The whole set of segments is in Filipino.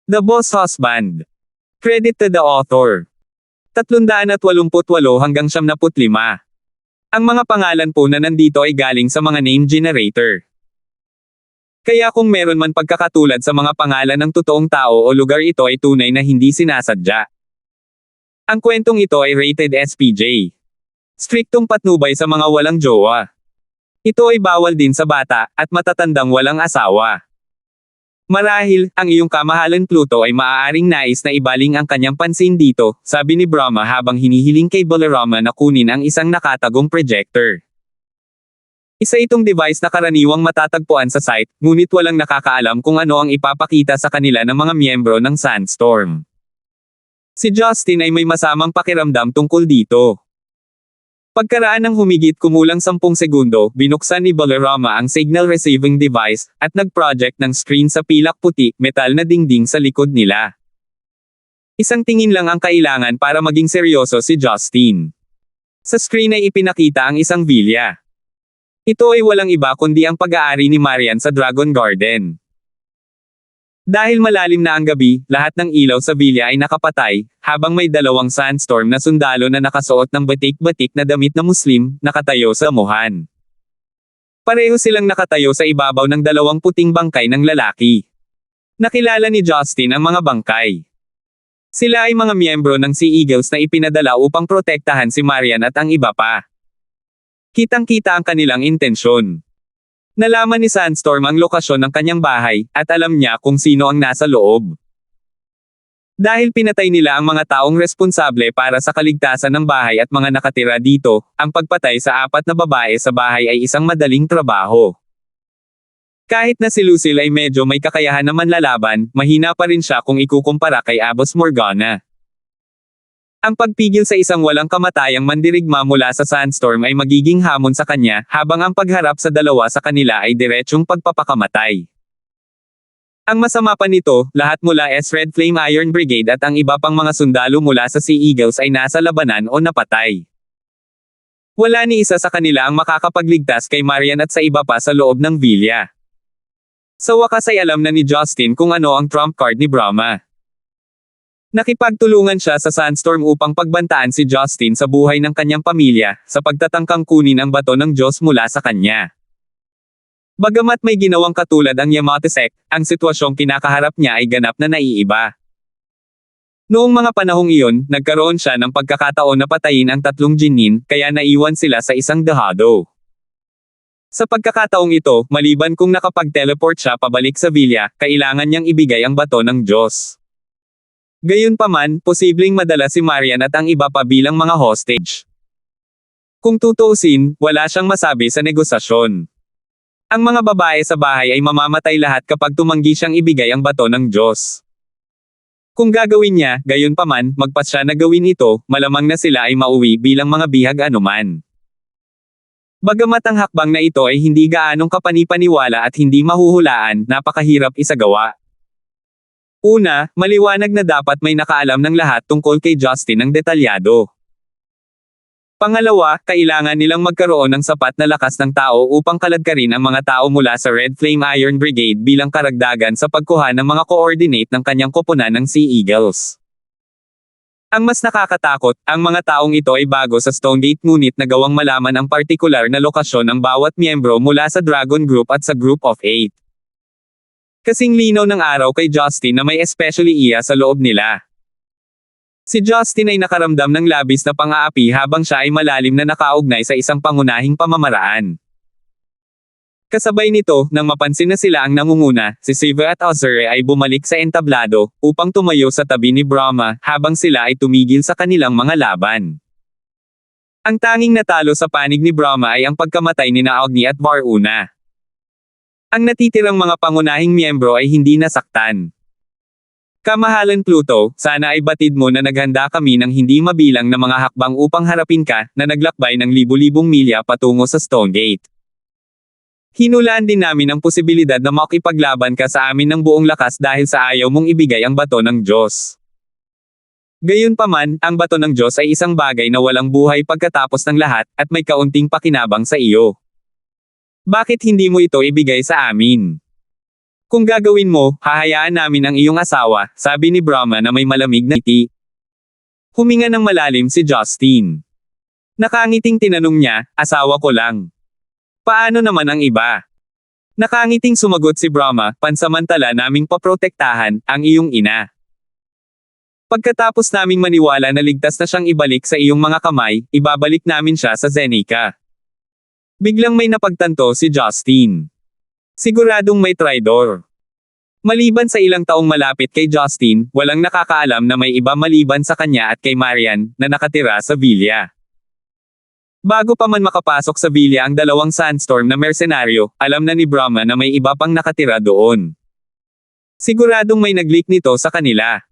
The Boss Husband. Credit to the author. 388 hanggang 75. Ang mga pangalan po na nandito ay galing sa mga name generator. Kaya kung meron man pagkakatulad sa mga pangalan ng totoong tao o lugar, ito ay tunay na hindi sinasadya. Ang kwentong ito ay rated SPJ. Striktong patnubay sa mga walang jowa. Ito ay bawal din sa bata at matatandang walang asawa. Marahil, ang iyong kamahalan Pluto ay maaaring nais na ibaling ang kanyang pansin dito, sabi ni Brahma habang hinihiling kay Balarama na kunin ang isang nakatagong projector. Isa itong device na karaniwang matatagpuan sa site, ngunit walang nakakaalam kung ano ang ipapakita sa kanila ng mga miyembro ng Sandstorm. Si Justin ay may masamang pakiramdam tungkol dito. Pagkaraan ng humigit kumulang 10 segundo, binuksan ni Balarama ang signal receiving device, at nag-project ng screen sa pilak puti, metal na dingding sa likod nila. Isang tingin lang ang kailangan para maging seryoso si Justin. Sa screen ay ipinakita ang isang villa. Ito ay walang iba kundi ang pag-aari ni Marian sa Dragon Garden. Dahil malalim na ang gabi, lahat ng ilaw sa villa ay nakapatay, habang may dalawang Sandstorm na sundalo na nakasuot ng batik-batik na damit na Muslim, nakatayo sa muhan. Pareho silang nakatayo sa ibabaw ng dalawang puting bangkay ng lalaki. Nakilala ni Justin ang mga bangkay. Sila ay mga miyembro ng Sea Eagles na ipinadala upang protektahan si Marian at ang iba pa. Kitang-kita ang kanilang intensyon. Nalaman ni Sandstorm ang lokasyon ng kanyang bahay, at alam niya kung sino ang nasa loob. Dahil pinatay nila ang mga taong responsable para sa kaligtasan ng bahay at mga nakatira dito, ang pagpatay sa 4 na babae sa bahay ay isang madaling trabaho. Kahit na si Lucille ay medyo may kakayahan na manlalaban, mahina pa rin siya kung ikukumpara kay Abbas Morgana. Ang pagpigil sa isang walang kamatayang mandirigma mula sa Sandstorm ay magiging hamon sa kanya, habang ang pagharap sa dalawa sa kanila ay diretsyong pagpapakamatay. Ang masama pa nito, lahat mula sa Red Flame Iron Brigade at ang iba pang mga sundalo mula sa Sea Eagles ay nasa labanan o napatay. Wala ni isa sa kanila ang makakapagligtas kay Marian at sa iba pa sa loob ng villa. Sa wakas ay alam na ni Justin kung ano ang trump card ni Brahma. Nakipagtulungan siya sa Sandstorm upang pagbantaan si Justin sa buhay ng kanyang pamilya, sa pagtatangkang kunin ang bato ng Diyos mula sa kanya. Bagamat may ginawang katulad ang Yamato sect, ang sitwasyong kinakaharap niya ay ganap na naiiba. Noong mga panahong iyon, nagkaroon siya ng pagkakataon na patayin ang 3 Genin, kaya naiwan sila sa isang dahado. Sa pagkakataong ito, maliban kung nakapag-teleport siya pabalik sa villa, kailangan niyang ibigay ang bato ng Diyos. Gayunpaman, posibleng madala si Marian at ang iba pa bilang mga hostage. Kung tutuusin, wala siyang masabi sa negosasyon. Ang mga babae sa bahay ay mamamatay lahat kapag tumanggi siyang ibigay ang bato ng Diyos. Kung gagawin niya, gayunpaman, magpas siya na gawin ito, malamang na sila ay mauwi bilang mga bihag anuman. Bagamat ang hakbang na ito ay hindi gaanong kapanipaniwala at hindi mahuhulaan, napakahirap isagawa. Una, maliwanag na dapat may nakaalam ng lahat tungkol kay Justin ng detalyado. Pangalawa, kailangan nilang magkaroon ng sapat na lakas ng tao upang kaladkarin ang mga tao mula sa Red Flame Iron Brigade bilang karagdagan sa pagkuha ng mga coordinate ng kanyang koponan ng Sea Eagles. Ang mas nakakatakot, ang mga taong ito ay bago sa Stonegate ngunit nagawang malaman ang partikular na lokasyon ng bawat miyembro mula sa Dragon Group at sa Group of 8. Kasing linaw ng araw kay Justin na may especially iya sa loob nila. Si Justin ay nakaramdam ng labis na pang-aapi habang siya ay malalim na nakaugnay sa isang pangunahing pamamaraan. Kasabay nito, nang mapansin na sila ang nangunguna, si Siva at Azure ay bumalik sa entablado, upang tumayo sa tabi ni Brahma, habang sila ay tumigil sa kanilang mga laban. Ang tanging natalo sa panig ni Brahma ay ang pagkamatay ni Agni at Varuna. Ang natitirang mga pangunahing miyembro ay hindi nasaktan. Kamahalan Pluto, sana ay batid mo na naghanda kami ng hindi mabilang na mga hakbang upang harapin ka, na naglakbay ng libu-libong milya patungo sa Stonegate. Hinulaan din namin ang posibilidad na makipaglaban ka sa amin ng buong lakas dahil sa ayaw mong ibigay ang bato ng Diyos. Gayunpaman, ang bato ng Diyos ay isang bagay na walang buhay pagkatapos ng lahat, at may kaunting pakinabang sa iyo. Bakit hindi mo ito ibigay sa amin? Kung gagawin mo, hahayaan namin ang iyong asawa, sabi ni Brahma na may malamig na ngiti. Huminga ng malalim si Justin. Nakangiting tinanong niya, asawa ko lang. Paano naman ang iba? Nakangiting sumagot si Brahma, pansamantala naming paprotektahan, ang iyong ina. Pagkatapos naming maniwala na ligtas na siyang ibalik sa iyong mga kamay, ibabalik namin siya sa Zenica. Biglang may napagtanto si Justin. Siguradong may traidor. Maliban sa ilang taong malapit kay Justin, walang nakakaalam na may iba maliban sa kanya at kay Marian, na nakatira sa villa. Bago pa man makapasok sa villa ang dalawang Sandstorm na mersenaryo, alam na ni Brahma na may iba pang nakatira doon. Siguradong may nag-leak nito sa kanila.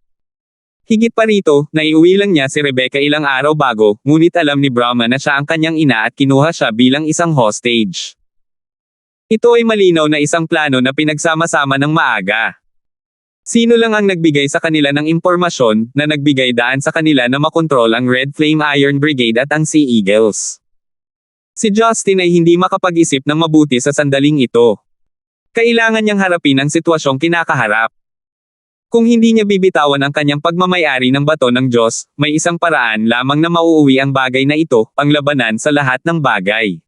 Higit pa rito, naiuwi lang niya si Rebecca ilang araw bago, ngunit alam ni Brahma na siya ang kanyang ina at kinuha siya bilang isang hostage. Ito ay malinaw na isang plano na pinagsama-sama ng maaga. Sino lang ang nagbigay sa kanila ng impormasyon, na nagbigay daan sa kanila na makontrol ang Red Flame Iron Brigade at ang Sea Eagles. Si Justin ay hindi makapag-isip ng mabuti sa sandaling ito. Kailangan niyang harapin ang sitwasyong kinakaharap. Kung hindi niya bibitawan ang kanyang pagmamayari ng bato ng Diyos, may isang paraan lamang na mauuwi ang bagay na ito, panglabanan sa lahat ng bagay.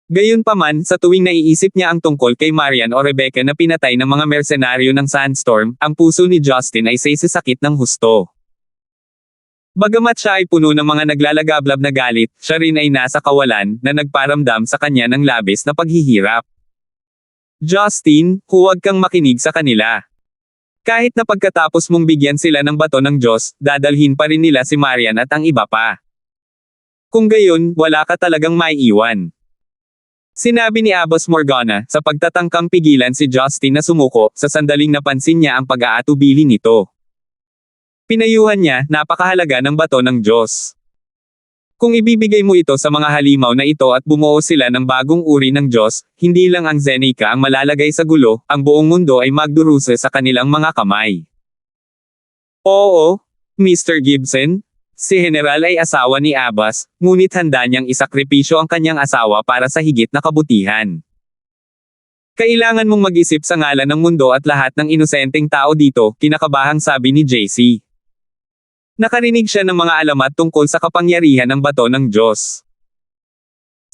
Gayunpaman, sa tuwing naiisip niya ang tungkol kay Marian o Rebecca na pinatay ng mga mersenaryo ng Sandstorm, ang puso ni Justin ay sakit ng husto. Bagamat siya ay puno ng mga naglalagablab na galit, siya rin ay nasa kawalan, na nagparamdam sa kanya ng labis na paghihirap. Justin, huwag kang makinig sa kanila. Kahit na pagkatapos mong bigyan sila ng bato ng Diyos, dadalhin pa rin nila si Marian at ang iba pa. Kung gayon, wala ka talagang maiiwan. Sinabi ni Abbas Morgana, sa pagtatangkang pigilan si Justin na sumuko, sa sandaling napansin niya ang pag-aatubili nito. Pinayuhan niya, napakahalaga ng bato ng Diyos. Kung ibibigay mo ito sa mga halimaw na ito at bumuo sila ng bagong uri ng Diyos, hindi lang ang Zenica ang malalagay sa gulo, ang buong mundo ay magdurusa sa kanilang mga kamay. Oo, Mr. Gibson. Si General ay asawa ni Abbas, ngunit handa niyang isakripisyo ang kanyang asawa para sa higit na kabutihan. Kailangan mong mag-isip sa ngalan ng mundo at lahat ng inosenteng tao dito, kinakabahang sabi ni JC. Nakarinig siya ng mga alamat tungkol sa kapangyarihan ng bato ng Diyos.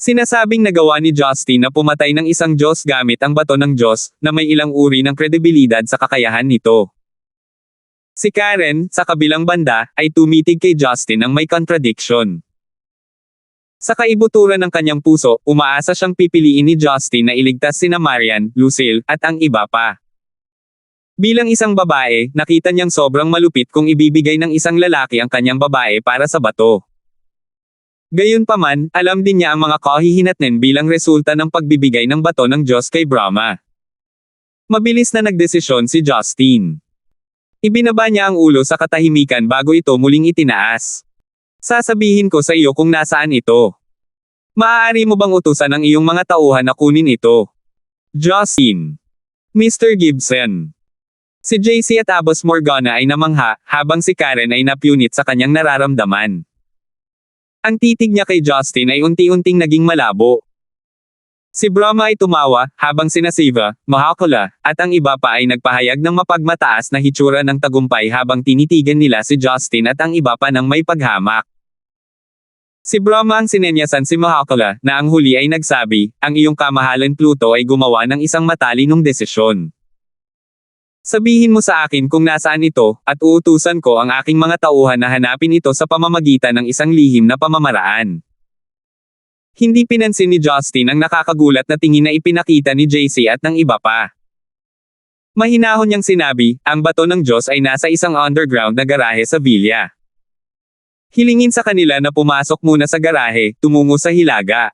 Sinasabing nagawa ni Justin na pumatay ng isang Diyos gamit ang bato ng Diyos, na may ilang uri ng kredibilidad sa kakayahan nito. Si Karen, sa kabilang banda, ay tumitig kay Justin ng may contradiction. Sa kaibuturan ng kanyang puso, umaasa siyang pipiliin ni Justin na iligtas sina Marian, Lucille, at ang iba pa. Bilang isang babae, nakita niyang sobrang malupit kung ibibigay ng isang lalaki ang kanyang babae para sa bato. Gayunpaman, alam din niya ang mga kahihinatnan bilang resulta ng pagbibigay ng bato ng Diyos kay Brahma. Mabilis na nagdesisyon si Justin. Ibinaba niya ang ulo sa katahimikan bago ito muling itinaas. Sasabihin ko sa iyo kung nasaan ito. Maaari mo bang utusan ang iyong mga tauhan na kunin ito? Justin. Mr. Gibson. Si JC at Abbas Morgana ay namangha, habang si Karen ay napunit sa kanyang nararamdaman. Ang titig niya kay Justin ay unti-unting naging malabo. Si Brahma ay tumawa, habang sina Siva, Mahakala, at ang iba pa ay nagpahayag ng mapagmataas na hitsura ng tagumpay habang tinitigan nila si Justin at ang iba pa ng may paghamak. Si Brahma ang sinenyasan si Mahakala, na ang huli ay nagsabi, ang iyong kamahalan Pluto ay gumawa ng isang matalinong desisyon. Sabihin mo sa akin kung nasaan ito, at uutusan ko ang aking mga tauhan na hanapin ito sa pamamagitan ng isang lihim na pamamaraan. Hindi pinansin ni Justin ang nakakagulat na tingin na ipinakita ni JC at ng iba pa. Mahinahon niyang sinabi, ang bato ng Diyos ay nasa isang underground na garahe sa villa. Hilingin sa kanila na pumasok muna sa garahe, tumungo sa hilaga.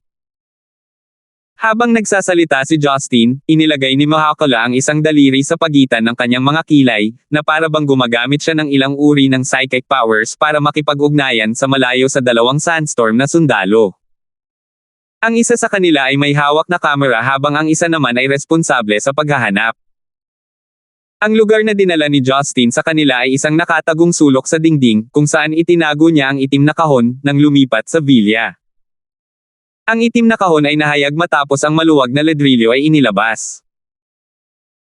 Habang nagsasalita si Justin, inilagay ni Mahakala ang isang daliri sa pagitan ng kanyang mga kilay, na para bang gumagamit siya ng ilang uri ng psychic powers para makipag-ugnayan sa malayo sa dalawang Sandstorm na sundalo. Ang isa sa kanila ay may hawak na kamera habang ang isa naman ay responsable sa paghahanap. Ang lugar na dinala ni Justin sa kanila ay isang nakatagong sulok sa dingding, kung saan itinago niya ang itim na kahon, nang lumipat sa villa. Ang itim na kahon ay nahayag matapos ang maluwag na ledrilyo ay inilabas.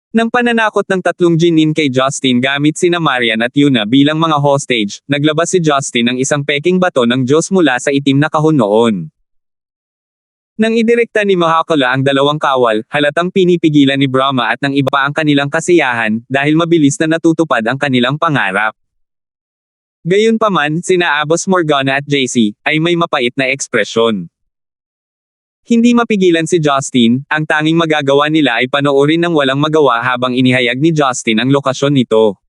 Nang pananakot ng tatlong Jinin kay Justin gamit sina Marian at Yuna bilang mga hostage, naglabas si Justin ng isang peking bato ng Diyos mula sa itim na kahon noon. Nang idirekta ni Mahakala ang dalawang kawal, halatang pinipigilan ni Brahma at ng iba pa ang kanilang kasiyahan, dahil mabilis na natutupad ang kanilang pangarap. Gayunpaman, sina Abbas Morgana at JC, ay may mapait na ekspresyon. Hindi mapigilan si Justin, ang tanging magagawa nila ay panoorin ng walang magawa habang inihayag ni Justin ang lokasyon nito.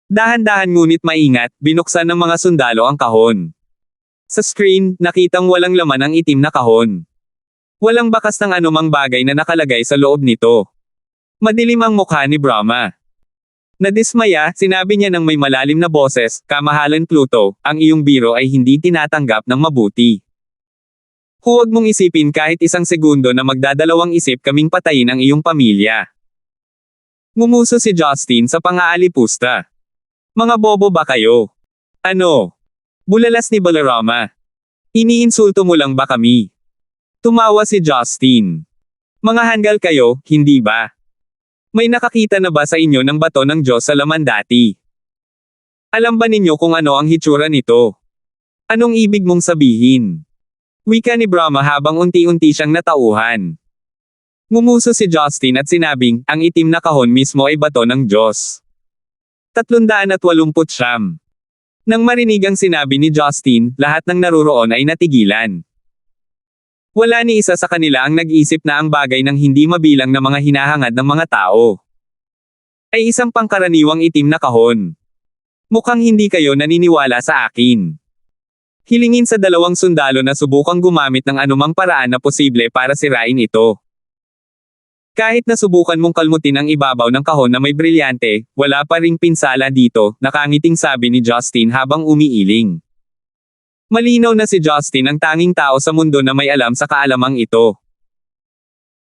Dahan-dahan ngunit maingat, binuksan ng mga sundalo ang kahon. Sa screen, nakitang walang laman ang itim na kahon. Walang bakas ng anumang bagay na nakalagay sa loob nito. Madilim ang mukha ni Brahma. Nadismaya, sinabi niya ng may malalim na boses, "Kamahalan Pluto, ang iyong biro ay hindi tinatanggap ng mabuti. Huwag mong isipin kahit isang segundo na magdadalawang isip kaming patayin ang iyong pamilya." Ngumuso si Justin sa pang-aalipusta. "Mga bobo ba kayo? Ano? Bulalas ni Balarama. Iniinsulto mo lang ba kami?" Tumawa si Justin. "Mga hanggal kayo, hindi ba? May nakakita na ba sa inyo ng bato ng Diyos sa laman dati? Alam ba ninyo kung ano ang hitsura nito? Anong ibig mong sabihin?" Wika ni Brahma habang unti-unti siyang natauhan. Ngumuso si Justin at sinabing, ang itim na kahon mismo ay bato ng Diyos. 389. Nang marinig ang sinabi ni Justin, lahat ng naruroon ay natigilan. Wala ni isa sa kanila ang nag-isip na ang bagay ng hindi mabilang na mga hinahangad ng mga tao ay isang pangkaraniwang itim na kahon. Mukhang hindi kayo naniniwala sa akin. Hilingin sa dalawang sundalo na subukang gumamit ng anumang paraan na posible para sirain ito. Kahit na subukan mong kalmutin ang ibabaw ng kahon na may brilyante, wala pa ring pinsala dito, nakangiting sabi ni Justin habang umiiling. Malinaw na si Justin ang tanging tao sa mundo na may alam sa kaalamang ito.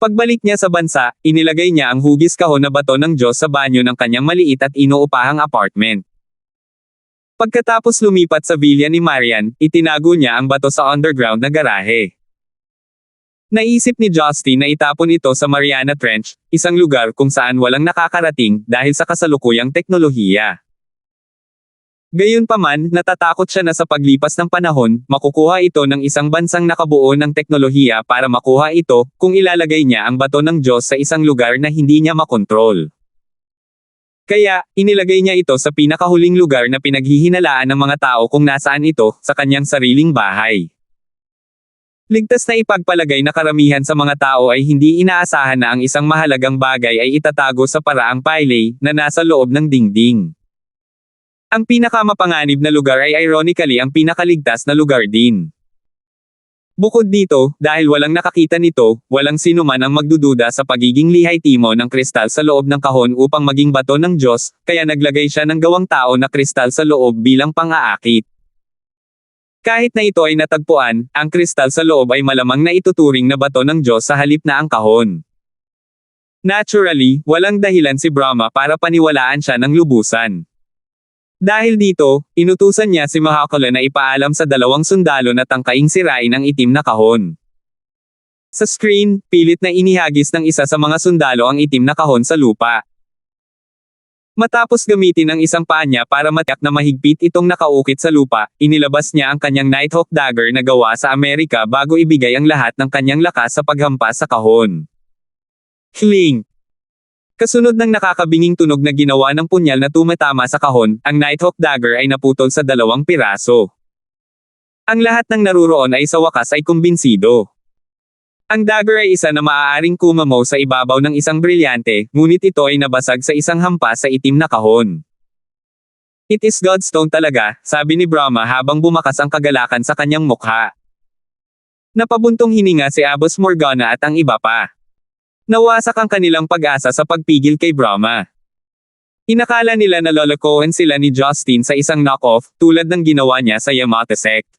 Pagbalik niya sa bansa, inilagay niya ang hugis kahon na bato ng Diyos sa banyo ng kanyang maliit at inuupahang apartment. Pagkatapos lumipat sa villa ni Marian, itinago niya ang bato sa underground na garahe. Naisip ni Justin na itapon ito sa Mariana Trench, isang lugar kung saan walang nakakarating dahil sa kasalukuyang teknolohiya. Gayunpaman, natatakot siya na sa paglipas ng panahon, makukuha ito ng isang bansang nakabuo ng teknolohiya para makuha ito, kung ilalagay niya ang bato ng Diyos sa isang lugar na hindi niya makontrol. Kaya, inilagay niya ito sa pinakahuling lugar na pinaghihinalaan ng mga tao kung nasaan ito, sa kanyang sariling bahay. Ligtas na ipagpalagay na karamihan sa mga tao ay hindi inaasahan na ang isang mahalagang bagay ay itatago sa paraang pile, na nasa loob ng dingding. Ang pinakamapanganib na lugar ay ironically ang pinakaligtas na lugar din. Bukod dito, dahil walang nakakita nito, walang sinuman ang magdududa sa pagiging lihay-timo ng kristal sa loob ng kahon upang maging bato ng Diyos, kaya naglagay siya ng gawang tao na kristal sa loob bilang pang-aakit. Kahit na ito ay natagpuan, ang kristal sa loob ay malamang na ituturing na bato ng Diyos sa halip na ang kahon. Naturally, walang dahilan si Brahma para paniwalaan siya ng lubusan. Dahil dito, inutusan niya si Mahakala na ipaalam sa dalawang sundalo na tangkaing sirain ang itim na kahon. Sa screen, pilit na inihagis ng isa sa mga sundalo ang itim na kahon sa lupa. Matapos gamitin ang isang paa niya para matiyak na mahigpit itong nakaukit sa lupa, inilabas niya ang kanyang Nighthawk dagger na gawa sa Amerika bago ibigay ang lahat ng kanyang lakas sa paghampas sa kahon. Cling! Kasunod ng nakakabinging tunog na ginawa ng punyal na tumatama sa kahon, ang Nighthawk dagger ay naputol sa 2 piraso. Ang lahat ng naruroon ay sa wakas ay kumbinsido. Ang dagger ay isa na maaaring kumamaw sa ibabaw ng isang brilyante, ngunit ito ay nabasag sa isang hampas sa itim na kahon. It is God's stone talaga, sabi ni Brahma habang bumakas ang kagalakan sa kanyang mukha. Napabuntong hininga si Abbas Morgana at ang iba pa. Nawasak ang kanilang pag-asa sa pagpigil kay Brahma. Inakala nila na lolokohan sila ni Justin sa isang knock-off, tulad ng ginawa niya sa Yamata sect.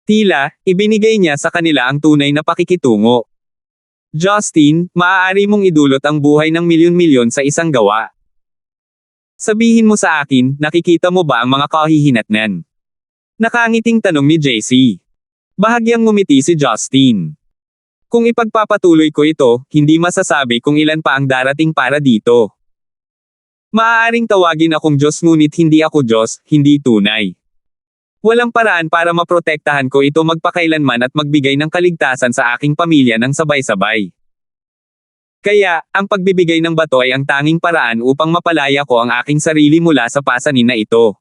Tila, ibinigay niya sa kanila ang tunay na pakikitungo. Justin, maaari mong idulot ang buhay ng milyon-milyon sa isang gawa. Sabihin mo sa akin, nakikita mo ba ang mga kahihinatnan? Nakangiting tanong ni JC. Bahagyang ngumiti si Justin. Kung ipagpapatuloy ko ito, hindi masasabi kung ilan pa ang darating para dito. Maaaring tawagin akong Diyos ngunit hindi ako Diyos, hindi tunay. Walang paraan para maprotektahan ko ito magpakailanman at magbigay ng kaligtasan sa aking pamilya ng sabay-sabay. Kaya, ang pagbibigay ng bato ay ang tanging paraan upang mapalaya ko ang aking sarili mula sa pasanin na ito.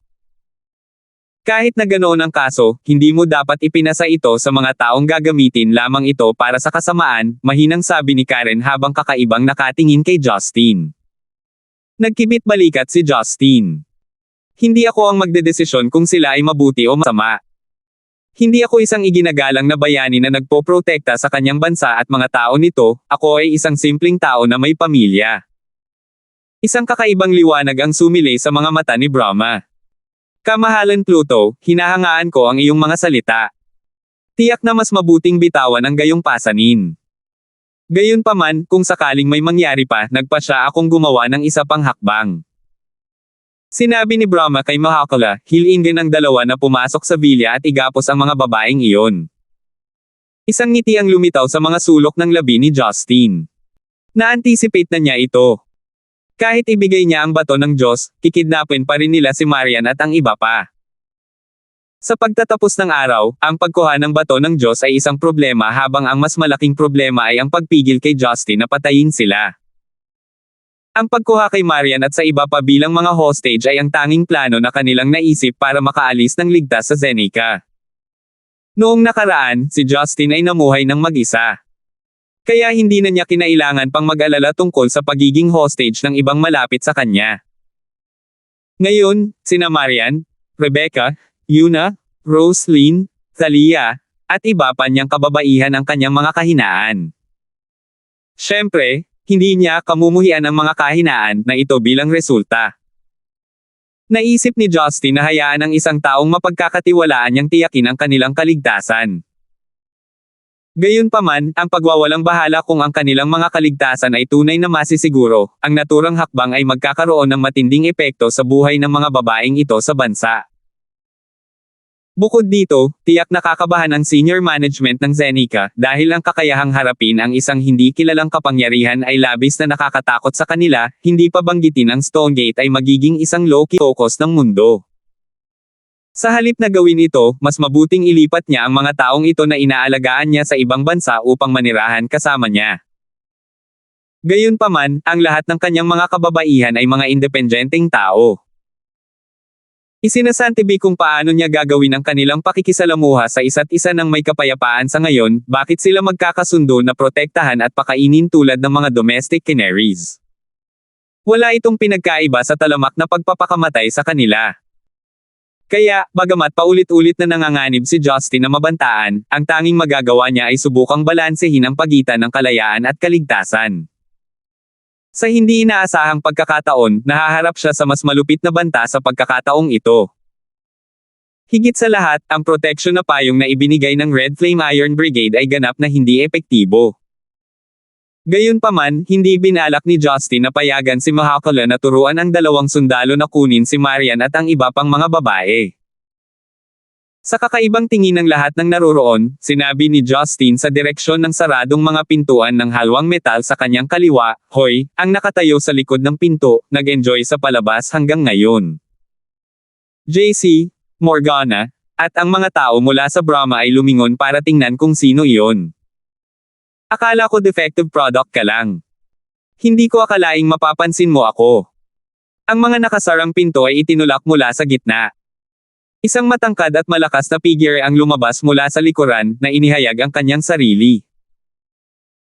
Kahit na ganoon ang kaso, hindi mo dapat ipinasa ito sa mga taong gagamitin lamang ito para sa kasamaan, mahinang sabi ni Karen habang kakaibang nakatingin kay Justin. Nagkibit balikat si Justin. Hindi ako ang magdedesisyon kung sila ay mabuti o masama. Hindi ako isang iginagalang na bayani na nagpoprotekta sa kanyang bansa at mga tao nito, ako ay isang simpleng tao na may pamilya. Isang kakaibang liwanag ang sumilay sa mga mata ni Brahma. Kamahalan Pluto, hinahangaan ko ang iyong mga salita. Tiyak na mas mabuting bitawan ang gayong pasanin. Gayunpaman, kung sakaling may mangyari pa, nagpasya akong gumawa ng isa pang hakbang. Sinabi ni Brahma kay Mahakala, hilingin ang dalawa na pumasok sa villa at igapos ang mga babaeng iyon. Isang ngiti ang lumitaw sa mga sulok ng labi ni Justin. Na-anticipate na niya ito. Kahit ibigay niya ang bato ng Diyos, kikidnapin pa rin nila si Marian at ang iba pa. Sa pagtatapos ng araw, ang pagkuha ng bato ng Diyos ay isang problema habang ang mas malaking problema ay ang pagpigil kay Justin na patayin sila. Ang pagkuha kay Marian at sa iba pa bilang mga hostage ay ang tanging plano na kanilang naisip para makaalis ng ligtas sa Zeneca. Noong nakaraan, si Justin ay namuhay ng mag-isa. Kaya hindi na niya kinailangan pang mag-alala tungkol sa pagiging hostage ng ibang malapit sa kanya. Ngayon, sina Marian, Rebecca, Yuna, Roslyn, Thalia, at iba pa niyang kababaihan ang kanyang mga kahinaan. Siyempre, hindi niya kamumuhian ang mga kahinaan na ito bilang resulta. Naisip ni Justin na hayaan ang isang taong mapagkakatiwalaan niyang tiyakin ang kanilang kaligtasan. Gayunpaman, ang pagwawalang bahala kung ang kanilang mga kaligtasan ay tunay na masisiguro, ang naturang hakbang ay magkakaroon ng matinding epekto sa buhay ng mga babaeng ito sa bansa. Bukod dito, tiyak nakakabahan ang senior management ng Zeneca dahil ang kakayahang harapin ang isang hindi kilalang kapangyarihan ay labis na nakakatakot sa kanila, hindi pa banggitin ang Stonegate ay magiging isang low-key focus ng mundo. Sa halip na gawin ito, mas mabuting ilipat niya ang mga taong ito na inaalagaan niya sa ibang bansa upang manirahan kasama niya. Gayunpaman, ang lahat ng kanyang mga kababaihan ay mga independenteng tao. Isinasantibi kung paano niya gagawin ang kanilang pakikisalamuha sa isa't isa ng may kapayapaan sa ngayon, bakit sila magkakasundo na protektahan at pakainin tulad ng mga domestic canaries. Wala itong pinagkaiba sa talamak na pagpapakamatay sa kanila. Kaya, bagamat paulit-ulit na nanganganib si Justin na mabantaan, ang tanging magagawa niya ay subukang balansehin ang pagitan ng kalayaan at kaligtasan. Sa hindi inaasahang pagkakataon, nahaharap siya sa mas malupit na banta sa pagkakataong ito. Higit sa lahat, ang proteksyon na payong na ibinigay ng Red Flame Iron Brigade ay ganap na hindi epektibo. Gayunpaman, hindi binalak ni Justin na payagan si Mahakala na turuan ang dalawang sundalo na kunin si Marian at ang iba pang mga babae. Sa kakaibang tingin ng lahat ng naroroon, sinabi ni Justin sa direksyon ng saradong mga pintuan ng halwang metal sa kanyang kaliwa, "Hoy, ang nakatayo sa likod ng pinto, nag-enjoy sa palabas hanggang ngayon." JC, Morgana, at ang mga tao mula sa Brahma ay lumingon para tingnan kung sino iyon. Akala ko defective product ka lang. Hindi ko akalaing mapapansin mo ako. Ang mga nakasarang pinto ay itinulak mula sa gitna. Isang matangkad at malakas na figure ang lumabas mula sa likuran na inihayag ang kanyang sarili.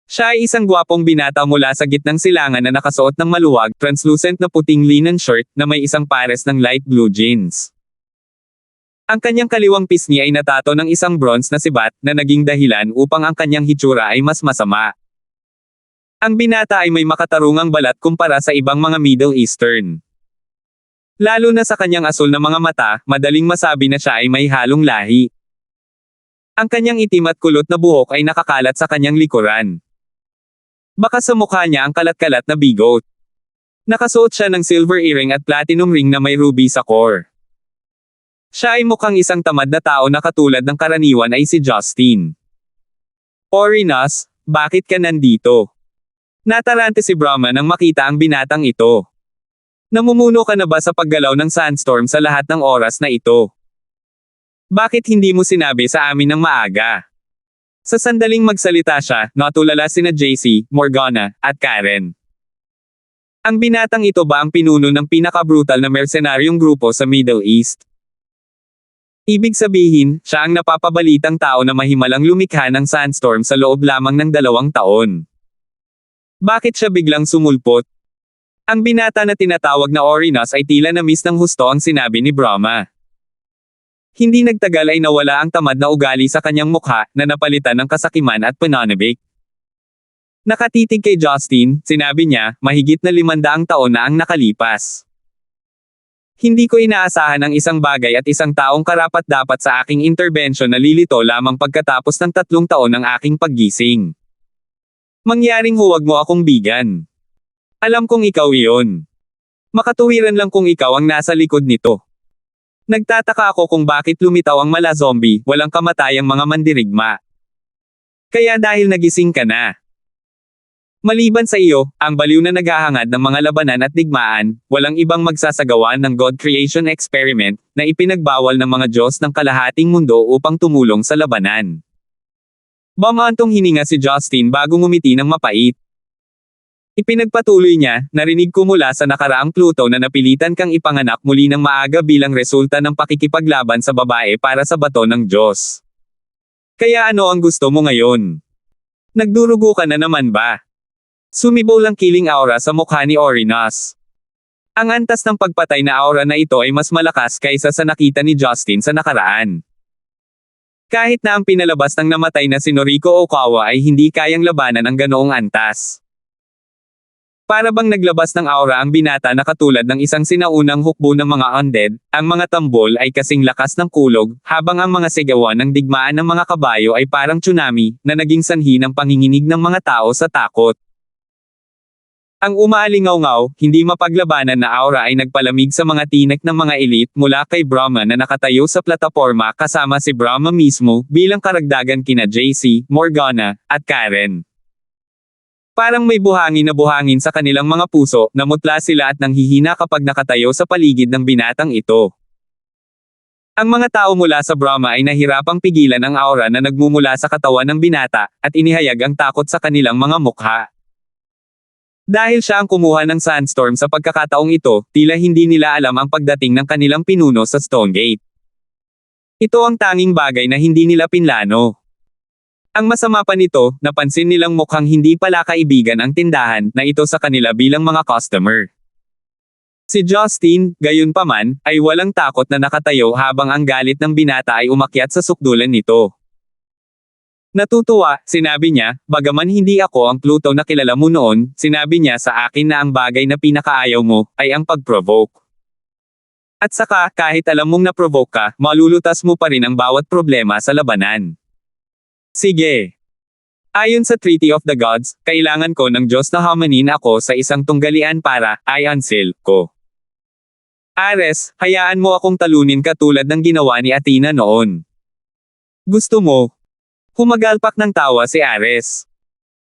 Siya ay isang gwapong binata mula sa gitnang silangan na nakasuot ng maluwag, translucent na puting linen shirt na may isang pares ng light blue jeans. Ang kanyang kaliwang pisngi ay natato ng isang bronze na sibat na naging dahilan upang ang kanyang hitsura ay mas masama. Ang binata ay may makatarungang balat kumpara sa ibang mga Middle Eastern. Lalo na sa kanyang asul na mga mata, madaling masabi na siya ay may halong lahi. Ang kanyang itim at kulot na buhok ay nakakalat sa kanyang likuran. Baka sa mukha niya ang kalat-kalat na bigot. Nakasuot siya ng silver earring at platinum ring na may ruby sa core. Siya ay mukhang isang tamad na tao na katulad ng karaniwan ay si Justin. Orinas, bakit ka nandito? Natarante si Brahma nang makita ang binatang ito. Namumuno ka na ba sa paggalaw ng sandstorm sa lahat ng oras na ito? Bakit hindi mo sinabi sa amin ng maaga? Sa sandaling magsalita siya, natulala sina JC, Morgana, at Karen. Ang binatang ito ba ang pinuno ng pinaka-brutal na mercenaryong grupo sa Middle East? Ibig sabihin, siya ang napapabalitang tao na mahimalang lumikha ng sandstorm sa loob lamang ng 2 taon. Bakit siya biglang sumulpot? Ang binata na tinatawag na Orinas ay tila na-miss ng husto ang sinabi ni Brahma. Hindi nagtagal ay nawala ang tamad na ugali sa kanyang mukha, na napalitan ng kasakiman at pananabik. Nakatitig kay Justin, sinabi niya, mahigit na 500 taon na ang nakalipas. Hindi ko inaasahan ang isang bagay at isang taong karapat-dapat sa aking intervention na lilito lamang pagkatapos ng 3 taon ng aking paggising. Mangyaring huwag mo akong bigan. Alam kong ikaw iyon. Makatuwiran lang kung ikaw ang nasa likod nito. Nagtataka ako kung bakit lumitaw ang mala zombie, walang kamatayang mga mandirigma. Kaya dahil nagising ka na. Maliban sa iyo, ang baliw na naghahangad ng mga labanan at digmaan, walang ibang magsasagawa ng God Creation Experiment, na ipinagbawal ng mga Diyos ng kalahating mundo upang tumulong sa labanan. Bamantong hininga si Justin bago ngumiti ng mapait. Ipinagpatuloy niya, narinig ko mula sa nakaraang Pluto na napilitan kang ipanganak muli ng maaga bilang resulta ng pakikipaglaban sa babae para sa bato ng Diyos. Kaya ano ang gusto mo ngayon? Nagdurugo ka na naman ba? Sumibol ang kiling aura sa mukha ni Orinas. Ang antas ng pagpatay na aura na ito ay mas malakas kaysa sa nakita ni Justin sa nakaraan. Kahit na ang pinalabas ng namatay na si Noriko Okawa ay hindi kayang labanan ang ganoong antas. Para bang naglabas ng aura ang binata na katulad ng isang sinaunang hukbo ng mga undead, ang mga tambol ay kasing lakas ng kulog, habang ang mga sigawan ng digmaan ng mga kabayo ay parang tsunami, na naging sanhi ng panginginig ng mga tao sa takot. Ang umaalingaw-ngaw, hindi mapaglabanan na aura ay nagpalamig sa mga tinek ng mga elite mula kay Brahma na nakatayo sa plataporma kasama si Brahma mismo, bilang karagdagan kina JC, Morgana, at Karen. Parang may buhangin na buhangin sa kanilang mga puso, namutla sila at nanghihina kapag nakatayo sa paligid ng binatang ito. Ang mga tao mula sa Brahma ay nahirapang pigilan ang aura na nagmumula sa katawan ng binata, at inihayag ang takot sa kanilang mga mukha. Dahil siya ang kumuha ng sandstorm sa pagkakataong ito, tila hindi nila alam ang pagdating ng kanilang pinuno sa Stonegate. Ito ang tanging bagay na hindi nila pinlano. Ang masama pa nito, napansin nilang mukhang hindi pala kaibigan ang tindahan na ito sa kanila bilang mga customer. Si Justin, gayunpaman, ay walang takot na nakatayo habang ang galit ng binata ay umakyat sa sukdulan nito. Natutuwa, sinabi niya, bagaman hindi ako ang Pluto na kilala mo noon, sinabi niya sa akin na ang bagay na pinakaayaw mo, ay ang pag-provoke. At saka, kahit alam mong na-provoke ka, malulutas mo pa rin ang bawat problema sa labanan. Sige. Ayon sa Treaty of the Gods, kailangan ko ng Diyos na hamanin ako sa isang tunggalian para, i-unseal ko. Ares, hayaan mo akong talunin katulad ng ginawa ni Athena noon. Gusto mo? Humagalpak ng tawa si Ares.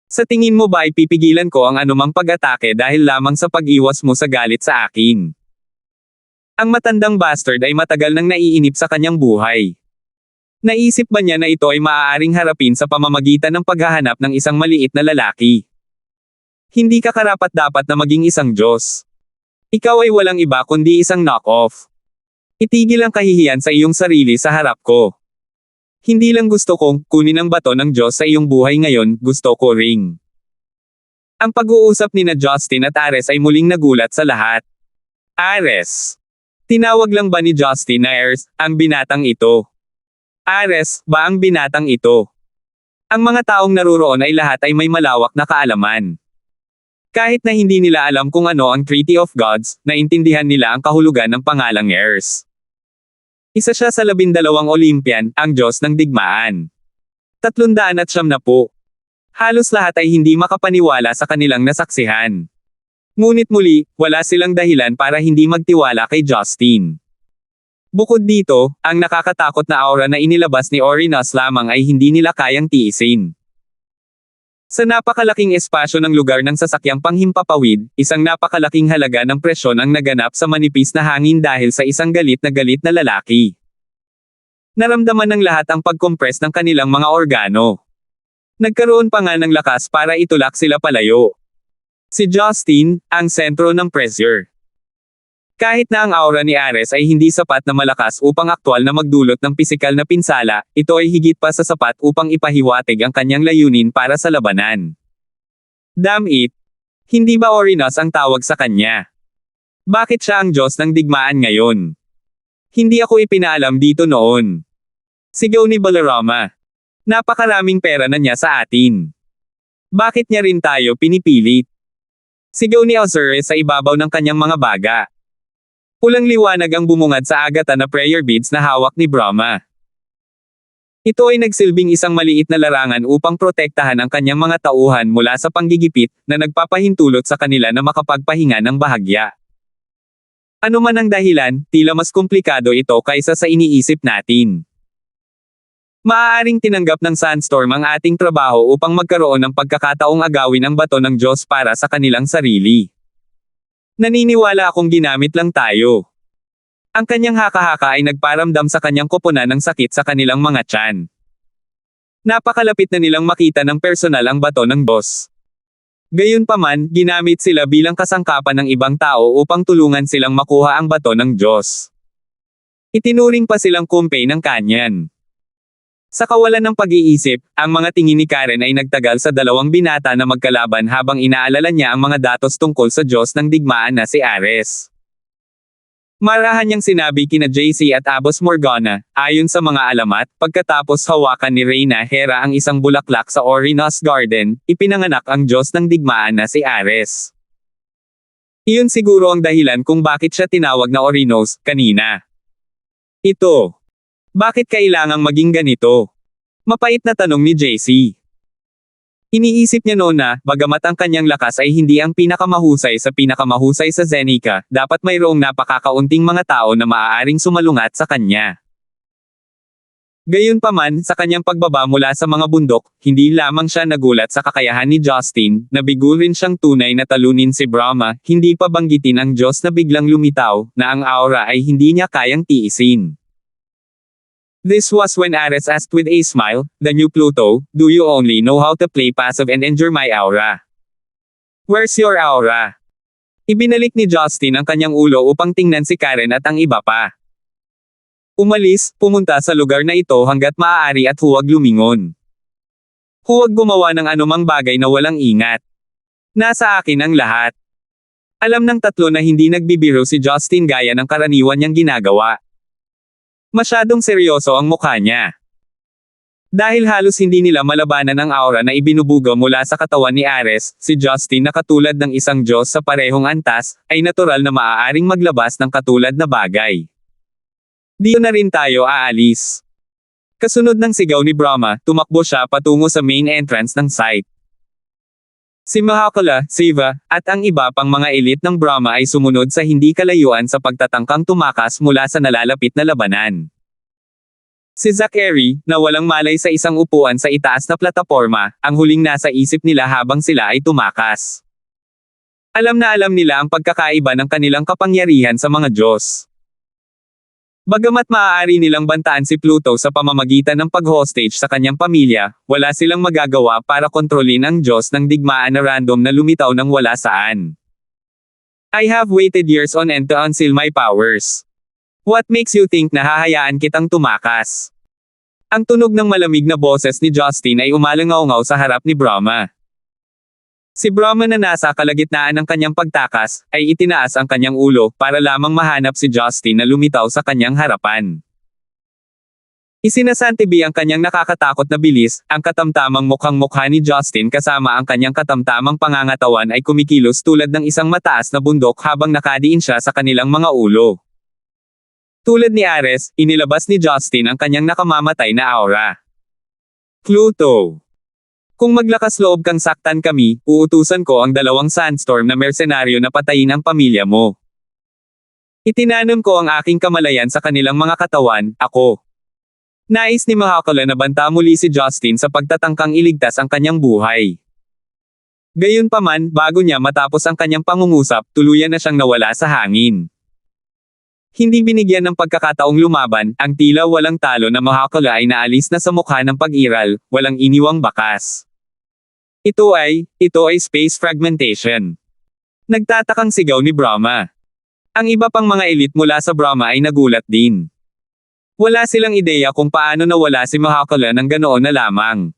Sa tingin mo ba ipipigilan ko ang anumang pag-atake dahil lamang sa pag-iwas mo sa galit sa akin? Ang matandang bastard ay matagal nang naiinip sa kanyang buhay. Naisip ba niya na ito ay maaaring harapin sa pamamagitan ng paghahanap ng isang maliit na lalaki? Hindi ka karapat-dapat na maging isang Diyos. Ikaw ay walang iba kundi isang knock-off. Itigil ang kahihiyan sa iyong sarili sa harap ko. Hindi lang gusto kong kunin ang bato ng Diyos sa iyong buhay ngayon, gusto ko ring. Ang pag-uusap ni na Justin at Ares ay muling nagulat sa lahat. Ares. Tinawag lang ba ni Justin na Ares, ang binatang ito? Ares, ba ang binatang ito? Ang mga taong naruroon ay lahat ay may malawak na kaalaman. Kahit na hindi nila alam kung ano ang Treaty of Gods, naintindihan nila ang kahulugan ng pangalang Ares. Isa siya sa 12 Olympian, ang Diyos ng digmaan. 390. Halos lahat ay hindi makapaniwala sa kanilang nasaksihan. Ngunit muli, wala silang dahilan para hindi magtiwala kay Justin. Bukod dito, ang nakakatakot na aura na inilabas ni Orinas lamang ay hindi nila kayang tiisin. Sa napakalaking espasyo ng lugar ng sasakyang panghimpapawid, isang napakalaking halaga ng presyon ang naganap sa manipis na hangin dahil sa isang galit na lalaki. Naramdaman ng lahat ang pagkompres ng kanilang mga organo. Nagkaroon pa nga ng lakas para itulak sila palayo. Si Justin, ang sentro ng pressure. Kahit na ang aura ni Ares ay hindi sapat na malakas upang aktwal na magdulot ng pisikal na pinsala, ito ay higit pa sa sapat upang ipahiwatig ang kanyang layunin para sa labanan. Damn it! Hindi ba Orinos ang tawag sa kanya? Bakit siya ang Diyos ng digmaan ngayon? Hindi ako ipinaalam dito noon. Sigaw ni Balarama. Napakaraming pera na niya sa atin. Bakit niya rin tayo pinipilit? Sigaw ni Osiris sa ibabaw ng kanyang mga baga. Pulang liwanag ang bumungad sa agatan na prayer beads na hawak ni Brahma. Ito ay nagsilbing isang maliit na larangan upang protektahan ang kanyang mga tauhan mula sa panggigipit na nagpapahintulot sa kanila na makapagpahinga ng bahagya. Ano man ang dahilan, tila mas komplikado ito kaysa sa iniisip natin. Maaaring tinanggap ng Sandstorm ang ating trabaho upang magkaroon ng pagkakataong agawin ang bato ng Diyos para sa kanilang sarili. Naniniwala akong ginamit lang tayo. Ang kanyang haka-haka ay nagparamdam sa kanyang koponan ng sakit sa kanilang mga tiyan. Napakalapit na nilang makita ng personal ang bato ng boss. Gayunpaman, ginamit sila bilang kasangkapan ng ibang tao upang tulungan silang makuha ang bato ng Diyos. Itinuring pa silang kumpay ng kanyan. Sa kawalan ng pag-iisip, ang mga tingin ni Karen ay nagtagal sa dalawang binata na magkalaban habang inaalala niya ang mga datos tungkol sa Diyos ng digmaan na si Ares. Marahan niyang sinabi kina JC at Abos Morgana, ayon sa mga alamat, pagkatapos hawakan ni Reyna Hera ang isang bulaklak sa Orinos Garden, ipinanganak ang Diyos ng digmaan na si Ares. Iyon siguro ang dahilan kung bakit siya tinawag na Orinos, kanina. Ito. Bakit kailangang maging ganito? Mapait na tanong ni JC. Iniisip niya noon na, bagamat ang kanyang lakas ay hindi ang pinakamahusay sa Zenica, dapat mayroong napakakaunting mga tao na maaaring sumalungat sa kanya. Gayunpaman, sa kanyang pagbaba mula sa mga bundok, hindi lamang siya nagulat sa kakayahan ni Justin, nabigo rin siyang tunay na talunin si Brahma, hindi pa banggitin ang Diyos na biglang lumitaw, na ang aura ay hindi niya kayang tiisin. This was when Ares asked with a smile, "The new Pluto, do you only know how to play passive and endure my aura? Where's your aura?" Ibinalik ni Justin ang kanyang ulo upang tingnan si Karen at ang iba pa. Umalis, pumunta sa lugar na ito hanggat maaari at huwag lumingon. Huwag gumawa ng anumang bagay na walang ingat. Nasa akin ang lahat. Alam ng tatlo na hindi nagbibiro si Justin gaya ng karaniwan niyang ginagawa. Masyadong seryoso ang mukha niya. Dahil halos hindi nila malabanan ang aura na ibinubuga mula sa katawan ni Ares, si Justin na katulad ng isang Diyos sa parehong antas, ay natural na maaaring maglabas ng katulad na bagay. Di na rin tayo aalis. Kasunod ng sigaw ni Brahma, tumakbo siya patungo sa main entrance ng site. Si Mahakala, Siva, at ang iba pang mga elite ng Brahma ay sumunod sa hindi kalayuan sa pagtatangkang tumakas mula sa nalalapit na labanan. Si Zachary, na walang malay sa isang upuan sa itaas na plataporma, ang huling nasa isip nila habang sila ay tumakas. Alam na alam nila ang pagkakaiba ng kanilang kapangyarihan sa mga Diyos. Bagamat maaari nilang bantaan si Pluto sa pamamagitan ng pag-hostage sa kanyang pamilya, wala silang magagawa para kontrolin ang Diyos ng digmaan na random na lumitaw ng wala saan. I have waited years on end to unseal my powers. What makes you think na hahayaan kitang tumakas? Ang tunog ng malamig na boses ni Justin ay umalangaw-ngaw sa harap ni Brahma. Si Brahma na nasa kalagitnaan ng kanyang pagtakas, ay itinaas ang kanyang ulo para lamang mahanap si Justin na lumitaw sa kanyang harapan. Isinasantibi ang kanyang nakakatakot na bilis, ang katamtamang mukhang-mukha ni Justin kasama ang kanyang katamtamang pangangatawan ay kumikilos tulad ng isang mataas na bundok habang nakadiin siya sa kanilang mga ulo. Tulad ni Ares, inilabas ni Justin ang kanyang nakamamatay na aura. Pluto. Kung maglakas loob kang saktan kami, uutusan ko ang 2 Sandstorm na mersenaryo na patayin ang pamilya mo. Itinanam ko ang aking kamalayan sa kanilang mga katawan, ako. Nais ni Mahakala na banta muli si Justin sa pagtatangkang iligtas ang kanyang buhay. Gayunpaman, bago niya matapos ang kanyang pangungusap, tuluyan na siyang nawala sa hangin. Hindi binigyan ng pagkakataong lumaban, ang tila walang talo na Mahakala ay naalis na sa mukha ng pag-iral, walang iniwang bakas. Ito ay space fragmentation. Nagtatakang sigaw ni Brahma. Ang iba pang mga elite mula sa Brahma ay nagulat din. Wala silang ideya kung paano nawala si Mahakala ng ganoon na lamang.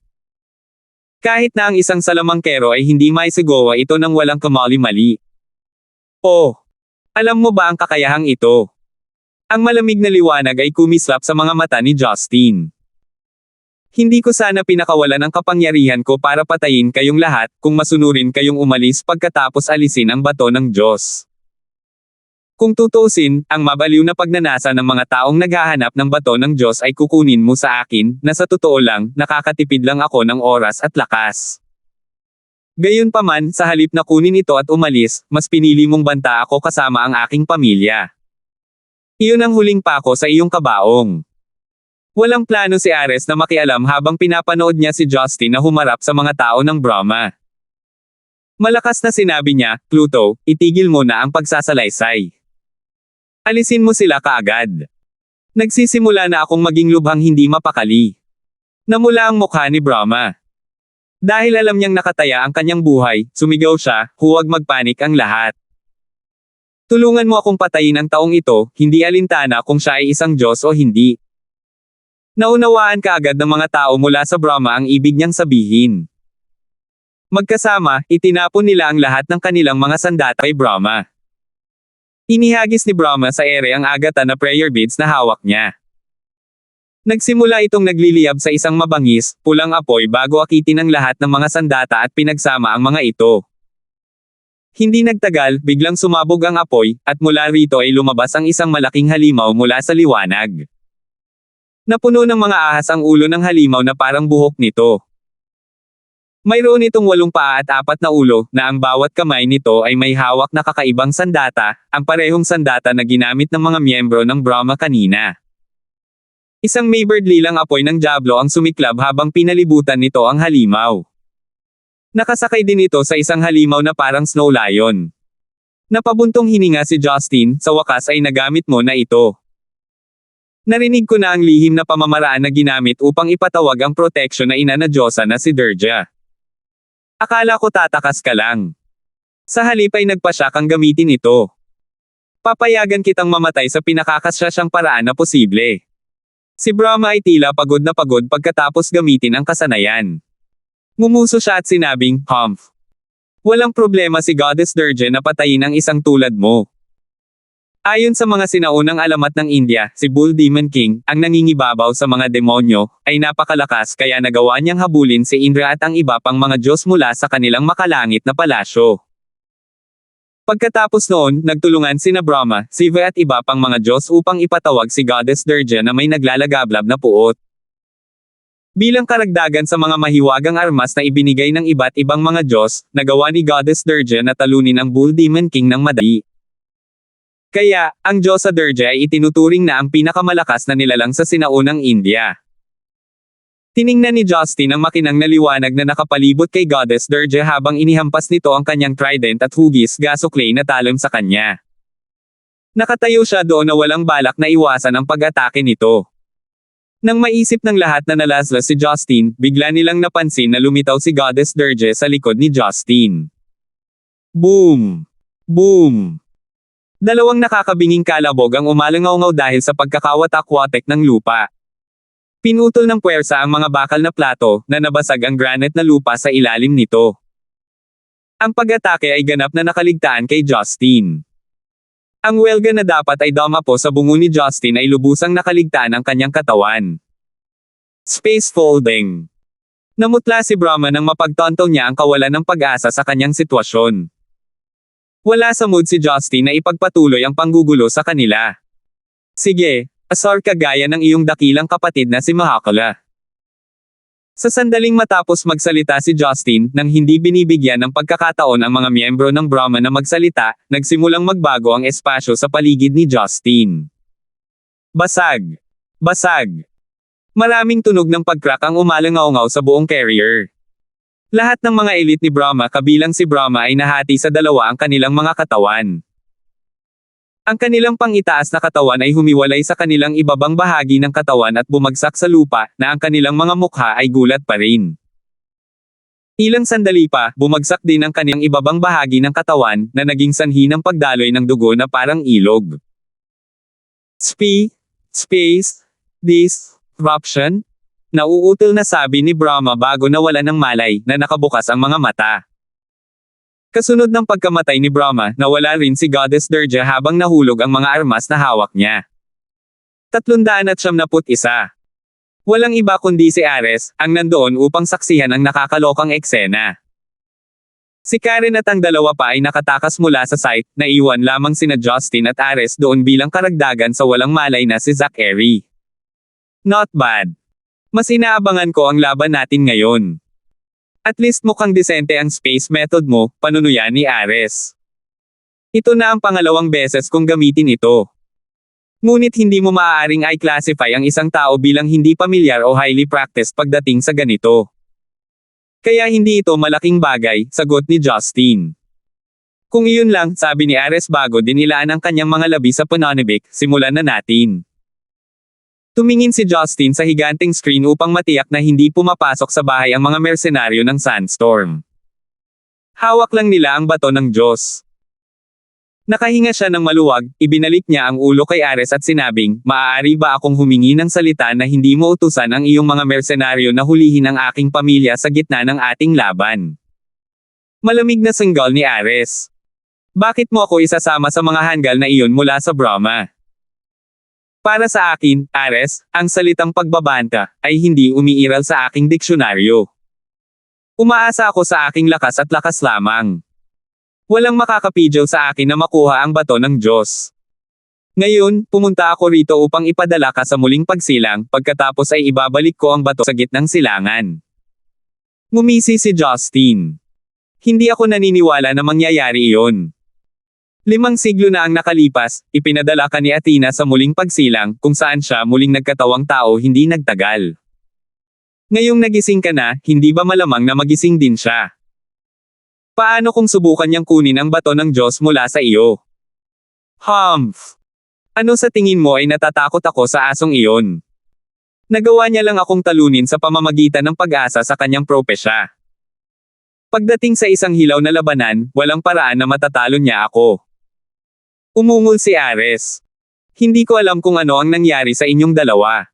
Kahit na ang isang salamangkero ay hindi maisigawa ito ng walang kamali-mali. Oh! Alam mo ba ang kakayahang ito? Ang malamig na liwanag ay kumislap sa mga mata ni Justin. Hindi ko sana pinakawalan ang kapangyarihan ko para patayin kayong lahat, kung masunurin kayong umalis pagkatapos alisin ang bato ng Diyos. Kung tutuusin, ang mabaliw na pagnanasa ng mga taong naghahanap ng bato ng Diyos ay kukunin mo sa akin, na sa totoo lang, nakakatipid lang ako ng oras at lakas. Gayunpaman, sa halip na kunin ito at umalis, mas pinili mong banta ako kasama ang aking pamilya. Iyon ang huling pako sa iyong kabaong. Walang plano si Ares na makialam habang pinapanood niya si Justin na humarap sa mga tao ng Brahma. Malakas na sinabi niya, Pluto, itigil mo na ang pagsasalaysay. Alisin mo sila kaagad. Nagsisimula na akong maging lubhang hindi mapakali. Namula ang mukha ni Brahma. Dahil alam niyang nakataya ang kanyang buhay, sumigaw siya, huwag magpanik ang lahat. Tulungan mo akong patayin ang taong ito, hindi alintana kung siya ay isang Diyos o hindi. Naunawaan kaagad ng mga tao mula sa Brahma ang ibig niyang sabihin. Magkasama, itinapon nila ang lahat ng kanilang mga sandata kay Brahma. Inihagis ni Brahma sa ere ang agata na prayer beads na hawak niya. Nagsimula itong nagliliyab sa isang mabangis, pulang apoy bago akitin ang lahat ng mga sandata at pinagsama ang mga ito. Hindi nagtagal, biglang sumabog ang apoy, at mula rito ay lumabas ang isang malaking halimaw mula sa liwanag. Napuno ng mga ahas ang ulo ng halimaw na parang buhok nito. Mayroon itong 8 paa at 4 na ulo, na ang bawat kamay nito ay may hawak na kakaibang sandata, ang parehong sandata na ginamit ng mga miyembro ng Brahma kanina. Isang maybird-lilang apoy ng Diablo ang sumiklab habang pinalibutan nito ang halimaw. Nakasakay din ito sa isang halimaw na parang snow lion. Napabuntong hininga si Justin, sa wakas ay nagamit mo na ito. Narinig ko na ang lihim na pamamaraan na ginamit upang ipatawag ang proteksyon na ina na Diyosa na si Durga. Akala ko tatakas ka lang. Sa halip ay nagpasya kang gamitin ito. Papayagan kitang mamatay sa pinakakasasyang paraan na posible. Si Brahma ay tila pagod na pagod pagkatapos gamitin ang kasanayan. Ngumuso siya at sinabing, Humph. Walang problema si Goddess Durga na patayin ang isang tulad mo. Ayon sa mga sinaunang alamat ng India, si Bull Demon King, ang nangingibabaw sa mga demonyo, ay napakalakas kaya nagawa niyang habulin si Indra at ang iba pang mga Diyos mula sa kanilang makalangit na palasyo. Pagkatapos noon, nagtulungan sina Brahma, Shiva at iba pang mga Diyos upang ipatawag si Goddess Durga na may naglalagablab na puot. Bilang karagdagan sa mga mahiwagang armas na ibinigay ng iba't ibang mga Diyos, nagawa ni Goddess Durga na talunin ang Bull Demon King ng madali. Kaya, ang Diyosa Durga ay itinuturing na ang pinakamalakas na nilalang sa sinaunang India. Tiningnan ni Justin ang makinang na liwanag na nakapalibot kay Goddess Durga habang inihampas nito ang kanyang trident at hugis gasoklay na talon sa kanya. Nakatayo siya doon na walang balak na iwasan ang pag-atake nito. Nang maisip ng lahat na nalaslas si Justin, bigla nilang napansin na lumitaw si Goddess Durga sa likod ni Justin. Boom! Boom! Dalawang nakakabinging kalabog ang umalangaw-ngaw dahil sa pagkakawatak-watek ng lupa. Pinutol ng puwersa ang mga bakal na plato, na nabasag ang granite na lupa sa ilalim nito. Ang pag-atake ay ganap na nakaligtaan kay Justin. Ang welga na dapat ay damapo sa bungo ni Justin ay lubusang nakaligtaan ang kanyang katawan. Space folding. Namutla si Brahma nang mapagtanto niya ang kawalan ng pag-asa sa kanyang sitwasyon. Wala sa mood si Justin na ipagpatuloy ang panggugulo sa kanila. Sige, asar ka gaya ng iyong dakilang kapatid na si Mahakala. Sa sandaling matapos magsalita si Justin, nang hindi binibigyan ng pagkakataon ang mga miyembro ng Brahma na magsalita, nagsimulang magbago ang espasyo sa paligid ni Justin. Basag! Basag! Maraming tunog ng pag-crack ang umalangaw-ngaw sa buong carrier. Lahat ng mga elite ni Brahma kabilang si Brahma ay nahati sa dalawa ang kanilang mga katawan. Ang kanilang pangitaas na katawan ay humiwalay sa kanilang ibabang bahagi ng katawan at bumagsak sa lupa, na ang kanilang mga mukha ay gulat pa rin. Ilang sandali pa, bumagsak din ang kanilang ibabang bahagi ng katawan, na naging sanhi ng pagdaloy ng dugo na parang ilog. Space, disruption? Nauutal na sabi ni Brahma bago nawala ng malay, na nakabukas ang mga mata. Kasunod ng pagkamatay ni Brahma, nawala rin si Goddess Durga habang nahulog ang mga armas na hawak niya. 371. Walang iba kundi si Ares, ang nandoon upang saksihan ang nakakalokang eksena. Si Karen at ang dalawa pa ay nakatakas mula sa site, naiwan lamang sina Justin at Ares doon bilang karagdagan sa walang malay na si Zachary. Not bad. Mas inaabangan ko ang laban natin ngayon. At least mukhang disente ang space method mo, panunuyan ni Ares. Ito na ang pangalawang beses kong gamitin ito. Ngunit hindi mo maaaring i-classify ang isang tao bilang hindi pamilyar o highly practiced pagdating sa ganito. Kaya hindi ito malaking bagay, sagot ni Justin. Kung iyon lang, sabi ni Ares bago dinilaan ang kanyang mga labi sa pananibik, simulan na natin. Tumingin si Justin sa higanting screen upang matiyak na hindi pumapasok sa bahay ang mga mersenaryo ng Sandstorm. Hawak lang nila ang bato ng Diyos. Nakahinga siya ng maluwag, ibinalik niya ang ulo kay Ares at sinabing, maaari ba akong humingi ng salita na hindi mo utusan ang iyong mga mersenaryo na hulihin ang aking pamilya sa gitna ng ating laban? Malamig na sanggal ni Ares. Bakit mo ako isasama sa mga hanggal na iyon mula sa Brahma? Para sa akin, Ares, ang salitang pagbabanta, ay hindi umiiral sa aking diksyonaryo. Umaasa ako sa aking lakas at lakas lamang. Walang makakapidyaw sa akin na makuha ang bato ng Diyos. Ngayon, pumunta ako rito upang ipadala ka sa muling pagsilang, pagkatapos ay ibabalik ko ang bato sa gitnang silangan. Ngumisi si Justin. Hindi ako naniniwala na mangyayari iyon. 5 siglo na ang nakalipas, ipinadala ka ni Athena sa muling pagsilang, kung saan siya muling nagkatawang tao hindi nagtagal. Ngayong nagising ka na, hindi ba malamang na magising din siya? Paano kung subukan niyang kunin ang bato ng Diyos mula sa iyo? Humph! Ano sa tingin mo ay natatakot ako sa asong iyon? Nagawa niya lang akong talunin sa pamamagitan ng pag-asa sa kanyang propesya. Pagdating sa isang hilaw na labanan, walang paraan na matatalo niya ako. Umungol si Ares. Hindi ko alam kung ano ang nangyari sa inyong dalawa.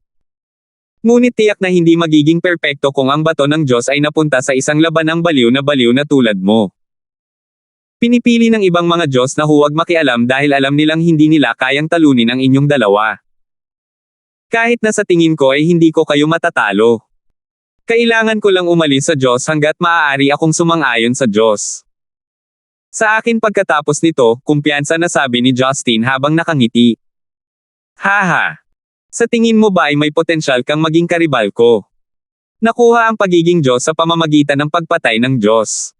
Ngunit tiyak na hindi magiging perpekto kung ang bato ng Diyos ay napunta sa isang labanang baliw na tulad mo. Pinipili ng ibang mga Diyos na huwag makialam dahil alam nilang hindi nila kayang talunin ang inyong dalawa. Kahit na sa tingin ko ay hindi ko kayo matatalo. Kailangan ko lang umalis sa Diyos hanggat maaari akong sumang-ayon sa Diyos. Sa akin pagkatapos nito, kumpiyansa na sabi ni Justin habang nakangiti. Haha! Sa tingin mo ba ay may potensyal kang maging karibal ko? Nakuha ang pagiging Diyos sa pamamagitan ng pagpatay ng Diyos.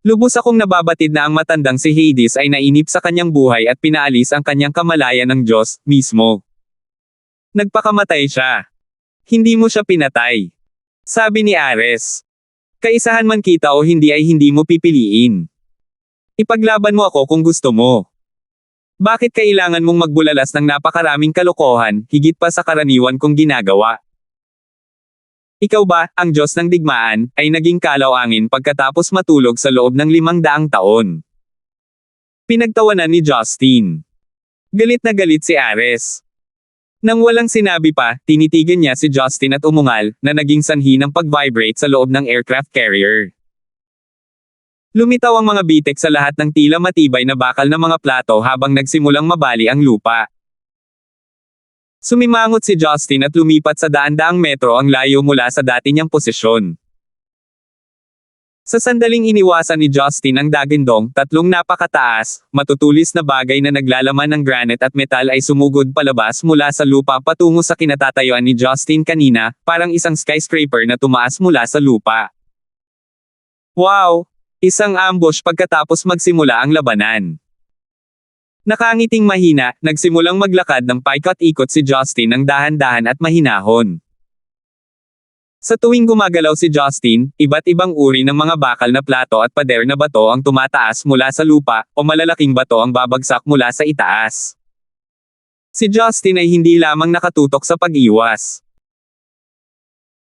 Lubos akong nababatid na ang matandang si Hades ay nainip sa kanyang buhay at pinaalis ang kanyang kamalayan ng Diyos mismo. Nagpakamatay siya. Hindi mo siya pinatay. Sabi ni Ares. Kaisahan man kita o hindi ay hindi mo pipiliin. Ipaglaban mo ako kung gusto mo. Bakit kailangan mong magbulalas ng napakaraming kalokohan, higit pa sa karaniwan kong ginagawa? Ikaw ba, ang Diyos ng digmaan, ay naging kalaw-angin pagkatapos matulog sa loob ng 500 taon? Pinagtawanan ni Justin. Galit na galit si Ares. Nang walang sinabi pa, tinitigan niya si Justin at umungal, na naging sanhi ng pag-vibrate sa loob ng aircraft carrier. Lumitaw ang mga bitek sa lahat ng tila matibay na bakal na mga plato habang nagsimulang mabali ang lupa. Sumimangot si Justin at lumipat sa daan-daang metro ang layo mula sa dati niyang posisyon. Sa sandaling iniwasan ni Justin ang dagindong, 3 napakataas, matutulis na bagay na naglalaman ng granite at metal ay sumugod palabas mula sa lupa patungo sa kinatatayuan ni Justin kanina, parang isang skyscraper na tumaas mula sa lupa. Wow! Isang ambush pagkatapos magsimula ang labanan. Nakangiting mahina, nagsimulang maglakad ng paikot-ikot si Justin ng dahan-dahan at mahinahon. Sa tuwing gumagalaw si Justin, iba't ibang uri ng mga bakal na plato at pader na bato ang tumataas mula sa lupa, o malalaking bato ang babagsak mula sa itaas. Si Justin ay hindi lamang nakatutok sa pag-iwas.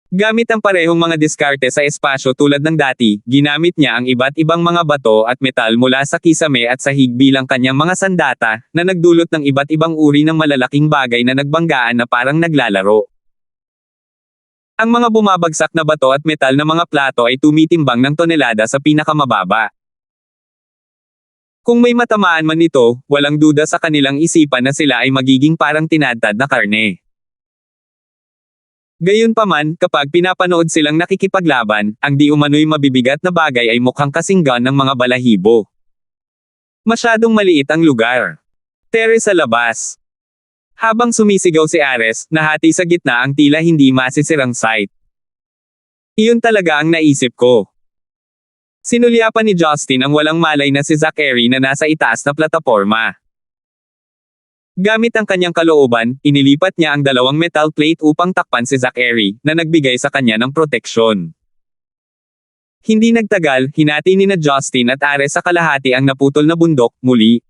Gamit ang parehong mga diskarte sa espasyo tulad ng dati, ginamit niya ang iba't ibang mga bato at metal mula sa kisame at sahig bilang kanyang mga sandata, na nagdulot ng iba't ibang uri ng malalaking bagay na nagbanggaan na parang naglalaro. Ang mga bumabagsak na bato at metal na mga plato ay tumitimbang ng tonelada sa pinakamababa. Kung may matamaan man ito, walang duda sa kanilang isipan na sila ay magiging parang tinadtad na karne. Gayunpaman, kapag pinapanood silang nakikipaglaban, ang di umano'y mabibigat na bagay ay mukhang kasinggan ng mga balahibo. Masyadong maliit ang lugar. Tere sa labas. Habang sumisigaw si Ares, nahati sa gitna ang tila hindi masisirang site. Iyon talaga ang naisip ko. Sinulyapan ni Justin ang walang malay na si Zachary na nasa itaas na plataporma. Gamit ang kanyang kalooban, inilipat niya ang dalawang metal plate upang takpan si Zachary, na nagbigay sa kanya ng proteksyon. Hindi nagtagal, hinati ni na Justin at Ares sa kalahati ang naputol na bundok, muli.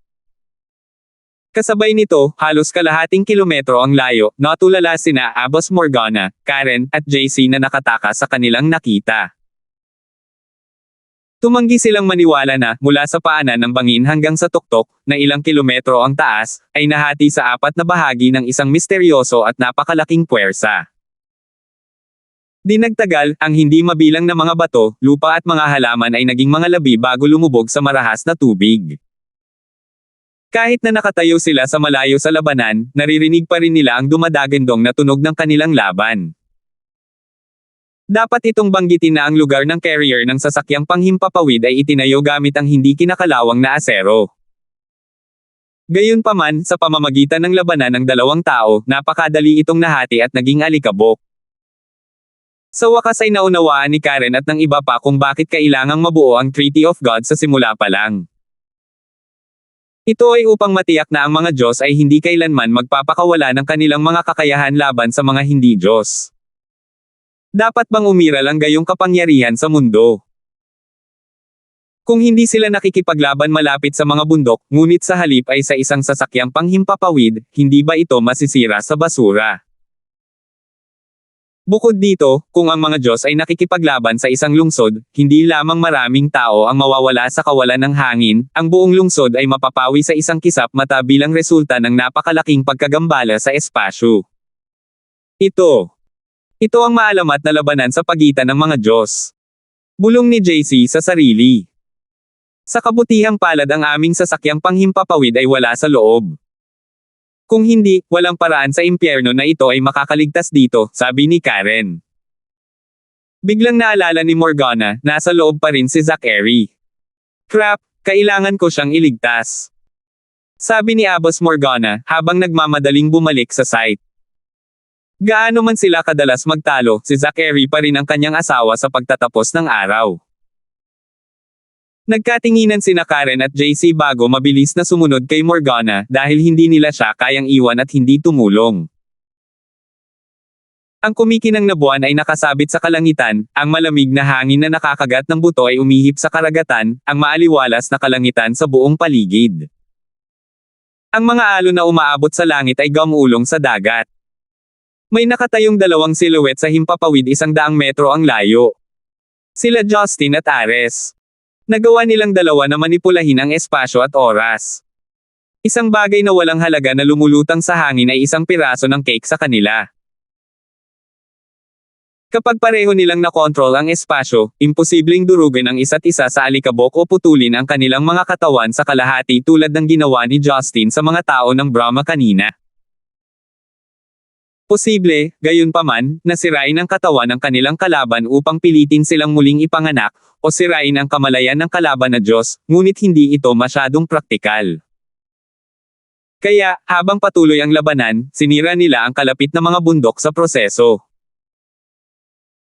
Kasabay nito, halos kalahating kilometro ang layo, natulala sina Abbas Morgana, Karen, at JC na nakataka sa kanilang nakita. Tumanggi silang maniwala na, mula sa paanan ng bangin hanggang sa tuktok, na ilang kilometro ang taas, ay nahati sa apat na bahagi ng isang misteryoso at napakalaking puwersa. Di nagtagal, ang hindi mabilang na mga bato, lupa at mga halaman ay naging mga labi bago lumubog sa marahas na tubig. Kahit na nakatayo sila sa malayo sa labanan, naririnig pa rin nila ang dumadagandong na tunog ng kanilang laban. Dapat itong banggitin na ang lugar ng carrier ng sasakyang panghimpapawid ay itinayo gamit ang hindi kinakalawang na asero. Gayunpaman, sa pamamagitan ng labanan ng dalawang tao, napakadali itong nahati at naging alikabok. Sa wakas ay naunawaan ni Karen at ng iba pa kung bakit kailangang mabuo ang Treaty of God sa simula pa lang. Ito ay upang matiyak na ang mga Diyos ay hindi kailanman magpapakawala ng kanilang mga kakayahan laban sa mga hindi Diyos. Dapat bang umiral ang gayong kapangyarihan sa mundo? Kung hindi sila nakikipaglaban malapit sa mga bundok, ngunit sa halip ay sa isang sasakyang panghimpapawid, hindi ba ito masisira sa basura? Bukod dito, kung ang mga Diyos ay nakikipaglaban sa isang lungsod, hindi lamang maraming tao ang mawawala sa kawalan ng hangin, ang buong lungsod ay mapapawi sa isang kisap mata bilang resulta ng napakalaking pagkagambala sa espasyo. Ito ang maalamat na labanan sa pagitan ng mga Diyos. Bulong ni JC sa sarili. Sa kabutihang palad ang aming sasakyang panghimpapawid ay wala sa loob. Kung hindi, walang paraan sa impyerno na ito ay makakaligtas dito, sabi ni Karen. Biglang naalala ni Morgana, nasa loob pa rin si Zachary. Crap, kailangan ko siyang iligtas. Sabi ni Abbas Morgana, habang nagmamadaling bumalik sa site. Gaano man sila kadalas magtalo, si Zachary pa rin ang kanyang asawa sa pagtatapos ng araw. Nagkatinginan sina Karen at JC bago mabilis na sumunod kay Morgana dahil hindi nila siya kayang iwan at hindi tumulong. Ang kumikinang na buwan ay nakasabit sa kalangitan, ang malamig na hangin na nakakagat ng buto ay umihip sa karagatan, ang maaliwalas na kalangitan sa buong paligid. Ang mga alon na umaabot sa langit ay gumulong sa dagat. May nakatayong dalawang silhouette sa himpapawid 100 metro ang layo. Sila Justin at Ares. Nagawa nilang dalawa na manipulahin ang espasyo at oras. Isang bagay na walang halaga na lumulutang sa hangin ay isang piraso ng cake sa kanila. Kapag pareho nilang nakontrol ang espasyo, imposibleng durugin ang isa't isa sa alikabok o putulin ang kanilang mga katawan sa kalahati tulad ng ginawa ni Justin sa mga tao ng Brahma kanina. Posible, gayunpaman, na sirain ang katawan ng kanilang kalaban upang pilitin silang muling ipanganak, o sirain ang kamalayan ng kalaban na Diyos, ngunit hindi ito masyadong praktikal. Kaya, habang patuloy ang labanan, sinira nila ang kalapit na mga bundok sa proseso.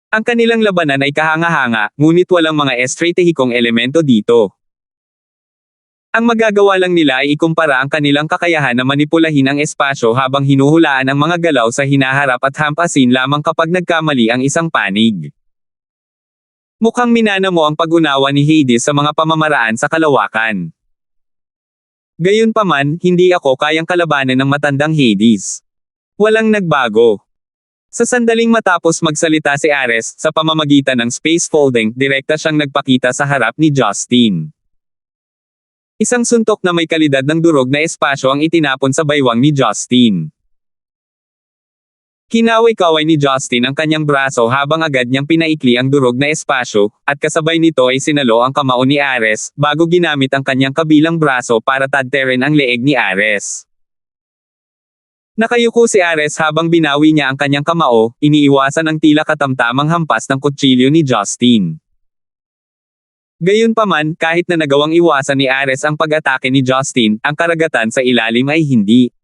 Ang kanilang labanan ay kahanga-hanga, ngunit walang mga estratehikong elemento dito. Ang magagawa lang nila ay ikumpara ang kanilang kakayahan na manipulahin ang espasyo habang hinuhulaan ang mga galaw sa hinaharap at hampasin lamang kapag nagkamali ang isang panig. Mukhang minana mo ang pag-unawa ni Hades sa mga pamamaraan sa kalawakan. Gayunpaman, hindi ako kayang kalabanan ng matandang Hades. Walang nagbago. Sa sandaling matapos magsalita si Ares, sa pamamagitan ng space folding, direkta siyang nagpakita sa harap ni Justin. Isang suntok na may kalidad ng durog na espasyo ang itinapon sa baywang ni Justin. Kinaway-kaway ni Justin ang kanyang braso habang agad niyang pinaikli ang durog na espasyo, at kasabay nito ay sinalo ang kamao ni Ares, bago ginamit ang kanyang kabilang braso para tadterin ang leeg ni Ares. Nakayuko si Ares habang binawi niya ang kanyang kamao, iniiwasan ang tila katamtamang hampas ng kutsilyo ni Justin. Gayunpaman, kahit na nagawang iwasan ni Ares ang pag-atake ni Justin, ang karagatan sa ilalim ay hindi.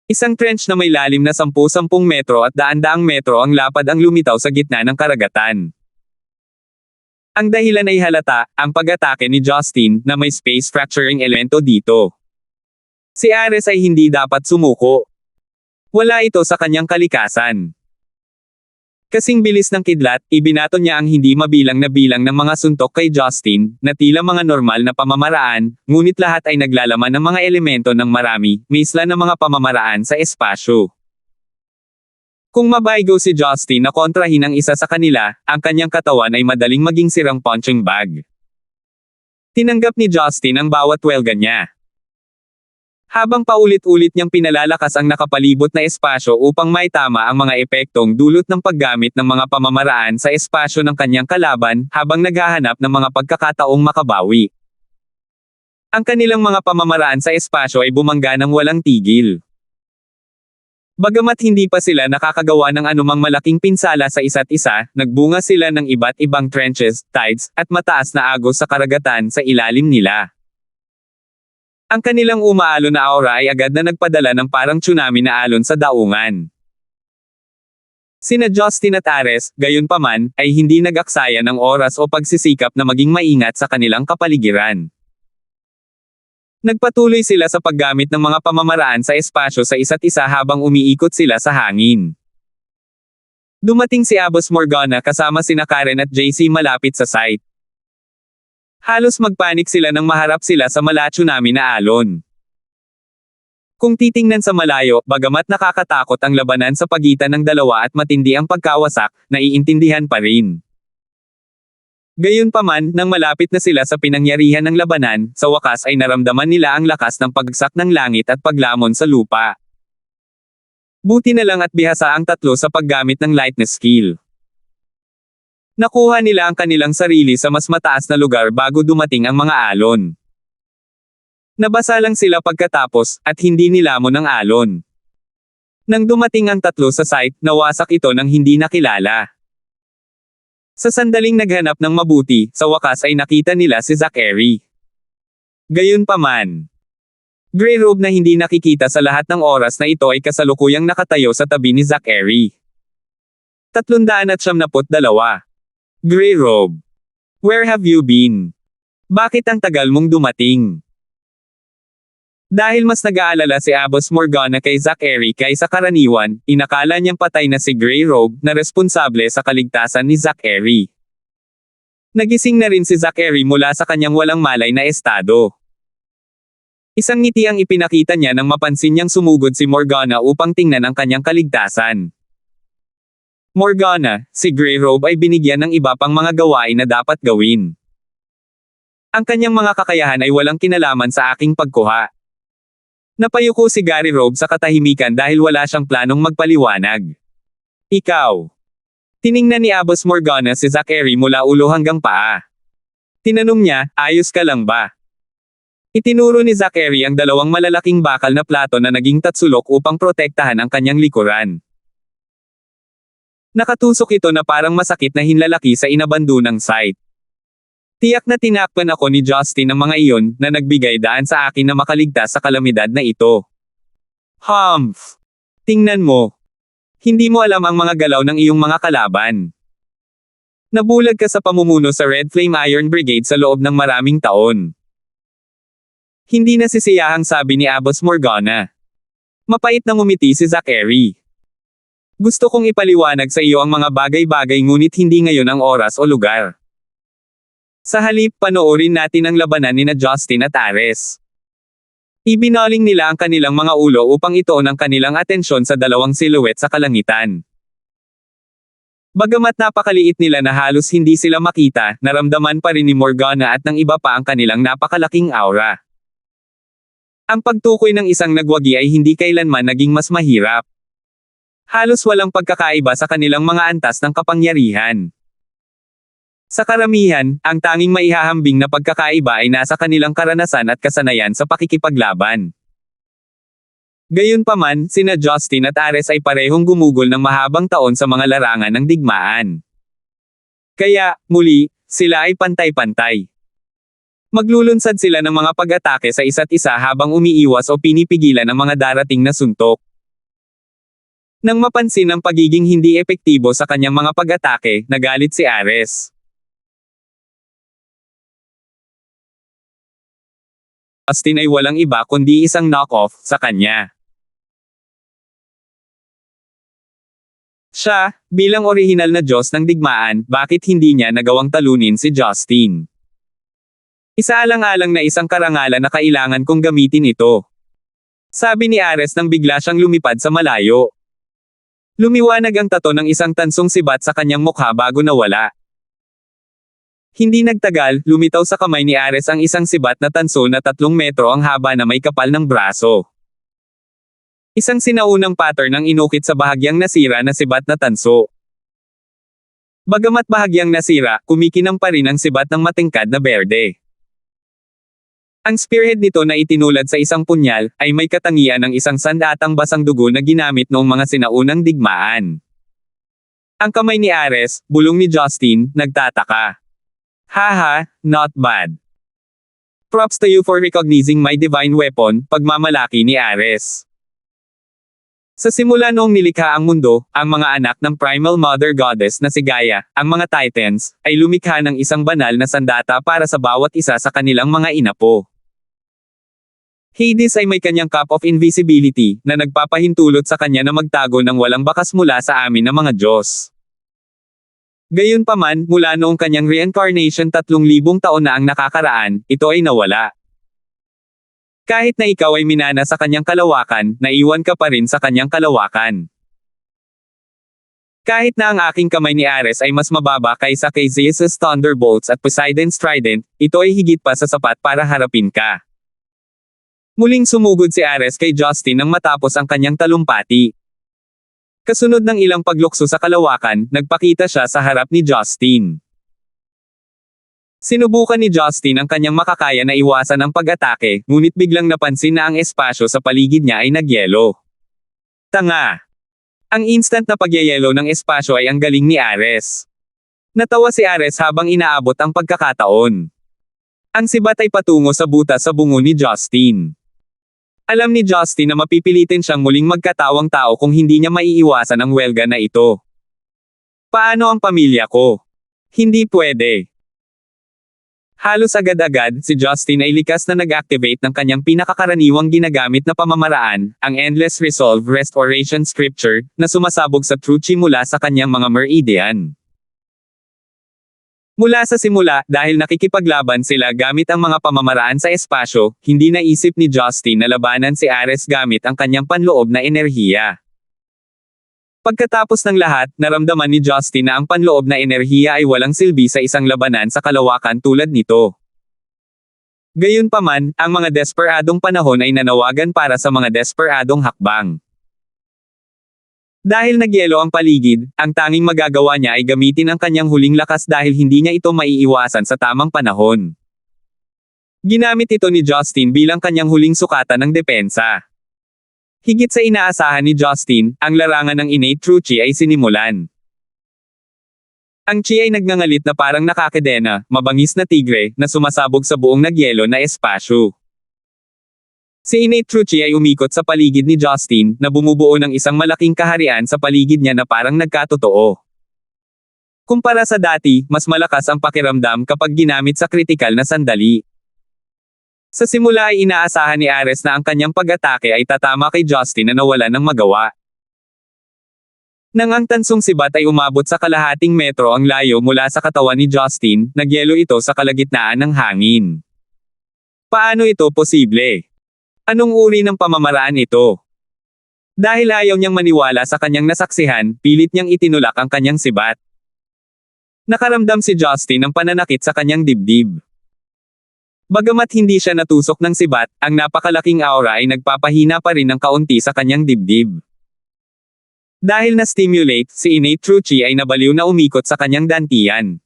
Isang trench na may lalim na 10-10 metro at daan-daang metro ang lapad ang lumitaw sa gitna ng karagatan. Ang dahilan ay halata, ang pag-atake ni Justin, na may space fracturing elemento dito. Si Ares ay hindi dapat sumuko. Wala ito sa kanyang kalikasan. Kasing bilis ng kidlat, ibinato niya ang hindi mabilang na bilang ng mga suntok kay Justin, na tila mga normal na pamamaraan, ngunit lahat ay naglalaman ng mga elemento ng marami, misla ng mga pamamaraan sa espasyo. Kung mabaygo si Justin na kontrahin ang isa sa kanila, ang kanyang katawan ay madaling maging sirang punching bag. Tinanggap ni Justin ang bawat welga niya. Habang paulit-ulit niyang pinalalakas ang nakapalibot na espasyo upang maitama ang mga epektong dulot ng paggamit ng mga pamamaraan sa espasyo ng kanyang kalaban, habang naghahanap ng mga pagkakataong makabawi. Ang kanilang mga pamamaraan sa espasyo ay bumangga ng walang tigil. Bagamat hindi pa sila nakakagawa ng anumang malaking pinsala sa isa't isa, nagbunga sila ng iba't ibang trenches, tides, at mataas na agos sa karagatan sa ilalim nila. Ang kanilang umaalon na aura ay agad na nagpadala ng parang tsunami na alon sa daungan. Sina Justin at Ares, gayunpaman, ay hindi nag-aksaya ng oras o pagsisikap na maging maingat sa kanilang kapaligiran. Nagpatuloy sila sa paggamit ng mga pamamaraan sa espasyo sa isa't isa habang umiikot sila sa hangin. Dumating si Abbas Morgana kasama sina Karen at JC malapit sa site. Halos magpanik sila nang maharap sila sa mala-tsunami na alon. Kung titingnan sa malayo, bagamat nakakatakot ang labanan sa pagitan ng dalawa at matindi ang pagkawasak, naiintindihan pa rin. Gayunpaman, nang malapit na sila sa pinangyarihan ng labanan, sa wakas ay naramdaman nila ang lakas ng pagsak ng langit at paglamon sa lupa. Buti na lang at bihasa ang tatlo sa paggamit ng lightness skill. Nakuha nila ang kanilang sarili sa mas mataas na lugar bago dumating ang mga alon. Nabasa lang sila pagkatapos, at hindi nilamon ang alon. Nang dumating ang tatlo sa site, nawasak ito ng hindi nakilala. Sa sandaling naghanap ng mabuti, sa wakas ay nakita nila si Zachary. Gayunpaman, Grey Robe na hindi nakikita sa lahat ng oras na ito ay kasalukuyang nakatayo sa tabi ni Zachary. 372. Grey Robe. Where have you been? Bakit ang tagal mong dumating? Dahil mas nag-aalala si Abbas Morgana kay Zachary kaysa karaniwan, inakala niyang patay na si Grey Robe na responsable sa kaligtasan ni Zachary. Nagising na rin si Zachary mula sa kanyang walang malay na estado. Isang ngiti ang ipinakita niya nang mapansin niyang sumugod si Morgana upang tingnan ang kanyang kaligtasan. Morgana, si Grey Robe ay binigyan ng iba pang mga gawain na dapat gawin. Ang kanyang mga kakayahan ay walang kinalaman sa aking pagkuha. Napayuko si Gary Robe sa katahimikan dahil wala siyang planong magpaliwanag. Ikaw. Tiningnan ni Abbas Morgana si Zachary mula ulo hanggang paa. Tinanong niya, ayos ka lang ba? Itinuro ni Zachary ang dalawang malalaking bakal na plato na naging tatsulok upang protektahan ang kanyang likuran. Nakatusok ito na parang masakit na hinlalaki sa inabandonang site. Tiyak na tinakpan ako ni Justin ng mga iyon na nagbigay daan sa akin na makaligtas sa kalamidad na ito. Humph! Tingnan mo. Hindi mo alam ang mga galaw ng iyong mga kalaban. Nabulag ka sa pamumuno sa Red Flame Iron Brigade sa loob ng maraming taon. Hindi nasisiyahang sabi ni Abbas Morgana. Mapait na ngumiti si Zachary. Gusto kong ipaliwanag sa iyo ang mga bagay-bagay ngunit hindi ngayon ang oras o lugar. Sa halip, panoorin natin ang labanan nina Justin at Ares. Ibinaling nila ang kanilang mga ulo upang ituon ang kanilang atensyon sa dalawang silhouette sa kalangitan. Bagamat napakaliit nila na halos hindi sila makita, naramdaman pa rin ni Morgana at ng iba pa ang kanilang napakalaking aura. Ang pagtukoy ng isang nagwagi ay hindi kailanman naging mas mahirap. Halos walang pagkakaiba sa kanilang mga antas ng kapangyarihan. Sa karamihan, ang tanging maihahambing na pagkakaiba ay nasa kanilang karanasan at kasanayan sa pakikipaglaban. Gayunpaman, sina Justin at Ares ay parehong gumugol ng mahabang taon sa mga larangan ng digmaan. Kaya, muli, sila ay pantay-pantay. Maglulunsad sila ng mga pag-atake sa isa't isa habang umiiwas o pinipigilan ang mga darating na suntok. Nang mapansin ang pagiging hindi epektibo sa kanyang mga pag-atake, nagalit si Ares. Justin ay walang iba kundi isang knock-off sa kanya. Siya, bilang orihinal na Diyos ng digmaan, bakit hindi niya nagawang talunin si Justin? Isaalang-alang na isang karangalan na kailangan kong gamitin ito. Sabi ni Ares nang bigla siyang lumipad sa malayo. Lumiwanag ang tato ng isang tansong sibat sa kanyang mukha bago nawala. Hindi nagtagal, lumitaw sa kamay ni Ares ang isang sibat na tanso na 3 metro ang haba na may kapal ng braso. Isang sinaunang pattern ang inukit sa bahagyang nasira na sibat na tanso. Bagamat bahagyang nasira, kumikinang pa rin ang sibat ng matingkad na berde. Ang spearhead nito na itinulad sa isang punyal, ay may katangian ng isang sandatang basang dugo na ginamit noong mga sinaunang digmaan. Ang kamay ni Ares, bulong ni Justin, nagtataka. Haha, not bad. Props to you for recognizing my divine weapon, pagmamalaki ni Ares. Sa simula noong nilikha ang mundo, ang mga anak ng Primal Mother Goddess na si Gaia, ang mga Titans, ay lumikha ng isang banal na sandata para sa bawat isa sa kanilang mga inapo. Hades ay may kanyang cup of invisibility, na nagpapahintulot sa kanya na magtago ng walang bakas mula sa amin na mga Diyos. Gayunpaman, mula noong kanyang reincarnation 3,000 taon na ang nakakaraan, ito ay nawala. Kahit na ikaw ay minana sa kanyang kalawakan, naiwan ka pa rin sa kanyang kalawakan. Kahit na ang aking kamay ni Ares ay mas mababa kaysa kay Zeus' Thunderbolts at Poseidon's Trident, ito ay higit pa sa sapat para harapin ka. Muling sumugod si Ares kay Justin nang matapos ang kanyang talumpati. Kasunod ng ilang paglukso sa kalawakan, nagpakita siya sa harap ni Justin. Sinubukan ni Justin ang kanyang makakaya na iwasan ang pag-atake, ngunit biglang napansin na ang espasyo sa paligid niya ay nagyelo. Tanga! Ang instant na pagyayelo ng espasyo ay ang galing ni Ares. Natawa si Ares habang inaabot ang pagkakataon. Ang sibat ay patungo sa butas sa bungo ni Justin. Alam ni Justin na mapipilitin siyang muling magkatawang tao kung hindi niya maiiwasan ang welga na ito. Paano ang pamilya ko? Hindi pwede. Halos agad-agad, si Justin ay likas na nag-activate ng kanyang pinakakaraniwang ginagamit na pamamaraan, ang Endless Resolve Restoration Scripture, na sumasabog sa Truchi mula sa kanyang mga meridian. Mula sa simula, dahil nakikipaglaban sila gamit ang mga pamamaraan sa espasyo, hindi naisip ni Justin na labanan si Ares gamit ang kanyang panloob na enerhiya. Pagkatapos ng lahat, naramdaman ni Justin na ang panloob na enerhiya ay walang silbi sa isang labanan sa kalawakan tulad nito. Gayunpaman, ang mga desperadong panahon ay nanawagan para sa mga desperadong hakbang. Dahil nagyelo ang paligid, ang tanging magagawa niya ay gamitin ang kanyang huling lakas dahil hindi niya ito maiiwasan sa tamang panahon. Ginamit ito ni Justin bilang kanyang huling sukatan ng depensa. Higit sa inaasahan ni Justin, ang larangan ng innate true chi ay sinimulan. Ang chi ay nagngangalit na parang nakakadena, mabangis na tigre, na sumasabog sa buong nagyelo na espasyo. Si innate true chi ay umikot sa paligid ni Justin, na bumubuo ng isang malaking kaharian sa paligid niya na parang nagkatotoo. Kumpara sa dati, mas malakas ang pakiramdam kapag ginamit sa kritikal na sandali. Sa simula ay inaasahan ni Ares na ang kanyang pag-atake ay tatama kay Justin na nawala ng magawa. Nang ang tansong sibat ay umabot sa kalahating metro ang layo mula sa katawan ni Justin, nagyelo ito sa kalagitnaan ng hangin. Paano ito posible? Anong uri ng pamamaraan ito? Dahil ayaw niyang maniwala sa kanyang nasaksihan, pilit niyang itinulak ang kanyang sibat. Nakaramdam si Justin ng pananakit sa kanyang dibdib. Bagamat hindi siya natusok ng sibat, ang napakalaking aura ay nagpapahina pa rin ng kaunti sa kanyang dibdib. Dahil na-stimulate, si innate true chi ay nabaliw na umikot sa kanyang dantian.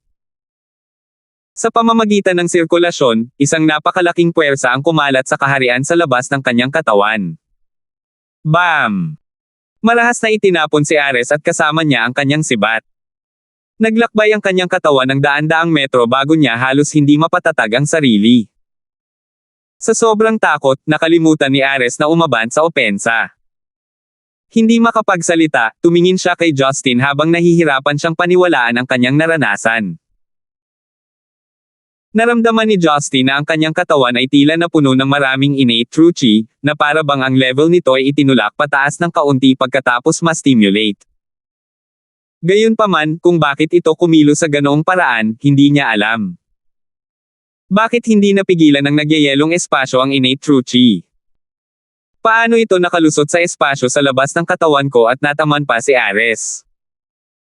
Sa pamamagitan ng sirkulasyon, isang napakalaking puwersa ang kumalat sa kaharian sa labas ng kanyang katawan. Bam! Marahas na itinapon si Ares at kasama niya ang kanyang sibat. Naglakbay ang kanyang katawan ng daan-daang metro bago niya halos hindi mapatatag ang sarili. Sa sobrang takot, nakalimutan ni Ares na umaban sa opensa. Hindi makapagsalita, tumingin siya kay Justin habang nahihirapan siyang paniwalaan ang kanyang naranasan. Naramdaman ni Justin na ang kanyang katawan ay tila na puno ng maraming innate true chi, na para bang ang level nito ay itinulak pataas ng kaunti pagkatapos ma-stimulate. Gayunpaman, kung bakit ito kumilos sa ganoong paraan, hindi niya alam. Bakit hindi napigilan ng nagyayelong espasyo ang innate true chi? Paano ito nakalusot sa espasyo sa labas ng katawan ko at nataman pa si Ares?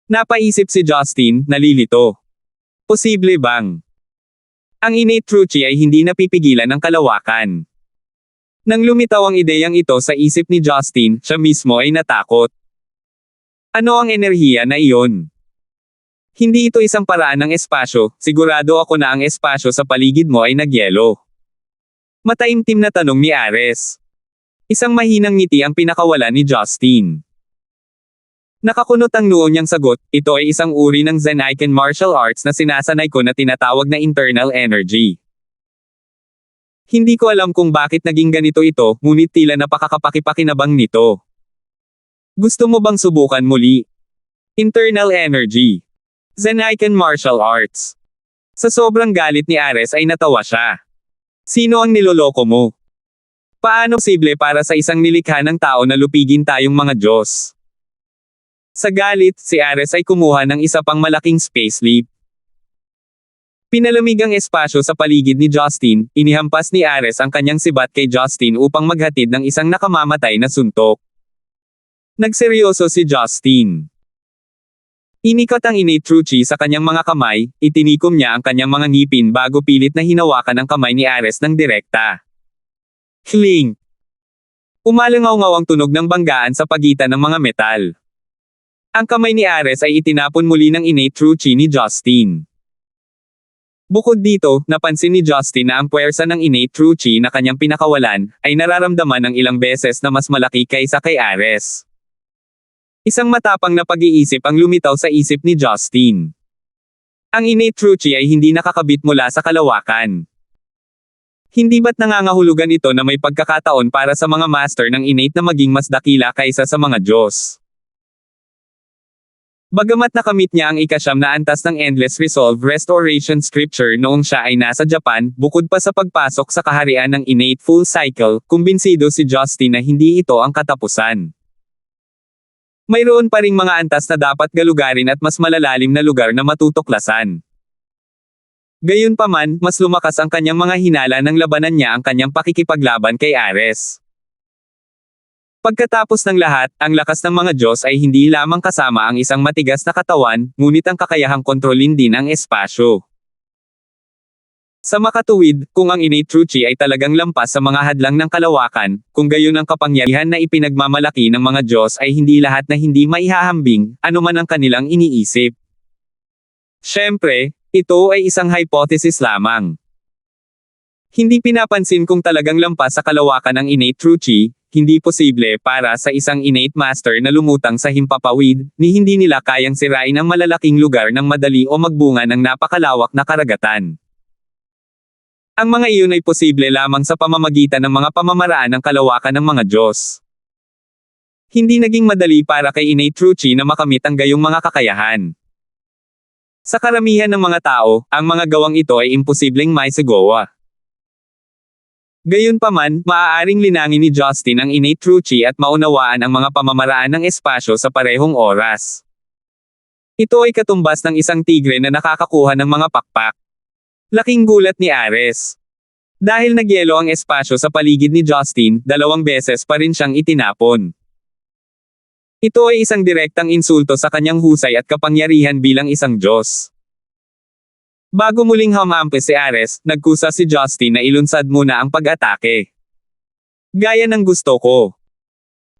Napaisip si Justin, nalilito. Posible bang ang innate true chi ay hindi napipigilan ng kalawakan? Nang lumitaw ang ideyang ito sa isip ni Justin, siya mismo ay natakot. Ano ang enerhiya na iyon? Hindi ito isang paraan ng espasyo, sigurado ako na ang espasyo sa paligid mo ay nagyelo. Mataimtim na tanong ni Ares. Isang mahinang ngiti ang pinakawala ni Justin. Nakakunot ang noo niyang sagot, ito ay isang uri ng Zen Icon martial arts na sinasanay ko na tinatawag na internal energy. Hindi ko alam kung bakit naging ganito ito, ngunit tila napakakapakipakinabang nito. Gusto mo bang subukan muli? Internal energy. Zen Icon martial arts. Sa sobrang galit ni Ares ay natawa siya. Sino ang niloloko mo? Paano posible para sa isang nilikha ng tao na lupigin tayong mga Diyos? Sa galit, si Ares ay kumuha ng isa pang malaking space leap. Pinalamig ang espasyo sa paligid ni Justin, inihampas ni Ares ang kanyang sibat kay Justin upang maghatid ng isang nakamamatay na suntok. Nagseryoso si Justin. Inikot ang innate true chi sa kanyang mga kamay, itinikom niya ang kanyang mga ngipin bago pilit na hinawakan ang kamay ni Ares ng direkta. Clink! Umalangaw-ngaw ang tunog ng banggaan sa pagitan ng mga metal. Ang kamay ni Ares ay itinapon muli ng innate true chi ni Justin. Bukod dito, napansin ni Justin na ang puwersa ng innate true chi na kanyang pinakawalan, ay nararamdaman ng ilang beses na mas malaki kaysa kay Ares. Isang matapang na pag-iisip ang lumitaw sa isip ni Justin. Ang innate true chi ay hindi nakakabit mula sa kalawakan. Hindi ba't nangangahulugan ito na may pagkakataon para sa mga master ng innate na maging mas dakila kaysa sa mga Diyos? Bagamat nakamit niya ang ikasyam na antas ng Endless Resolve Restoration Scripture noong siya ay nasa Japan, bukod pa sa pagpasok sa kaharian ng innate full cycle, kumbinsido si Justin na hindi ito ang katapusan. Mayroon pa ring mga antas na dapat galugarin at mas malalalim na lugar na matutuklasan. Gayunpaman, mas lumakas ang kanyang mga hinala nang labanan niya ang kanyang pakikipaglaban kay Ares. Pagkatapos ng lahat, ang lakas ng mga Diyos ay hindi lamang kasama ang isang matigas na katawan, ngunit ang kakayahang kontrolin din ang espasyo. Sa makatuwid, kung ang innate true chi ay talagang lampas sa mga hadlang ng kalawakan, kung gayon ang kapangyarihan na ipinagmamalaki ng mga Diyos ay hindi lahat na hindi maihahambing, anuman ang kanilang iniisip. Siyempre, ito ay isang hypothesis lamang. Hindi pinapansin kung talagang lampas sa kalawakan ang innate true chi, hindi posible para sa isang innate master na lumutang sa himpapawid, ni hindi nila kayang sirain ang malalaking lugar ng madali o magbunga ng napakalawak na karagatan. Ang mga iyon ay posible lamang sa pamamagitan ng mga pamamaraan ng kalawakan ng mga Diyos. Hindi naging madali para kay innate true chi na makamit ang gayong mga kakayahan. Sa karamihan ng mga tao, ang mga gawang ito ay imposibleng maisagawa. Gayunpaman, maaaring linangin ni Justin ang innate true chi at maunawaan ang mga pamamaraan ng espasyo sa parehong oras. Ito ay katumbas ng isang tigre na nakakakuha ng mga pakpak. Laking gulat ni Ares. Dahil nagyelo ang espasyo sa paligid ni Justin, 2 beses pa rin siyang itinapon. Ito ay isang direktang insulto sa kanyang husay at kapangyarihan bilang isang Diyos. Bago muling humampa si Ares, nagkusa si Justin na ilunsad muna ang pag-atake. Gaya ng gusto ko.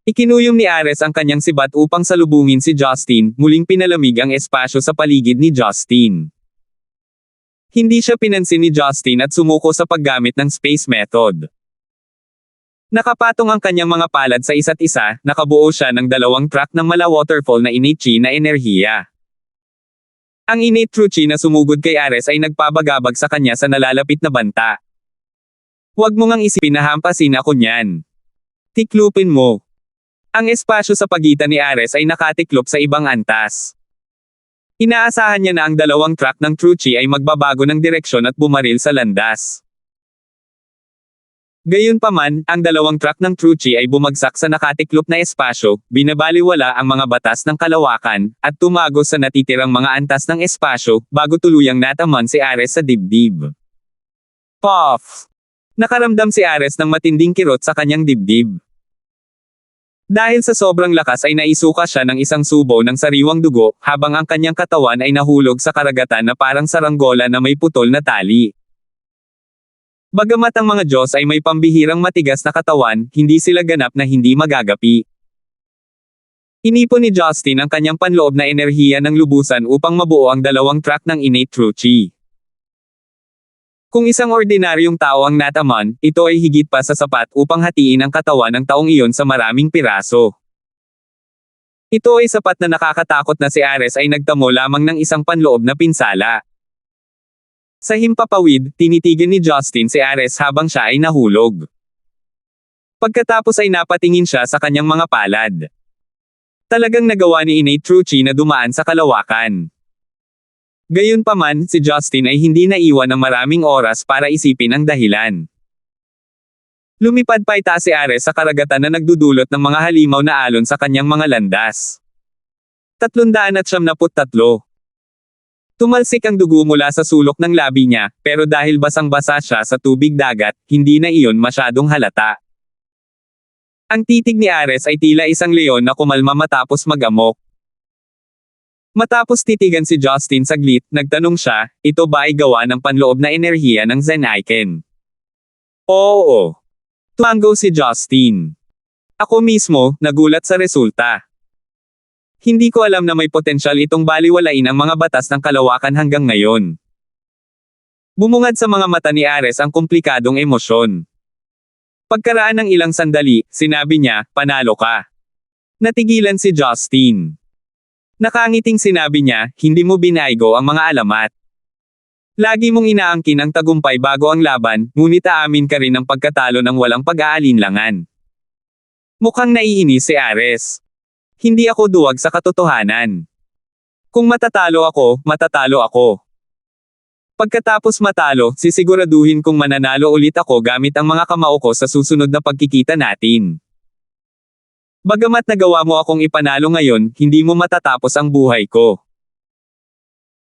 Ikinuyom ni Ares ang kanyang sibat upang salubungin si Justin, muling pinalamig ang espasyo sa paligid ni Justin. Hindi siya pinansin ni Justin at sumuko sa paggamit ng space method. Nakapatong ang kanyang mga palad sa isa't isa, nakabuo siya ng 2 track ng mala waterfall na innate chi na enerhiya. Ang innate true chi na sumugod kay Ares ay nagpabagabag sa kanya sa nalalapit na banta. Huwag mo ngang isipin na hampasin ako niyan. Tiklupin mo. Ang espasyo sa pagitan ni Ares ay nakatiklop sa ibang antas. Inaasahan niya na ang 2 track ng true chi ay magbabago ng direksyon at bumaril sa landas. Gayunpaman, ang 2 track ng true chi ay bumagsak sa nakatiklop na espasyo, binabaliwala ang mga batas ng kalawakan, at tumagos sa natitirang mga antas ng espasyo, bago tuluyang nataman si Ares sa dibdib. Puff! Nakaramdam si Ares ng matinding kirot sa kanyang dibdib. Dahil sa sobrang lakas ay naisuka siya ng isang subo ng sariwang dugo, habang ang kanyang katawan ay nahulog sa karagatan na parang saranggola na may putol na tali. Bagamat ang mga Diyos ay may pambihirang matigas na katawan, hindi sila ganap na hindi magagapi. Inipon ni Justin ang kanyang panloob na enerhiya ng lubusan upang mabuo ang 2 track ng innate true chi. Kung isang ordinaryong tao ang nataman, ito ay higit pa sa sapat upang hatiin ang katawan ng taong iyon sa maraming piraso. Ito ay sapat na nakakatakot na si Ares ay nagtamo lamang ng isang panloob na pinsala. Sa himpapawid, tinitigan ni Justin si Ares habang siya ay nahulog. Pagkatapos ay napatingin siya sa kanyang mga palad. Talagang nagawa ni innate true chi na dumaan sa kalawakan. Gayunpaman, si Justin ay hindi naiwan ng maraming oras para isipin ang dahilan. Lumipad pa itaas si Ares sa karagatan na nagdudulot ng mga halimaw na alon sa kanyang mga landas. 373. Tumalsik ang dugo mula sa sulok ng labi niya, pero dahil basang-basa siya sa tubig dagat, hindi na iyon masyadong halata. Ang titig ni Ares ay tila isang leon na kumalma matapos mag-amok. Matapos titigan si Justin saglit, nagtanong siya, ito ba ay gawa ng panloob na enerhiya ng Zen-Iken? Oo. Tumango si Justin. Ako mismo, nagulat sa resulta. Hindi ko alam na may potensyal itong baliwalain ang mga batas ng kalawakan hanggang ngayon. Bumungad sa mga mata ni Ares ang komplikadong emosyon. Pagkaraan ng ilang sandali, sinabi niya, panalo ka. Natigilan si Justin. Nakangiting sinabi niya, hindi mo binaygo ang mga alamat. Lagi mong inaangkin ang tagumpay bago ang laban, ngunit aamin ka rin ng pagkatalo ng walang pag-aalinlangan. Mukhang naiinis si Ares. Hindi ako duwag sa katotohanan. Kung matatalo ako, matatalo ako. Pagkatapos matalo, sisiguraduhin kong mananalo ulit ako gamit ang mga kamao ko sa susunod na pagkikita natin. Bagamat nagawa mo akong ipanalo ngayon, hindi mo matatapos ang buhay ko.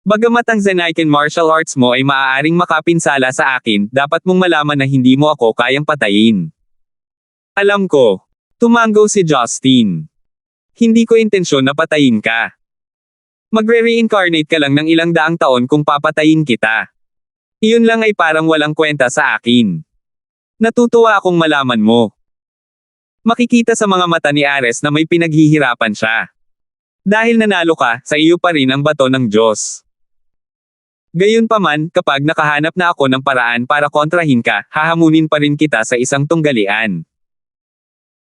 Bagamat ang Zen-Iken martial arts mo ay maaaring makapinsala sa akin, dapat mong malaman na hindi mo ako kayang patayin. Alam ko. Tumango si Justin. Hindi ko intensyon na patayin ka. Magre-reincarnate ka lang ng ilang daang taon kung papatayin kita. Iyon lang ay parang walang kwenta sa akin. Natutuwa akong malaman mo. Makikita sa mga mata ni Ares na may pinaghihirapan siya. Dahil nanalo ka, sa iyo pa rin ang bato ng Diyos. Gayunpaman, kapag nakahanap na ako ng paraan para kontrahin ka, hahamunin pa rin kita sa isang tunggalian.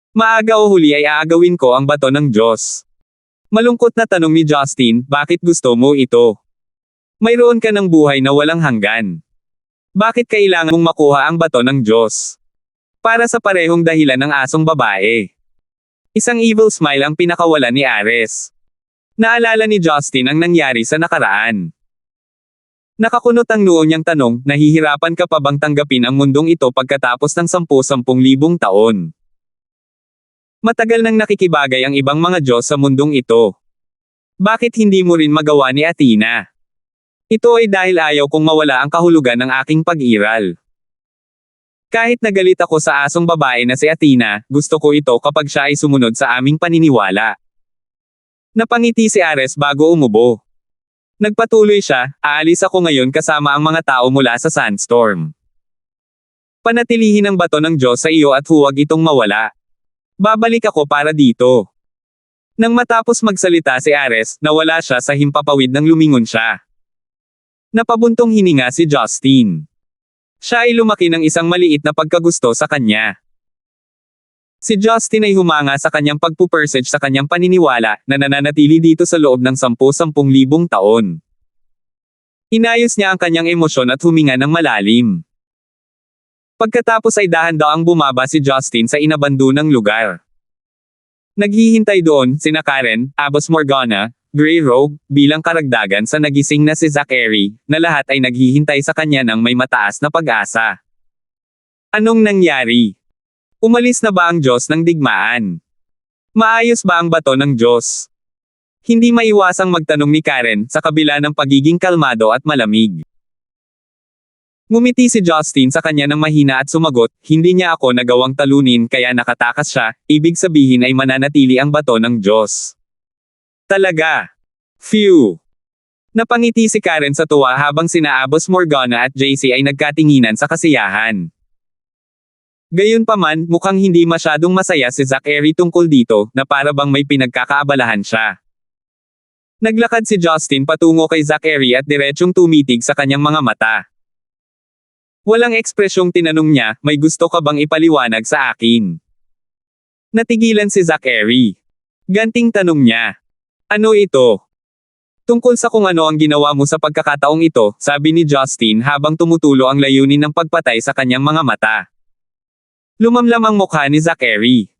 Maaga o huli ay aagawin ko ang bato ng Diyos. Malungkot na tanong ni Justin, bakit gusto mo ito? Mayroon ka ng buhay na walang hanggan. Bakit kailangan mong makuha ang bato ng Diyos? Para sa parehong dahilan ng asong babae. Isang evil smile ang pinakawalan ni Ares. Naalala ni Justin ang nangyari sa nakaraan. Nakakunot ang noo niyang tanong, nahihirapan ka pa bang tanggapin ang mundong ito pagkatapos ng 10,000 taon? Matagal nang nakikibagay ang ibang mga Diyos sa mundong ito. Bakit hindi mo rin magawa ni Athena? Ito ay dahil ayaw kong mawala ang kahulugan ng aking pag-iral. Kahit nagalit ako sa asong babae na si Athena, gusto ko ito kapag siya ay sumunod sa aming paniniwala. Napangiti si Ares bago umubo. Nagpatuloy siya, aalis ako ngayon kasama ang mga tao mula sa sandstorm. Panatilihin ang bato ng Diyos sa iyo at huwag itong mawala. Babalik ako para dito. Nang matapos magsalita si Ares, nawala siya sa himpapawid nang lumingon siya. Napabuntong hininga si Justin. Siya ay lumaki ng isang maliit na pagkagusto sa kanya. Si Justin ay humanga sa kanyang pagpupursige sa kanyang paniniwala na nananatili dito sa loob ng 10,000 taon. Inayos niya ang kanyang emosyon at huminga ng malalim. Pagkatapos ay dahan-daang bumaba si Justin sa inabandonang lugar. Naghihintay doon sina Karen, Abbas Morgana, Grey Robe, bilang karagdagan sa nagising na si Zachary, na lahat ay naghihintay sa kanya ng may mataas na pag-asa. Anong nangyari? Umalis na ba ang Diyos ng digmaan? Maayos ba ang bato ng Diyos? Hindi maiwasang magtanong ni Karen sa kabila ng pagiging kalmado at malamig. Ngumiti si Justin sa kanya ng mahina at sumagot, hindi niya ako nagawang talunin kaya nakatakas siya, ibig sabihin ay mananatili ang bato ng Diyos. Talaga? Phew! Napangiti si Karen sa tuwa habang sina Abbas Morgana at JC ay nagkatinginan sa kasiyahan. Gayunpaman, mukhang hindi masyadong masaya si Zachary tungkol dito, na para bang may pinagkakaabalahan siya. Naglakad si Justin patungo kay Zachary at diretsyong tumitig sa kanyang mga mata. Walang ekspresyong tinanong niya, may gusto ka bang ipaliwanag sa akin? Natigilan si Zachary. Ganting tanong niya. Ano ito? Tungkol sa kung ano ang ginawa mo sa pagkakataong ito, sabi ni Justin habang tumutulo ang layunin ng pagpatay sa kanyang mga mata. Lumamlam ang mukha ni Zachary.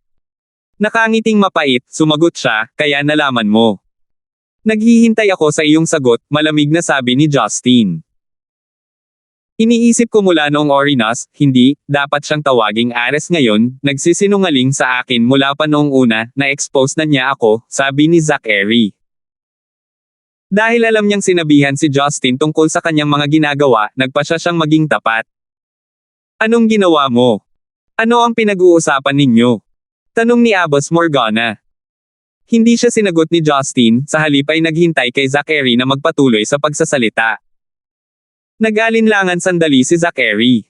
Nakangiting mapait, sumagot siya, kaya nalaman mo. Naghihintay ako sa iyong sagot, malamig na sabi ni Justin. Iniisip ko mula noong Orinas, hindi, dapat siyang tawaging Ares ngayon, nagsisinungaling sa akin mula pa noong una, na-expose na niya ako, sabi ni Zachary. Dahil alam niyang sinabihan si Justin tungkol sa kanyang mga ginagawa, nagpa siyang maging tapat. Anong ginawa mo? Ano ang pinag-uusapan ninyo? Tanong ni Abbas Morgana. Hindi siya sinagot ni Justin, sa halip ay naghintay kay Zachary na magpatuloy sa pagsasalita. Nag-alinlangan sandali si Zachary.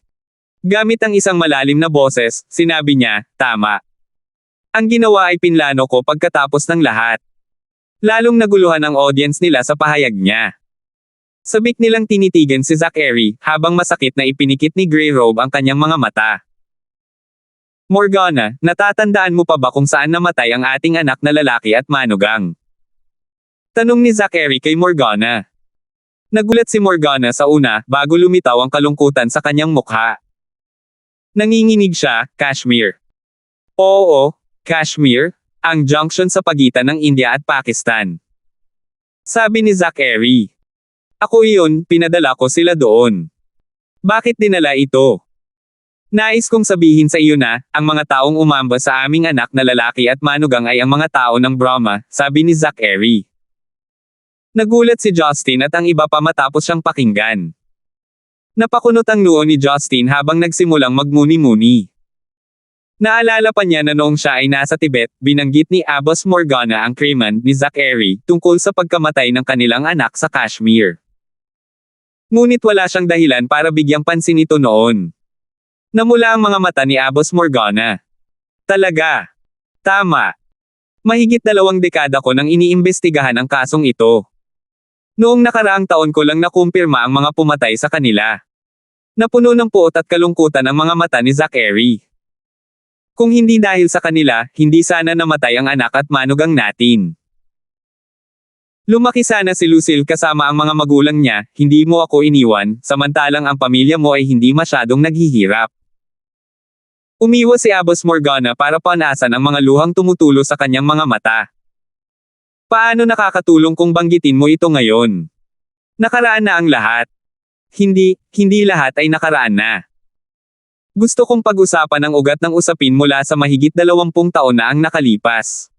Gamit ang isang malalim na boses, sinabi niya, tama. Ang ginawa ay pinlano ko pagkatapos ng lahat. Lalong naguluhan ang audience nila sa pahayag niya. Sabik nilang tinitigan si Zachary, habang masakit na ipinikit ni Grey Robe ang kanyang mga mata. Morgana, natatandaan mo pa ba kung saan namatay ang ating anak na lalaki at manugang? Tanong ni Zachary kay Morgana. Nagulat si Morgana sa una, bago lumitaw ang kalungkutan sa kanyang mukha. Nanginginig siya, Kashmir. Oo, Kashmir, ang junction sa pagitan ng India at Pakistan. Sabi ni Zachary. Ako iyon, pinadala ko sila doon. Bakit dinala ito? Nais kong sabihin sa iyo na, ang mga taong umamba sa aming anak na lalaki at manugang ay ang mga tao ng Brahma, sabi ni Zachary. Nagulat si Justin at ang iba pa matapos siyang pakinggan. Napakunot ang noo ni Justin habang nagsimulang magmuni-muni. Naalala pa niya na noong siya ay nasa Tibet, binanggit ni Abbas Morgana ang krimen ni Zachary tungkol sa pagkamatay ng kanilang anak sa Kashmir. Ngunit wala siyang dahilan para bigyang pansin ito noon. Namula ang mga mata ni Abbas Morgana. Talaga. Tama. Mahigit 2 dekada ko nang iniimbestigahan ang kasong ito. Noong nakaraang taon ko lang nakumpirma ang mga pumatay sa kanila. Napuno ng puot at kalungkutan ang mga mata ni Zachary. Kung hindi dahil sa kanila, hindi sana namatay ang anak at manugang natin. Lumaki sana si Lucille kasama ang mga magulang niya, hindi mo ako iniwan, samantalang ang pamilya mo ay hindi masyadong naghihirap. Umiwas si Abbas Morgana para panasan ang mga luhang tumutulo sa kanyang mga mata. Paano nakakatulong kung banggitin mo ito ngayon? Nakaraan na ang lahat. Hindi lahat ay nakaraan na. Gusto kong pag-usapan ang ugat ng usapin mula sa mahigit 20 taon na ang nakalipas.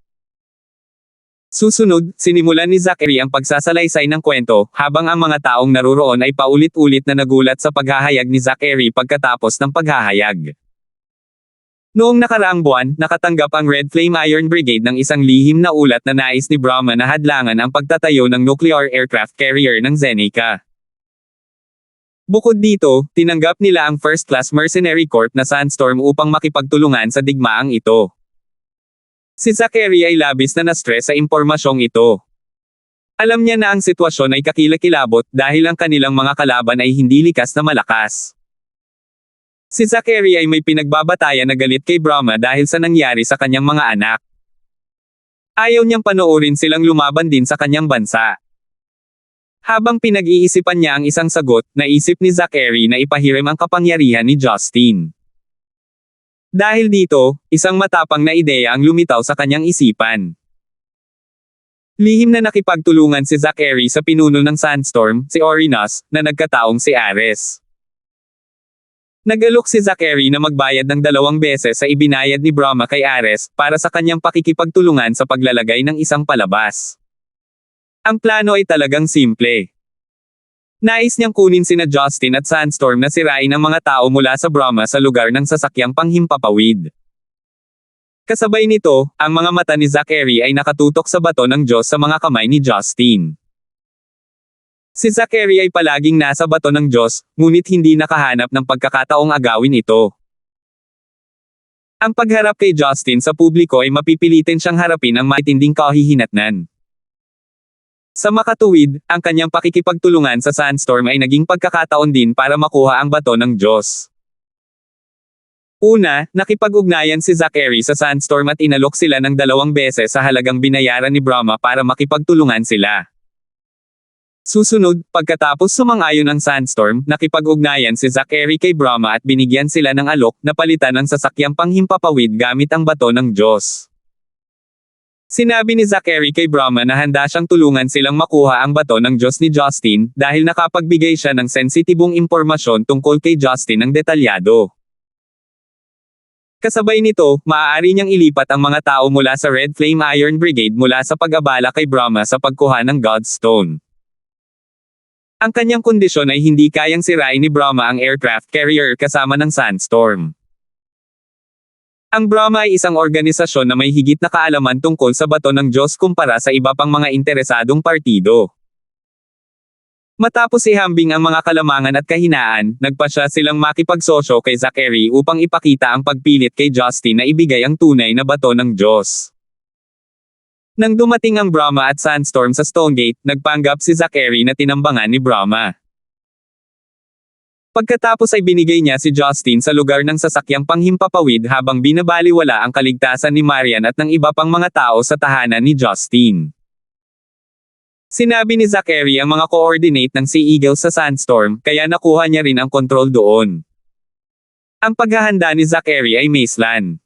Susunod, sinimulan ni Zachary ang pagsasalaysay ng kwento, habang ang mga taong naruroon ay paulit-ulit na nagulat sa paghahayag ni Zachary pagkatapos ng paghahayag. Noong nakaraang buwan, nakatanggap ang Red Flame Iron Brigade ng isang lihim na ulat na nais ni Brahma na hadlangan ang pagtatayo ng nuclear aircraft carrier ng Zeneca. Bukod dito, tinanggap nila ang first-class mercenary corp na Sandstorm upang makipagtulungan sa digmaang ito. Si Zachary ay labis na na-stress sa impormasyong ito. Alam niya na ang sitwasyon ay kakilakilabot dahil ang kanilang mga kalaban ay hindi likas na malakas. Si Zachary ay may pinagbabatayan na galit kay Brahma dahil sa nangyari sa kanyang mga anak. Ayaw niyang panoorin silang lumaban din sa kanyang bansa. Habang pinag-iisipan niya ang isang sagot, naisip ni Zachary na ipahiram ang kapangyarihan ni Justin. Dahil dito, isang matapang na ideya ang lumitaw sa kanyang isipan. Lihim na nakipagtulungan si Zachary sa pinuno ng Sandstorm, si Orinas, na nagkataong si Ares. Nag-alok si Zachary na magbayad ng 2 beses sa ibinayad ni Brahma kay Ares para sa kanyang pakikipagtulungan sa paglalagay ng isang palabas. Ang plano ay talagang simple. Nais niyang kunin sina Justin at Sandstorm na sirain ang mga tao mula sa Brahma sa lugar ng sasakyang panghimpapawid. Kasabay nito, ang mga mata ni Zachary ay nakatutok sa bato ng Diyos sa mga kamay ni Justin. Si Zachary ay palaging nasa bato ng Diyos, ngunit hindi nakahanap ng pagkakataong agawin ito. Ang pagharap kay Justin sa publiko ay mapipilitin siyang harapin ang matinding kahihinatnan. Sa makatuwid, ang kanyang pakikipagtulungan sa Sandstorm ay naging pagkakataon din para makuha ang bato ng Diyos. Una, nakipag-ugnayan si Zachary sa Sandstorm at inalok sila ng 2 beses sa halagang binayaran ni Brahma para makipagtulungan sila. Susunod, pagkatapos sumang-ayon ang Sandstorm, nakipag-ugnayan si Zachary kay Brahma at binigyan sila ng alok na palitan ng sasakyang panghimpapawid gamit ang bato ng Diyos. Sinabi ni Zachary kay Brahma na handa siyang tulungan silang makuha ang bato ng Diyos ni Justin dahil nakapagbigay siya ng sensitibong impormasyon tungkol kay Justin ng detalyado. Kasabay nito, maaari niyang ilipat ang mga tao mula sa Red Flame Iron Brigade mula sa pag-abala kay Brahma sa pagkuha ng God's Stone. Ang kanyang kondisyon ay hindi kayang sirain ni Brahma ang aircraft carrier kasama ng Sandstorm. Ang Brahma ay isang organisasyon na may higit na kaalaman tungkol sa bato ng Diyos kumpara sa iba pang mga interesadong partido. Matapos ihambing ang mga kalamangan at kahinaan, nagpasya silang makipagsosyo kay Zachary upang ipakita ang pagpilit kay Justin na ibigay ang tunay na bato ng Diyos. Nang dumating ang Brahma at Sandstorm sa Stonegate, nagpanggap si Zachary na tinambangan ni Brahma. Pagkatapos ay binigay niya si Justin sa lugar ng sasakyang panghimpapawid habang binabaliwala ang kaligtasan ni Marian at ng iba pang mga tao sa tahanan ni Justin. Sinabi ni Zachary ang mga coordinate ng Sea Eagle sa Sandstorm, kaya nakuha niya rin ang kontrol doon. Ang paghahanda ni Zachary ay Maceland.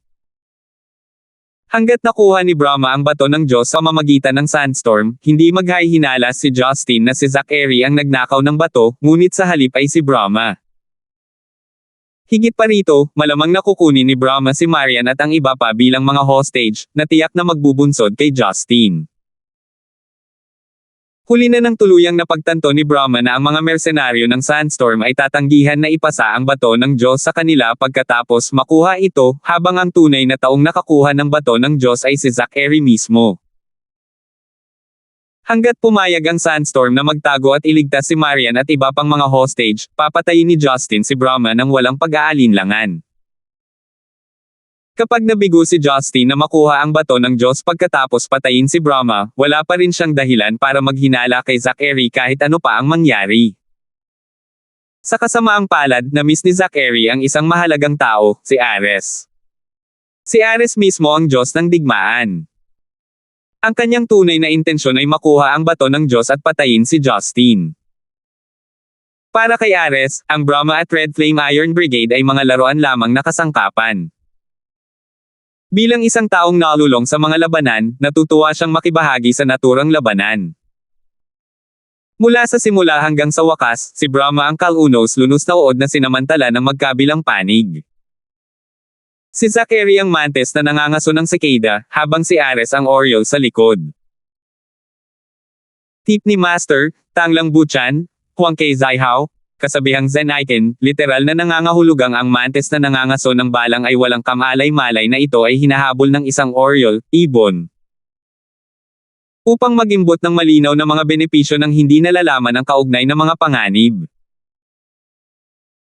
Hanggat nakuha ni Brahma ang bato ng Diyos sa mamagitan ng Sandstorm, hindi maghahinala si Justin na si Zachary ang nagnakaw ng bato, ngunit sa halip ay si Brahma. Higit pa rito, malamang nakukunin ni Brahma si Marian at ang iba pa bilang mga hostage, na tiyak na magbubunsod kay Justin. Huli na ng tuluyang napagtanto ni Brahma na ang mga mersenaryo ng Sandstorm ay tatanggihan na ipasa ang bato ng Diyos sa kanila pagkatapos makuha ito, habang ang tunay na taong nakakuha ng bato ng Diyos ay si Zachary mismo. Hanggat pumayag ang Sandstorm na magtago at iligtas si Marian at iba pang mga hostage, papatayin ni Justin si Brahma nang walang pag-aalinlangan. Kapag nabigo si Justin na makuha ang bato ng Diyos pagkatapos patayin si Brahma, wala pa rin siyang dahilan para maghinala kay Zachary kahit ano pa ang mangyari. Sa kasamaang palad, na-miss ni Zachary ang isang mahalagang tao, si Ares. Si Ares mismo ang Diyos ng digmaan. Ang kanyang tunay na intensyon ay makuha ang bato ng Diyos at patayin si Justin. Para kay Ares, ang Brahma at Red Flame Iron Brigade ay mga laruan lamang na kasangkapan. Bilang isang taong nalulong sa mga labanan, natutuwa siyang makibahagi sa naturang labanan. Mula sa simula hanggang sa wakas, si Brahma ang kalunos-lunos na uod na sinamantala ng magkabilang panig. Si Zachary ang mantis na nangangaso ng cicada, habang si Ares ang oriole sa likod. Tip ni Master, Tanglang Buchan, Huang Kei Zaihao, kasabihang Zen Icon, literal na nangangahulugang ang mantis na nangangaso ng balang ay walang kamalay-malay na ito ay hinahabol ng isang oriole, ibon. Upang magimbot ng malinaw na mga benepisyo ng hindi nalalaman ang kaugnay ng mga panganib.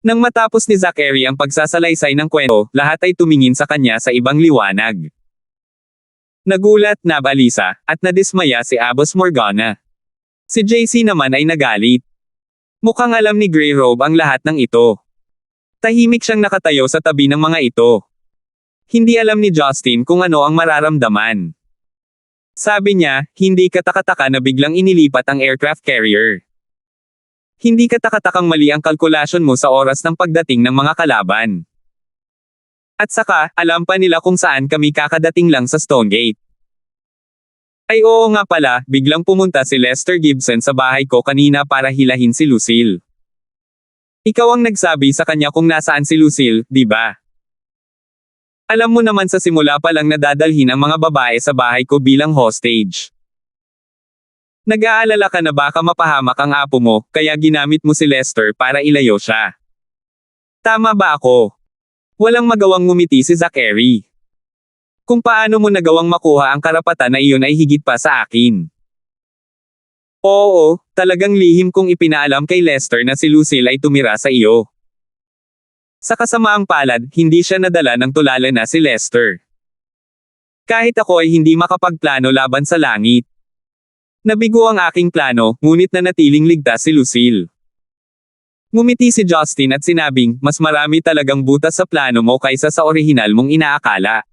Nang matapos ni Zachary ang pagsasalaysay ng kwento, lahat ay tumingin sa kanya sa ibang liwanag. Nagulat, nabalisa, at nadismaya si Abbas Morgana. Si JC naman ay nagalit. Mukhang alam ni Grey Robe ang lahat ng ito. Tahimik siyang nakatayo sa tabi ng mga ito. Hindi alam ni Justin kung ano ang mararamdaman. Sabi niya, hindi katakataka na biglang inilipat ang aircraft carrier. Hindi katakatakang mali ang kalkulasyon mo sa oras ng pagdating ng mga kalaban. At saka, alam pa nila kung saan kami kakadating lang sa Stonegate. Ay oo nga pala, biglang pumunta si Lester Gibson sa bahay ko kanina para hilahin si Lucille. Ikaw ang nagsabi sa kanya kung nasaan si Lucille, di ba? Alam mo naman sa simula pa lang na dadalhin ang mga babae sa bahay ko bilang hostage. Nag-aalala ka na baka mapahamak ang apo mo, kaya ginamit mo si Lester para ilayo siya. Tama ba ako? Walang magawang ngumiti si Zachary. Kung paano mo nagawang makuha ang karapatan na iyon ay higit pa sa akin. Oo, talagang lihim kong ipinaalam kay Lester na si Lucille ay tumira sa iyo. Sa kasamaang palad, hindi siya nadala ng tulala na si Lester. Kahit ako ay hindi makapagplano laban sa langit. Nabigo ang aking plano, ngunit nanatiling ligtas si Lucille. Ngumiti si Justin at sinabing, mas marami talagang butas sa plano mo kaysa sa orihinal mong inaakala.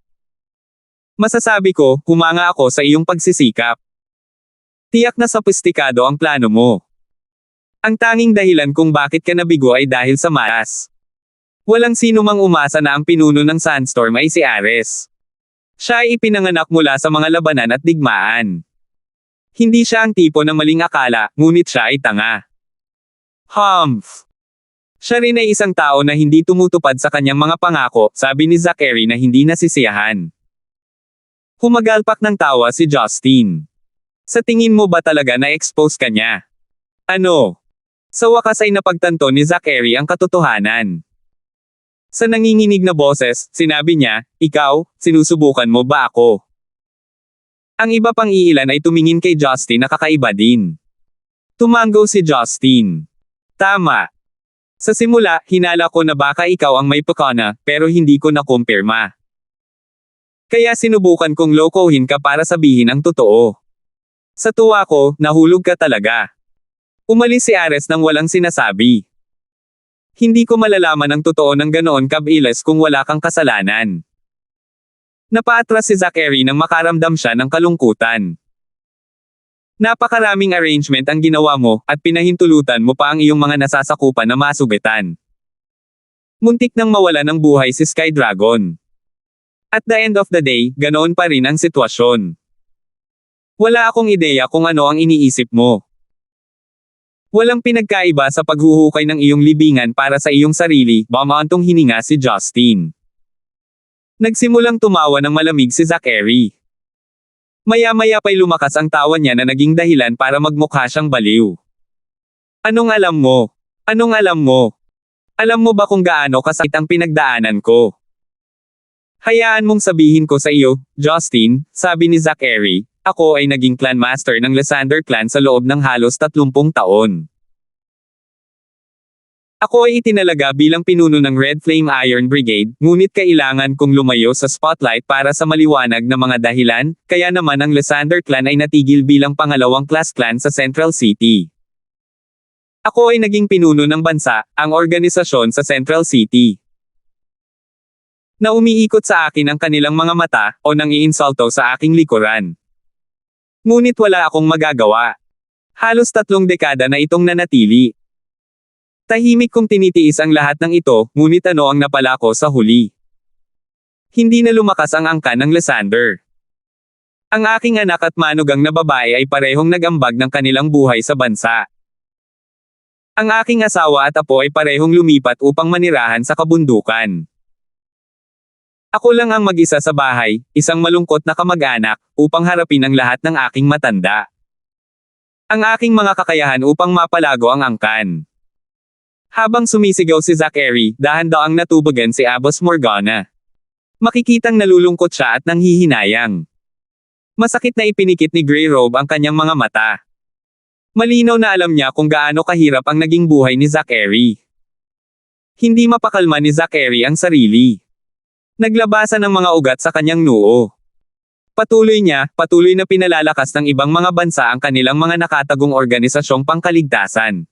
Masasabi ko, humanga ako sa iyong pagsisikap. Tiyak na sopistikado ang plano mo. Ang tanging dahilan kung bakit ka nabigo ay dahil sa malas. Walang sino mang umasa na ang pinuno ng Sandstorm ay si Ares. Siya ay ipinanganak mula sa mga labanan at digmaan. Hindi siya ang tipo na maling akala, ngunit siya ay tanga. Humph! Siya rin ay isang tao na hindi tumutupad sa kanyang mga pangako, sabi ni Zachary na hindi nasisiyahan. Humagalpak ng tawa si Justin. Sa tingin mo ba talaga na-expose ka niya? Ano? Sa wakas ay napagtanto ni Zachary ang katotohanan. Sa nanginginig na boses, sinabi niya, ikaw, sinusubukan mo ba ako? Ang iba pang iilan ay tumingin kay Justin na kakaiba din. Tumango si Justin. Tama. Sa simula, hinala ko na baka ikaw ang may pakana, pero hindi ko nakumpirma. Kaya sinubukan kong lokohin ka para sabihin ang totoo. Sa tuwa ko, nahulog ka talaga. Umalis si Ares nang walang sinasabi. Hindi ko malalaman ang totoo ng ganoon kabilis kung wala kang kasalanan. Napaatras si Zachary nang makaramdam siya ng kalungkutan. Napakaraming arrangement ang ginawa mo, at pinahintulutan mo pa ang iyong mga nasasakupan na masugitan. Muntik nang mawala ng buhay si Sky Dragon. At the end of the day, ganoon pa rin ang sitwasyon. Wala akong ideya kung ano ang iniisip mo. Walang pinagkaiba sa paghuhukay ng iyong libingan para sa iyong sarili, bumantong hininga si Justin. Nagsimulang tumawa ng malamig si Zachary. Maya-maya pa'y lumakas ang tawa niya na naging dahilan para magmukha siyang baliw. Anong alam mo? Anong alam mo? Alam mo ba kung gaano kasakit ang pinagdaanan ko? Hayaan mong sabihin ko sa iyo, Justin, sabi ni Zachary. Ako ay naging clan master ng Lysander clan sa loob ng halos 30 taon. Ako ay itinalaga bilang pinuno ng Red Flame Iron Brigade, ngunit kailangan kong lumayo sa spotlight para sa maliwanag na mga dahilan, kaya naman ang Lysander clan ay natigil bilang pangalawang class clan sa Central City. Ako ay naging pinuno ng bansa, ang organisasyon sa Central City. Na umiikot sa akin ang kanilang mga mata, o nang iinsulto sa aking likuran. Ngunit wala akong magagawa. Halos 3 dekada na itong nanatili. Tahimik kong tinitiis ang lahat ng ito, ngunit ano ang napala ko sa huli? Hindi na lumakas ang angkan ng Lysander. Ang aking anak at manugang na babae ay parehong nag-ambag ng kanilang buhay sa bansa. Ang aking asawa at apo ay parehong lumipat upang manirahan sa kabundukan. Ako lang ang mag-isa sa bahay, isang malungkot na kamag-anak, upang harapin ang lahat ng aking matanda. Ang aking mga kakayahan upang mapalago ang angkan. Habang sumisigaw si Zachary, dahan-daang natubagan si Abbas Morgana. Makikitang nalulungkot siya at nanghihinayang. Masakit na ipinikit ni Grey Robe ang kanyang mga mata. Malinaw na alam niya kung gaano kahirap ang naging buhay ni Zachary. Hindi mapakalma ni Zachary ang sarili. Naglabasan ng mga ugat sa kanyang noo. Patuloy na pinalalakas ng ibang mga bansa ang kanilang mga nakatagong organisasyong pangkaligtasan.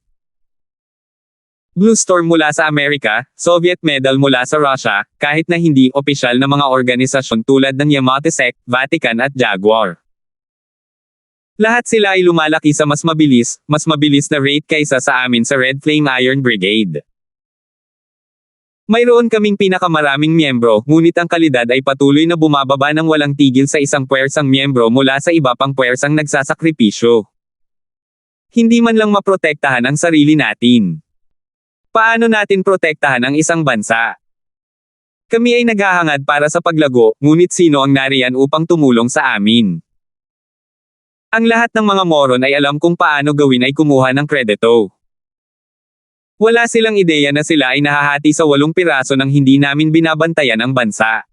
Blue Storm mula sa Amerika, Soviet Medal mula sa Russia, kahit na hindi opisyal na mga organisasyon tulad ng Yamatesek, Vatican at Jaguar. Lahat sila ay lumalaki sa mas mabilis na rate kaysa sa amin sa Red Flame Iron Brigade. Mayroon kaming pinakamaraming miyembro, ngunit ang kalidad ay patuloy na bumababa ng walang tigil sa isang puwersang miyembro mula sa iba pang puwersang nagsasakripisyo. Hindi man lang maprotektahan ang sarili natin. Paano natin protektahan ang isang bansa? Kami ay naghahangad para sa paglago, ngunit sino ang nariyan upang tumulong sa amin? Ang lahat ng mga moron ay alam kung paano gawin ay kumuha ng kredito. Wala silang ideya na sila ay nahahati sa 8 piraso ng hindi namin binabantayan ang bansa.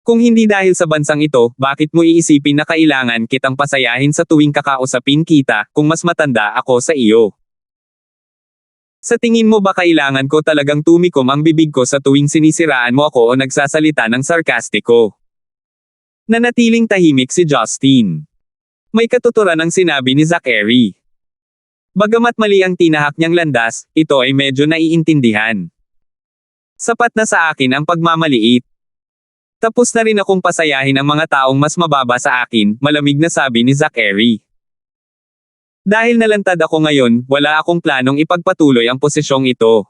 Kung hindi dahil sa bansang ito, bakit mo iisipin na kailangan kitang pasayahin sa tuwing kakausapin kita, kung mas matanda ako sa iyo? Sa tingin mo ba kailangan ko talagang tumikom ang bibig ko sa tuwing sinisiraan mo ako o nagsasalita ng sarkastiko? Nanatiling tahimik si Justin. May katuturan ang sinabi ni Zachary. Bagamat mali ang tinahak niyang landas, ito ay medyo naiintindihan. Sapat na sa akin ang pagmamaliit. Tapos na rin akong pasayahin ang mga taong mas mababa sa akin, malamig na sabi ni Zachary. Dahil nalantad ako ngayon, wala akong planong ipagpatuloy ang posisyong ito.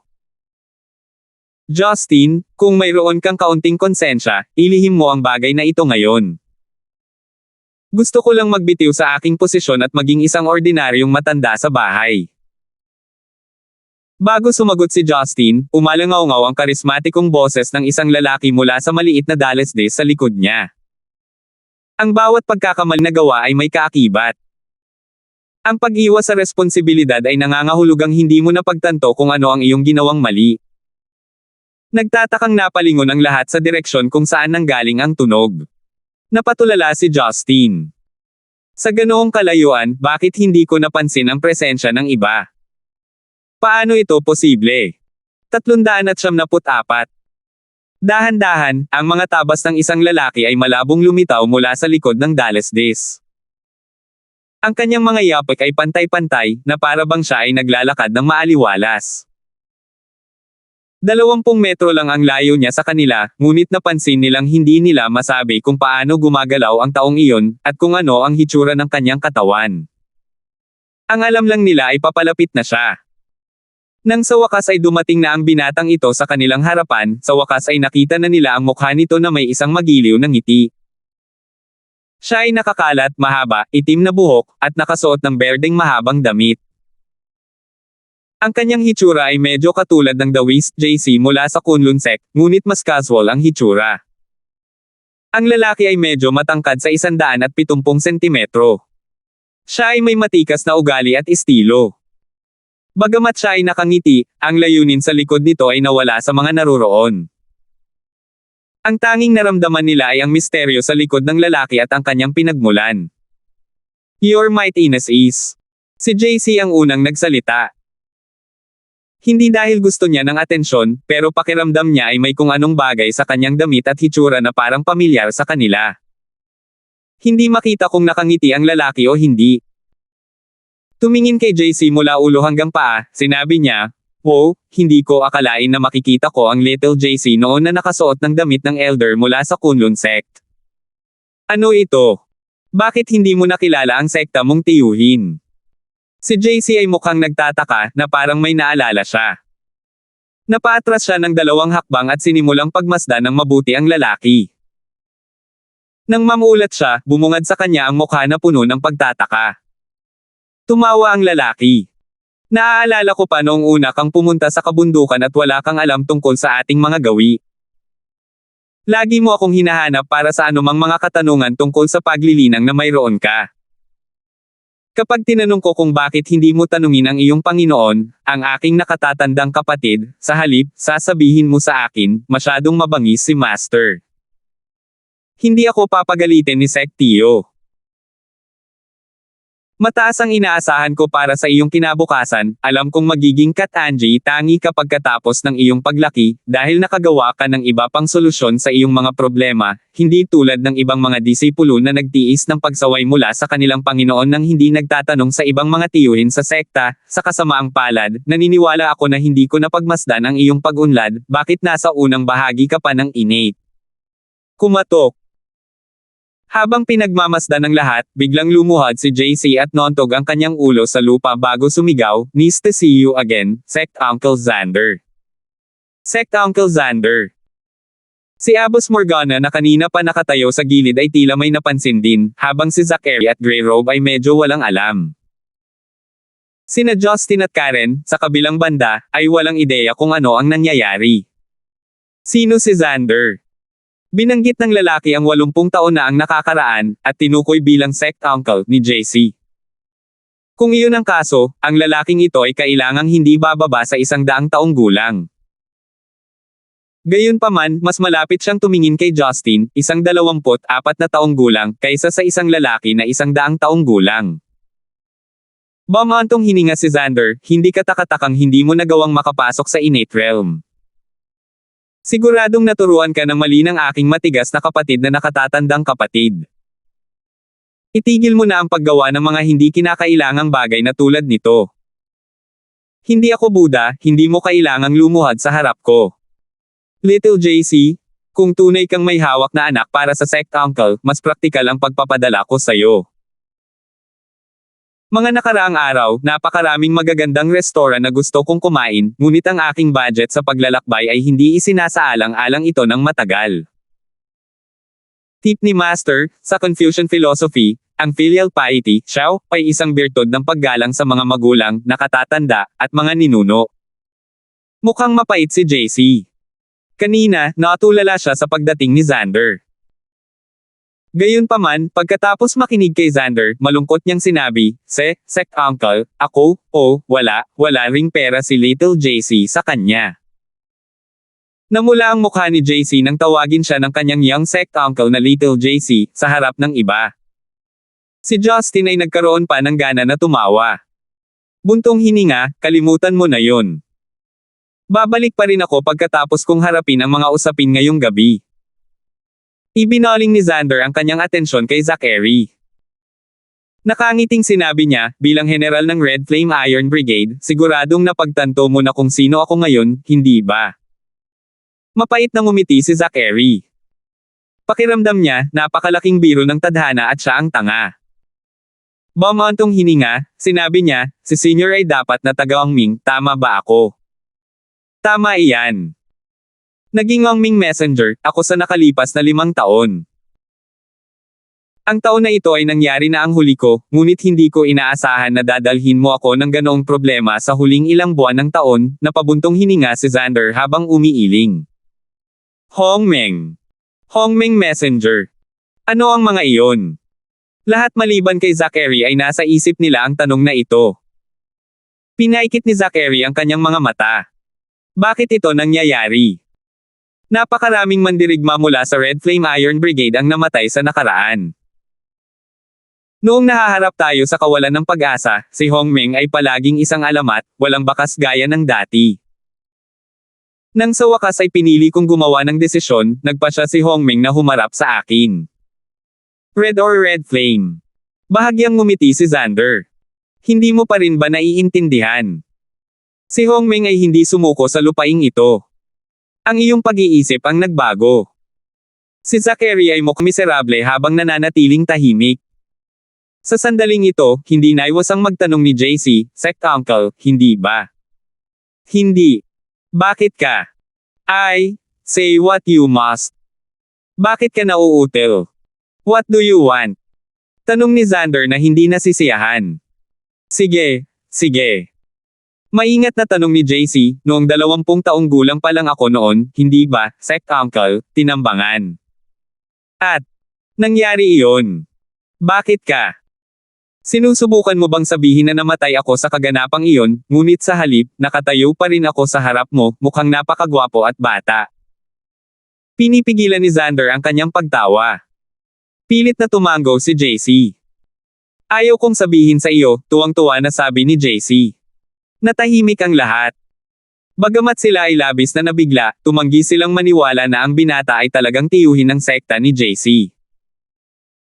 Justin, kung mayroon kang kaunting konsensya, ilihim mo ang bagay na ito ngayon. Gusto ko lang magbitiw sa aking posisyon at maging isang ordinaryong matanda sa bahay. Bago sumagot si Justin, umalangaw-ngaw ang karismatikong boses ng isang lalaki mula sa maliit na Dallas Days sa likod niya. Ang bawat pagkakamali na gawa ay may kaakibat. Ang pag-iwas sa responsibilidad ay nangangahulugang hindi mo napagtanto kung ano ang iyong ginawang mali. Nagtatakang napalingon ang lahat sa direksyon kung saan nanggaling ang tunog. Napatulala si Justin. Sa ganoong kalayuan, bakit hindi ko napansin ang presensya ng iba? Paano ito posible? 374. Dahan-dahan, ang mga tabas ng isang lalaki ay malabong lumitaw mula sa likod ng Dallas Days. Ang kanyang mga yapak ay pantay-pantay, na para bang siya ay naglalakad ng maaliwalas. 20 metro lang ang layo niya sa kanila, ngunit napansin nilang hindi nila masabi kung paano gumagalaw ang taong iyon, at kung ano ang hitsura ng kanyang katawan. Ang alam lang nila ay papalapit na siya. Nang sa wakas ay dumating na ang binatang ito sa kanilang harapan, sa wakas ay nakita na nila ang mukha nito na may isang magiliw na ngiti. Siya ay nakakalat, mahaba, itim na buhok, at nakasuot ng berdeng mahabang damit. Ang kanyang hitsura ay medyo katulad ng The Wiz JC mula sa Kunlun Sek, ngunit mas casual ang hitsura. Ang lalaki ay medyo matangkad sa 170 sentimetro. Siya ay may matikas na ugali at estilo. Bagamat siya ay nakangiti, ang layunin sa likod nito ay nawala sa mga naroroon. Ang tanging naramdaman nila ay ang misteryo sa likod ng lalaki at ang kanyang pinagmulan. Your mightiness is. Si JC ang unang nagsalita. Hindi dahil gusto niya ng atensyon, pero pakiramdam niya ay may kung anong bagay sa kanyang damit at hitsura na parang pamilyar sa kanila. Hindi makita kung nakangiti ang lalaki o hindi. Tumingin kay JC mula ulo hanggang paa, sinabi niya, "Wow, hindi ko akalain na makikita ko ang Little JC noon na nakasuot ng damit ng elder mula sa Kunlun Sect. Ano ito? Bakit hindi mo nakilala ang sekta mong tiyuhin?" Si JC ay mukhang nagtataka, na parang may naalala siya. Napaatras siya ng 2 hakbang at sinimulang pagmasdan ng mabuti ang lalaki. Nang mamulat siya, bumungad sa kanya ang mukha na puno ng pagtataka. Tumawa ang lalaki. Naaalala ko pa noong una kang pumunta sa kabundukan at wala kang alam tungkol sa ating mga gawi. Lagi mo akong hinahanap para sa anumang mga katanungan tungkol sa paglilinang na mayroon ka. Kapag tinanong ko kung bakit hindi mo tanungin ang iyong Panginoon, ang aking nakatatandang kapatid, sa halip, sasabihin mo sa akin, masyadong mabangis si Master. Hindi ako papagalitin ni Sec Tio. Mataas ang inaasahan ko para sa iyong kinabukasan, alam kong magiging Kat-Angie tangi kapag katapos ng iyong paglaki, dahil nakagawa ka ng iba pang solusyon sa iyong mga problema, hindi tulad ng ibang mga disipulo na nagtiis ng pagsaway mula sa kanilang Panginoon nang hindi nagtatanong sa ibang mga tiyuhin sa sekta. Sa kasamaang palad, naniniwala ako na hindi ko napagmasdan ang iyong pag-unlad, bakit nasa unang bahagi ka pa ng innate. Kumatok. Habang pinagmamasdan ng lahat, biglang lumuhad si JC at nontog ang kanyang ulo sa lupa bago sumigaw, "Nice to see you again, Sect Uncle Xander." Sect Uncle Xander. Si Abbas Morgana na kanina pa nakatayo sa gilid ay tila may napansin din, habang si Zachary at Grey Robe ay medyo walang alam. Sina Justin at Karen, sa kabilang banda, ay walang ideya kung ano ang nangyayari. Sino si Xander? Binanggit ng lalaki ang 80 taon na ang nakakaraan, at tinukoy bilang sect uncle ni JC. Kung iyon ang kaso, ang lalaking ito ay kailangang hindi bababa sa 100 taong gulang. Gayunpaman, mas malapit siyang tumingin kay Justin, 24 na taong gulang, kaysa sa isang lalaki na 100 taong gulang. Bumantong hininga si Xander, hindi katakatakang hindi mo nagawang makapasok sa innate realm. Siguradong naturuan ka ng mali ng aking matigas na kapatid na nakatatandang kapatid. Itigil mo na ang paggawa ng mga hindi kinakailangang bagay na tulad nito. Hindi ako Buddha, hindi mo kailangang lumuhad sa harap ko. Little JC, kung tunay kang may hawak na anak para sa sect uncle, mas praktikal ang pagpapadala ko sa'yo. Mga nakaraang araw, napakaraming magagandang restoran na gusto kong kumain, ngunit ang aking budget sa paglalakbay ay hindi isinasaalang-alang ito ng matagal. Tip ni Master, sa Confucian philosophy, ang filial piety, Xiao, ay isang birtud ng paggalang sa mga magulang, nakatatanda, at mga ninuno. Mukhang mapait si JC. Kanina, natulala siya sa pagdating ni Xander. Gayunpaman, pagkatapos makinig kay Xander, malungkot niyang sinabi, Sect Uncle, ako, wala ring pera si Little JC sa kanya. Namula ang mukha ni JC nang tawagin siya ng kanyang young Sect Uncle na Little JC, sa harap ng iba. Si Justin ay nagkaroon pa ng gana na tumawa. Buntong hininga, kalimutan mo na yun. Babalik pa rin ako pagkatapos kong harapin ang mga usapin ngayong gabi. Ibinaling ni Xander ang kanyang atensyon kay Zachary. Nakangiting sinabi niya, bilang general ng Red Flame Iron Brigade, siguradong napagtanto mo na kung sino ako ngayon, hindi ba? Mapait na ngumiti si Zachary. Pakiramdam niya, napakalaking biro ng tadhana at siya ang tanga. Bumantong hininga, sinabi niya, si Senior ay dapat na taga-Angming, tama ba ako? Tama iyan. Naging Angming Messenger, ako sa nakalipas na 5 taon. Ang taon na ito ay nangyari na ang huli ko, ngunit hindi ko inaasahan na dadalhin mo ako ng ganoong problema sa huling ilang buwan ng taon, napabuntong hininga si Xander habang umiiling. Hongmeng. Hongmeng Messenger. Ano ang mga iyon? Lahat maliban kay Zachary ay nasa isip nila ang tanong na ito. Pinaikit ni Zachary ang kanyang mga mata. Bakit ito nangyayari? Napakaraming mandirigma mula sa Red Flame Iron Brigade ang namatay sa nakaraan. Noong nahaharap tayo sa kawalan ng pag-asa, si Hongmeng ay palaging isang alamat, walang bakas gaya ng dati. Nang sa wakas ay pinili kong gumawa ng desisyon, nagpa siya si Hongmeng na humarap sa akin. Red or Red Flame? Bahagyang ngumiti si Xander. Hindi mo pa rin ba naiintindihan? Si Hongmeng ay hindi sumuko sa lupaing ito. Ang iyong pag-iisip ang nagbago. Si Zachary ay mukhang miserable habang nananatiling tahimik. Sa sandaling ito, hindi naiwasang magtanong ni JC, Sect Uncle, hindi ba? Hindi. Bakit ka? Say what you must. Bakit ka nauutil? What do you want? Tanong ni Xander na hindi nasisiyahan. Sige. Maingat na tanong ni JC, noong 20 taong gulang pa lang ako noon, hindi ba, sect uncle, tinambangan? At, nangyari iyon. Bakit ka? Sinusubukan mo bang sabihin na namatay ako sa kaganapang iyon, ngunit sa halip, nakatayo pa rin ako sa harap mo, mukhang napakagwapo at bata. Pinipigilan ni Xander ang kanyang pagtawa. Pilit na tumango si JC. Ayaw kong sabihin sa iyo, tuwang-tuwa na sabi ni JC. Natahimik ang lahat. Bagamat sila ay labis na nabigla, tumanggi silang maniwala na ang binata ay talagang tiyuhin ng sekta ni JC.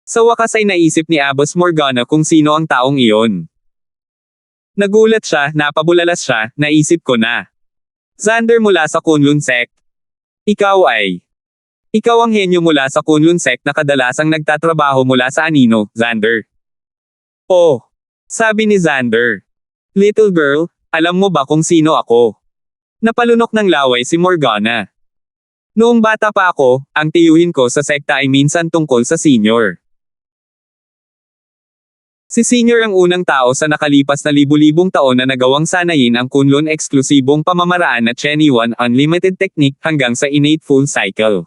Sa wakas ay naisip ni Abbas Morgana kung sino ang taong iyon. Nagulat siya, napabulalas siya, naisip ko na. Xander mula sa Kunlun Sect. Ikaw ang henyo mula sa Kunlun Sect na kadalasang nagtatrabaho mula sa anino, Xander. Oh, sabi ni Xander. Little girl, alam mo ba kung sino ako? Napalunok ng laway si Morgana. Noong bata pa ako, ang tiyuhin ko sa sekta ay minsan tungkol sa senior. Si Senior ang unang tao sa nakalipas na libu-libong taon na nagawang sanayin ang Kunlun eksklusibong pamamaraan na Cheniwan Unlimited Technique hanggang sa innate full cycle.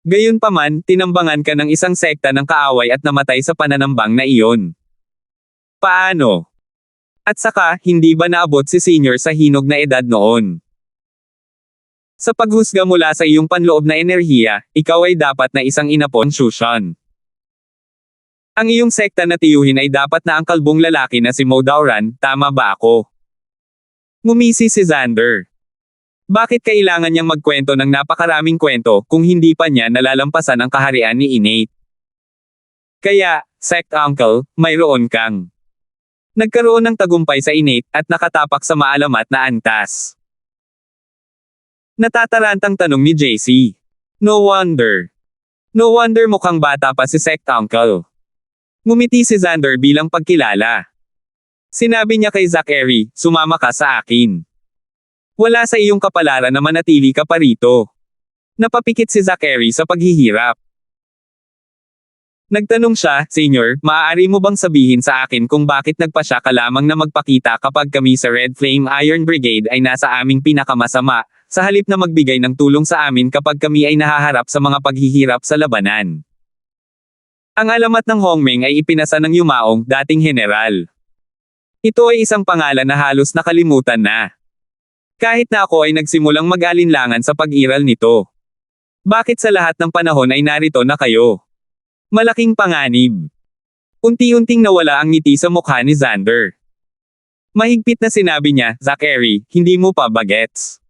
Gayunpaman, tinambangan ka ng isang sekta ng kaaway at namatay sa pananambang na iyon. Paano? At saka, hindi ba naabot si Senior sa hinog na edad noon? Sa paghusga mula sa iyong panloob na enerhiya, ikaw ay dapat na isang inapon Shushan. Ang iyong sekta na tiyuhin ay dapat na ang kalbong lalaki na si Mo Dauran, tama ba ako? Ngumisi si Xander. Bakit kailangan niyang magkwento ng napakaraming kwento kung hindi pa niya nalalampasan ang kaharian ni Innate? Kaya, sect uncle, mayroon kang. Nagkaroon ng tagumpay sa Innate at nakatapak sa maalamat na antas. Natatarantang tanong ni JC. No wonder. No wonder mukhang bata pa si sect uncle. Ngumiti si Xander bilang pagkilala. Sinabi niya kay Zachary, sumama ka sa akin. Wala sa iyong kapalaran na manatili ka pa rito. Napapikit si Zachary sa paghihirap. Nagtanong siya, Senior, maaari mo bang sabihin sa akin kung bakit nagpasya ka lamang na magpakita kapag kami sa Red Flame Iron Brigade ay nasa aming pinakamasama, sa halip na magbigay ng tulong sa amin kapag kami ay nahaharap sa mga paghihirap sa labanan? Ang alamat ng Hongmeng ay ipinasa ng yumaong dating general. Ito ay isang pangalan na halos nakalimutan na. Kahit na ako ay nagsimulang mag-alinlangan sa pag-iral nito. Bakit sa lahat ng panahon ay narito na kayo? Malaking panganib. Unti-unting nawala ang ngiti sa mukha ni Xander. Mahigpit na sinabi niya, Zachary, hindi mo pa ba gets?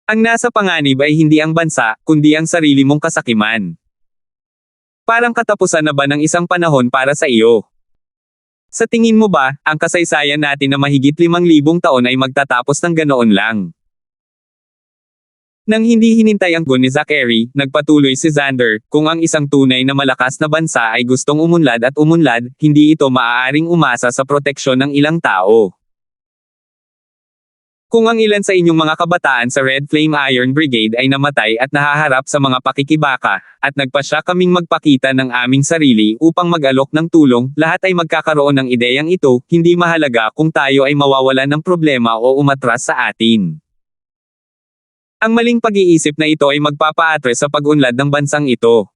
Ang nasa panganib ay hindi ang bansa, kundi ang sarili mong kasakiman. Parang katapusan na ba ng isang panahon para sa iyo? Sa tingin mo ba, ang kasaysayan natin na mahigit 5,000 taon ay magtatapos ng ganoon lang? Nang hindi hinintay ang gun ni Zachary, nagpatuloy si Xander, kung ang isang tunay na malakas na bansa ay gustong umunlad at umunlad, hindi ito maaaring umasa sa proteksyon ng ilang tao. Kung ang ilan sa inyong mga kabataan sa Red Flame Iron Brigade ay namatay at nahaharap sa mga pakikibaka, at nagpasya kaming magpakita ng aming sarili upang mag-alok ng tulong, lahat ay magkakaroon ng ideyang ito, hindi mahalaga kung tayo ay mawawalan ng problema o umatras sa atin. Ang maling pag-iisip na ito ay magpapaatres sa pag-unlad ng bansang ito.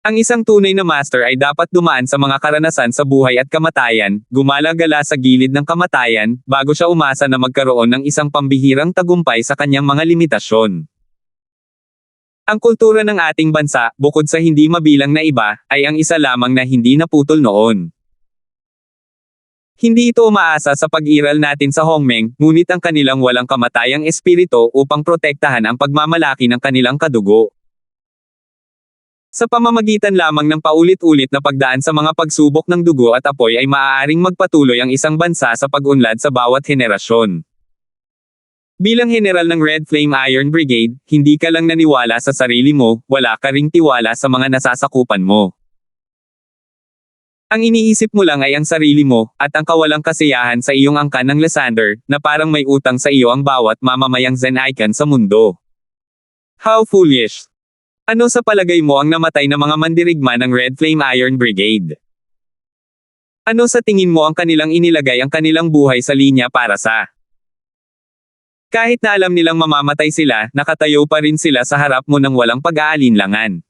Ang isang tunay na master ay dapat dumaan sa mga karanasan sa buhay at kamatayan, gumala-gala sa gilid ng kamatayan, bago siya umasa na magkaroon ng isang pambihirang tagumpay sa kanyang mga limitasyon. Ang kultura ng ating bansa, bukod sa hindi mabilang na iba, ay ang isa lamang na hindi naputol noon. Hindi ito umaasa sa pag-iral natin sa Hongmeng, ngunit ang kanilang walang kamatayang espiritu upang protektahan ang pagmamalaki ng kanilang kadugo. Sa pamamagitan lamang ng paulit-ulit na pagdaan sa mga pagsubok ng dugo at apoy ay maaaring magpatuloy ang isang bansa sa pag-unlad sa bawat henerasyon. Bilang general ng Red Flame Iron Brigade, hindi ka lang naniwala sa sarili mo, wala ka ring tiwala sa mga nasasakupan mo. Ang iniisip mo lang ay ang sarili mo, at ang kawalang kasiyahan sa iyong angkan ng Lysander, na parang may utang sa iyo ang bawat mamamayang Zen icon sa mundo. How foolish! Ano sa palagay mo ang namatay na mga mandirigma ng Red Flame Iron Brigade? Ano sa tingin mo ang kanilang inilagay ang kanilang buhay sa linya para sa? Kahit na alam nilang mamamatay sila, nakatayo pa rin sila sa harap mo ng walang pag-aalinlangan.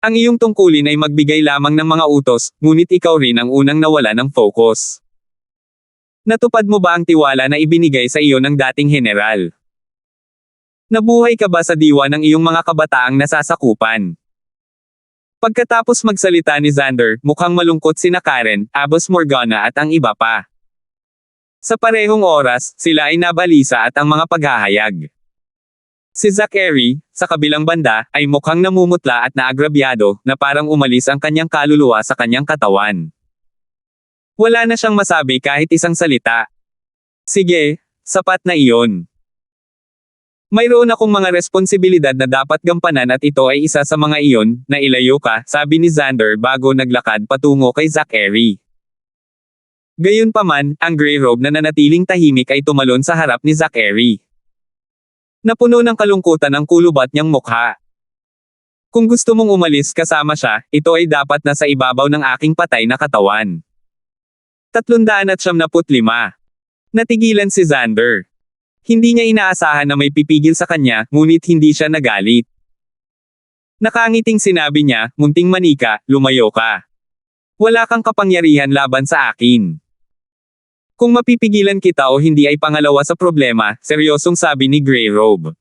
Ang iyong tungkulin ay magbigay lamang ng mga utos, ngunit ikaw rin ang unang nawala ng focus. Natupad mo ba ang tiwala na ibinigay sa iyo ng dating general? Nabuhay ka ba sa diwa ng iyong mga kabataang nasasakupan? Pagkatapos magsalita ni Xander, mukhang malungkot sina Karen, Abbas Morgana at ang iba pa. Sa parehong oras, sila ay nabalisa at ang mga paghahayag. Si Zachary, sa kabilang banda, ay mukhang namumutla at naagrabyado, na parang umalis ang kanyang kaluluwa sa kanyang katawan. Wala na siyang masabi kahit isang salita. Sige, sapat na iyon. Mayroon akong mga responsibilidad na dapat gampanan at ito ay isa sa mga iyon, na ilayo ka, sabi ni Xander bago naglakad patungo kay Zachary. Gayunpaman, ang gray robe na nanatiling tahimik ay tumalon sa harap ni Zachary. Napuno ng kalungkutan ang kulubat niyang mukha. Kung gusto mong umalis kasama siya, ito ay dapat na sa ibabaw ng aking patay na katawan. 375. Natigilan si Xander. Hindi niya inaasahan na may pipigil sa kanya, ngunit hindi siya nagalit. Nakangiting sinabi niya, munting manika, lumayo ka. Wala kang kapangyarihan laban sa akin. Kung mapipigilan kita o hindi ay pangalawa sa problema, seryosong sabi ni Grey Robe.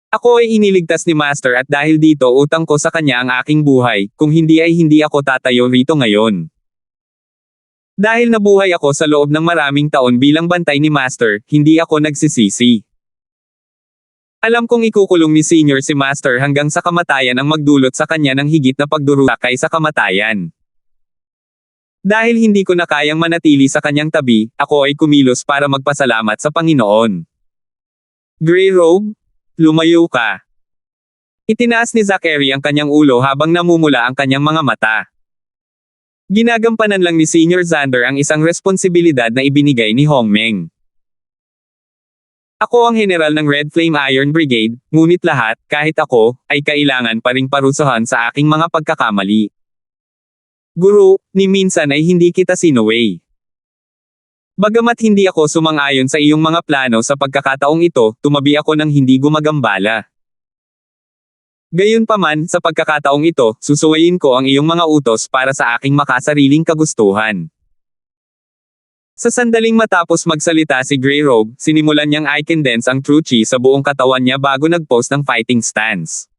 Ako ay iniligtas ni Master at dahil dito utang ko sa kanya ang aking buhay, kung hindi ay hindi ako tatayo rito ngayon. Dahil nabuhay ako sa loob ng maraming taon bilang bantay ni Master, hindi ako nagsisisi. Alam kong ikukulong ni Senior si Master hanggang sa kamatayan ang magdulot sa kanya ng higit na pagdurusa kaysa kamatayan. Dahil hindi ko na kayang manatili sa kanyang tabi, ako ay kumilos para magpasalamat sa Panginoon. Grey Robe? Lumayo ka. Itinaas ni Zachary ang kanyang ulo habang namumula ang kanyang mga mata. Ginagampanan lang ni Senior Xander ang isang responsibilidad na ibinigay ni Hongmeng. Ako ang general ng Red Flame Iron Brigade, ngunit lahat, kahit ako, ay kailangan pa ring parusahan sa aking mga pagkakamali. Guru, ni minsan ay hindi kita sinuway. Bagamat hindi ako sumang-ayon sa iyong mga plano sa pagkakataong ito, tumabi ako ng hindi gumagambala. Gayunpaman, sa pagkakataong ito, susuwayin ko ang iyong mga utos para sa aking makasariling kagustuhan. Sa sandaling matapos magsalita si Grey Robe, sinimulan niyang i-condense ang true chi sa buong katawan niya bago nag-post ng fighting stance.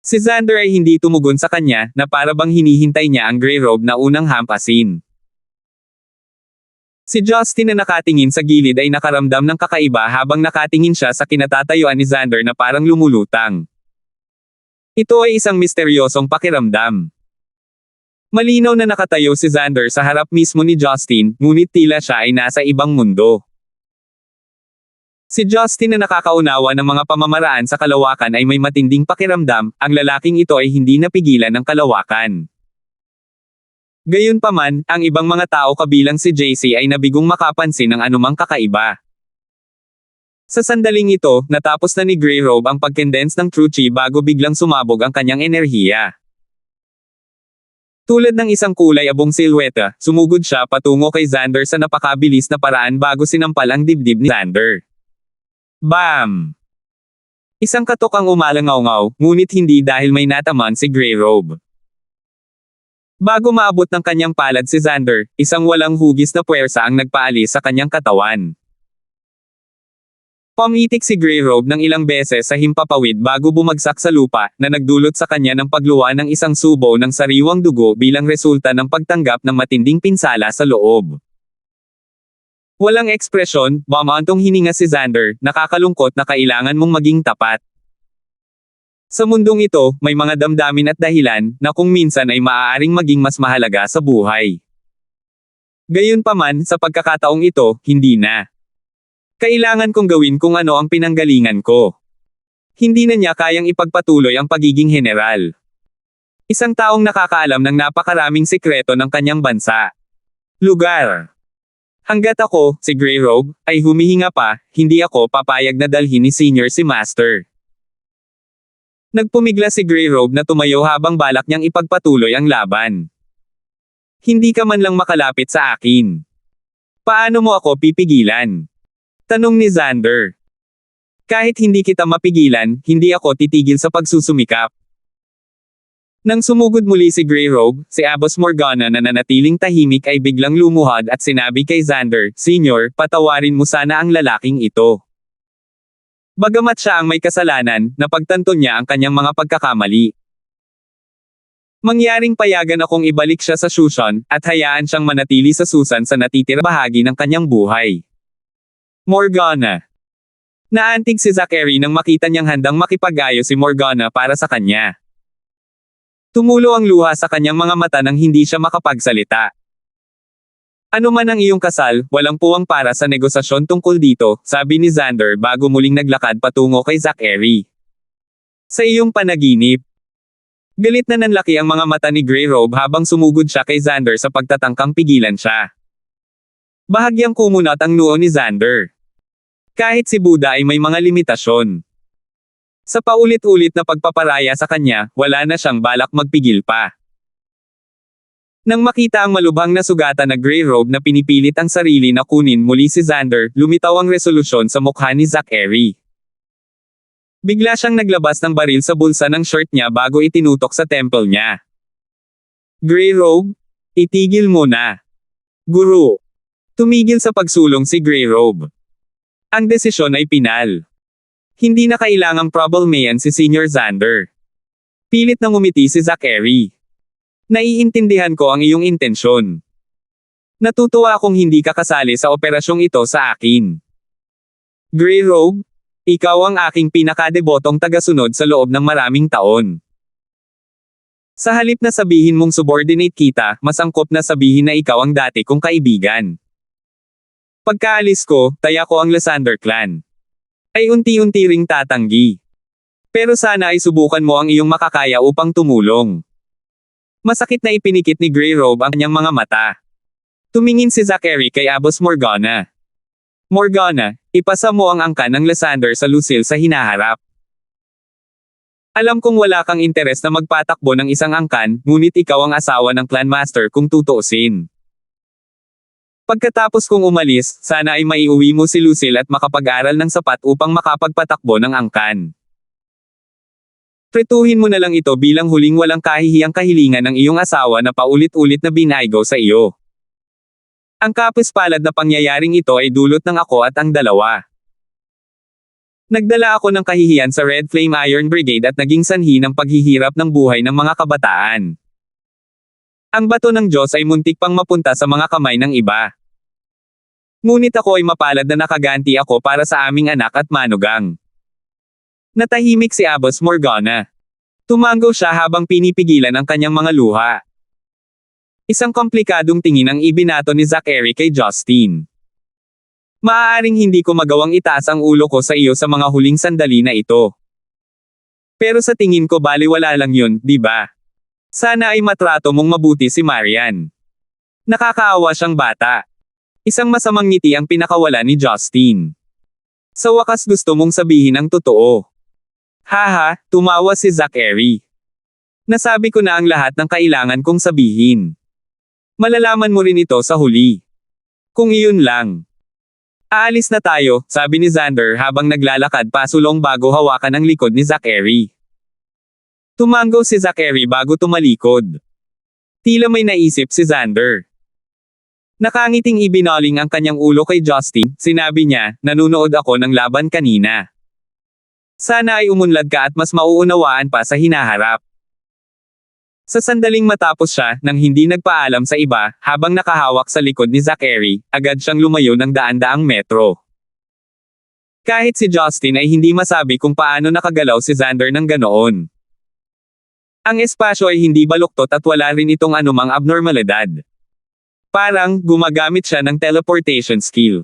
Si Xander ay hindi tumugon sa kanya, na para bang hinihintay niya ang Grey Robe na unang hampasin. Si Justin na nakatingin sa gilid ay nakaramdam ng kakaiba habang nakatingin siya sa kinatatayuan ni Xander na parang lumulutang. Ito ay isang misteryosong pakiramdam. Malinaw na nakatayo si Xander sa harap mismo ni Justin, ngunit tila siya ay nasa ibang mundo. Si Justin na nakakaunawa ng mga pamamaraan sa kalawakan ay may matinding pakiramdam, ang lalaking ito ay hindi napigilan ng kalawakan. Gayunpaman, ang ibang mga tao kabilang si JC ay nabigong makapansin ng anumang kakaiba. Sa sandaling ito, natapos na ni Grey Robe ang pag-condense ng true chi bago biglang sumabog ang kanyang enerhiya. Tulad ng isang kulay abong silweta, sumugod siya patungo kay Xander sa napakabilis na paraan bago sinampal ang dibdib ni Xander. Bam! Isang katok ang umalangaw-ngaw, ngunit hindi dahil may nataman si Grey Robe. Bago maabot ng kanyang palad si Xander, isang walang hugis na puwersa ang nagpaalis sa kanyang katawan. Pumitik si Grey Robe ng ilang beses sa himpapawid bago bumagsak sa lupa, na nagdulot sa kanya ng pagluwa ng isang subo ng sariwang dugo bilang resulta ng pagtanggap ng matinding pinsala sa loob. Walang ekspresyon, bumantong hininga si Xander, nakakalungkot na kailangan mong maging tapat. Sa mundong ito, may mga damdamin at dahilan, na kung minsan ay maaaring maging mas mahalaga sa buhay. Gayunpaman, sa pagkakataong ito, hindi na. Kailangan kong gawin kung ano ang pinanggalingan ko. Hindi na niya kayang ipagpatuloy ang pagiging general. Isang taong nakakaalam ng napakaraming sikreto ng kanyang bansa. Lugar. Hanggat ako, si Grey Robe, ay humihinga pa, hindi ako papayag na dalhin ni Senior si Master. Nagpumigla si Grey Robe na tumayo habang balak niyang ipagpatuloy ang laban. Hindi ka man lang makalapit sa akin. Paano mo ako pipigilan? Tanong ni Xander. Kahit hindi kita mapigilan, hindi ako titigil sa pagsusumikap. Nang sumugod muli si Grey Robe, si Abbas Morgana na nanatiling tahimik ay biglang lumuhad at sinabi kay Xander, Senyor, patawarin mo sana ang lalaking ito. Bagamat siya ang may kasalanan, napagtanto niya ang kanyang mga pagkakamali. Mangyaring payagan akong ibalik siya sa Shushan, at hayaan siyang manatili sa Susan sa natitira bahagi ng kanyang buhay. Morgana. Naantig si Zachary nang makita niyang handang makipag-ayos si Morgana para sa kanya. Tumulo ang luha sa kanyang mga mata nang hindi siya makapagsalita. Ano man ang iyong kasal, walang puwang para sa negosasyon tungkol dito, sabi ni Xander bago muling naglakad patungo kay Zachary. Sa iyong panaginip. Galit na nanlaki ang mga mata ni Grey Robe habang sumugod siya kay Xander sa pagtatangkang pigilan siya. Bahagyang kumunat ang noo ni Xander. Kahit si Buddha ay may mga limitasyon. Sa paulit-ulit na pagpaparaya sa kanya, wala na siyang balak magpigil pa. Nang makita ang malubhang na sugatan na Grey Robe na pinipilit ang sarili na kunin muli si Xander, lumitaw ang resolusyon sa mukha ni Zachary. Bigla siyang naglabas ng baril sa bulsa ng shirt niya bago itinutok sa temple niya. Grey Robe? Itigil mo na. Guru. Tumigil sa pagsulong si Grey Robe. Ang desisyon ay pinal. Hindi na kailangang problemayan si Senior Xander. Pilit na ngumiti si Zachary. Naiintindihan ko ang iyong intensyon. Natutuwa akong hindi ka kasali sa operasyong ito sa akin. Grey Robe? Ikaw ang aking pinakadebotong tagasunod sa loob ng maraming taon. Sa halip na sabihin mong subordinate kita, mas angkop na sabihin na ikaw ang dati kong kaibigan. Pagkaalis ko, taya ko ang Lysander clan. Ay unti-unti ring tatanggi. Pero sana ay subukan mo ang iyong makakaya upang tumulong. Masakit na ipinikit ni Grey Robe ang kanyang mga mata. Tumingin si Zachary kay Abbas Morgana. Morgana, ipasa mo ang angkan ng Lysander sa Lucille sa hinaharap. Alam kong wala kang interes na magpatakbo ng isang angkan, ngunit ikaw ang asawa ng clan master kung tutuusin. Pagkatapos kong umalis, sana ay maiuwi mo si Lucille at makapag-aral ng sapat upang makapagpatakbo ng angkan. Pretuhin mo na lang ito bilang huling walang kahihiyang kahilingan ng iyong asawa na paulit-ulit na binaygo sa iyo. Ang kapis-palad na pangyayaring ito ay dulot ng ako at ang dalawa. Nagdala ako ng kahihiyan sa Red Flame Iron Brigade at naging sanhi ng paghihirap ng buhay ng mga kabataan. Ang bato ng Diyos ay muntik pang mapunta sa mga kamay ng iba. Ngunit ako ay mapalad na nakaganti ako para sa aming anak at manugang. Natahimik si Abbas Morgana. Tumango siya habang pinipigilan ang kanyang mga luha. Isang komplikadong tingin ang ibinato ni Zachary kay Justin. Maaaring hindi ko magawang itaas ang ulo ko sa iyo sa mga huling sandali na ito. Pero sa tingin ko baliwala lang yun, di ba? Sana ay matrato mong mabuti si Marian. Nakakaawa siyang bata. Isang masamang ngiti ang pinakawala ni Justin. Sa wakas gusto mong sabihin ang totoo. Haha, tumawa si Zachary. Nasabi ko na ang lahat ng kailangan kong sabihin. Malalaman mo rin ito sa huli. Kung iyon lang. Aalis na tayo, sabi ni Xander habang naglalakad pasulong bago hawakan ang likod ni Zachary. Tumango si Zachary bago tumalikod. Tila may naisip si Xander. Nakangiting ibinaling ang kanyang ulo kay Justin, sinabi niya, nanunood ako ng laban kanina. Sana ay umunlad ka at mas mauunawaan pa sa hinaharap. Sa sandaling matapos siya, nang hindi nagpaalam sa iba, habang nakahawak sa likod ni Zachary, agad siyang lumayo ng daan-daang metro. Kahit si Justin ay hindi masabi kung paano nakagalaw si Xander ng ganoon. Ang espasyo ay hindi baluktot at wala rin itong anumang abnormalidad. Parang, gumagamit siya ng teleportation skill.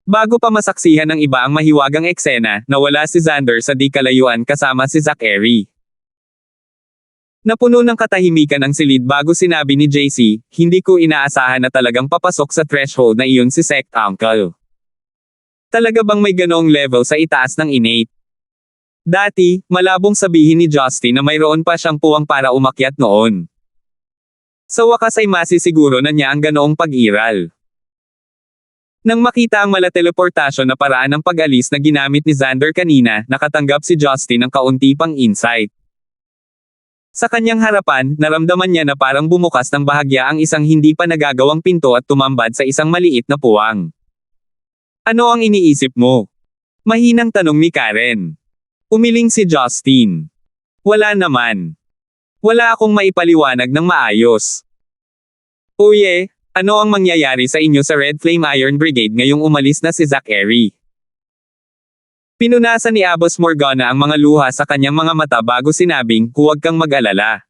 Bago pa masaksihan ng iba ang mahiwagang eksena, nawala si Xander sa di kalayuan kasama si Zachary. Napuno ng katahimikan ang silid bago sinabi ni JC, hindi ko inaasahan na talagang papasok sa threshold na iyon si Sect Uncle. Talaga bang may ganoong level sa itaas ng innate? Dati, malabong sabihin ni Justin na mayroon pa siyang puwang para umakyat noon. Sa wakas ay masisiguro na niya ang ganoong pag-iral. Nang makita ang mala-teleportasyon na paraan ng pag-alis na ginamit ni Xander kanina, nakatanggap si Justin ng kaunti pang insight. Sa kanyang harapan, naramdaman niya na parang bumukas ng bahagya ang isang hindi pa nagagawang pinto at tumambad sa isang maliit na puwang. Ano ang iniisip mo? Mahinang tanong ni Karen. Umiling si Justin. Wala naman. Wala akong maipaliwanag ng maayos. Uye, ano ang mangyayari sa inyo sa Red Flame Iron Brigade ngayong umalis na si Zachary? Pinunasan ni Abbas Morgana ang mga luha sa kanyang mga mata bago sinabing, huwag kang mag-alala.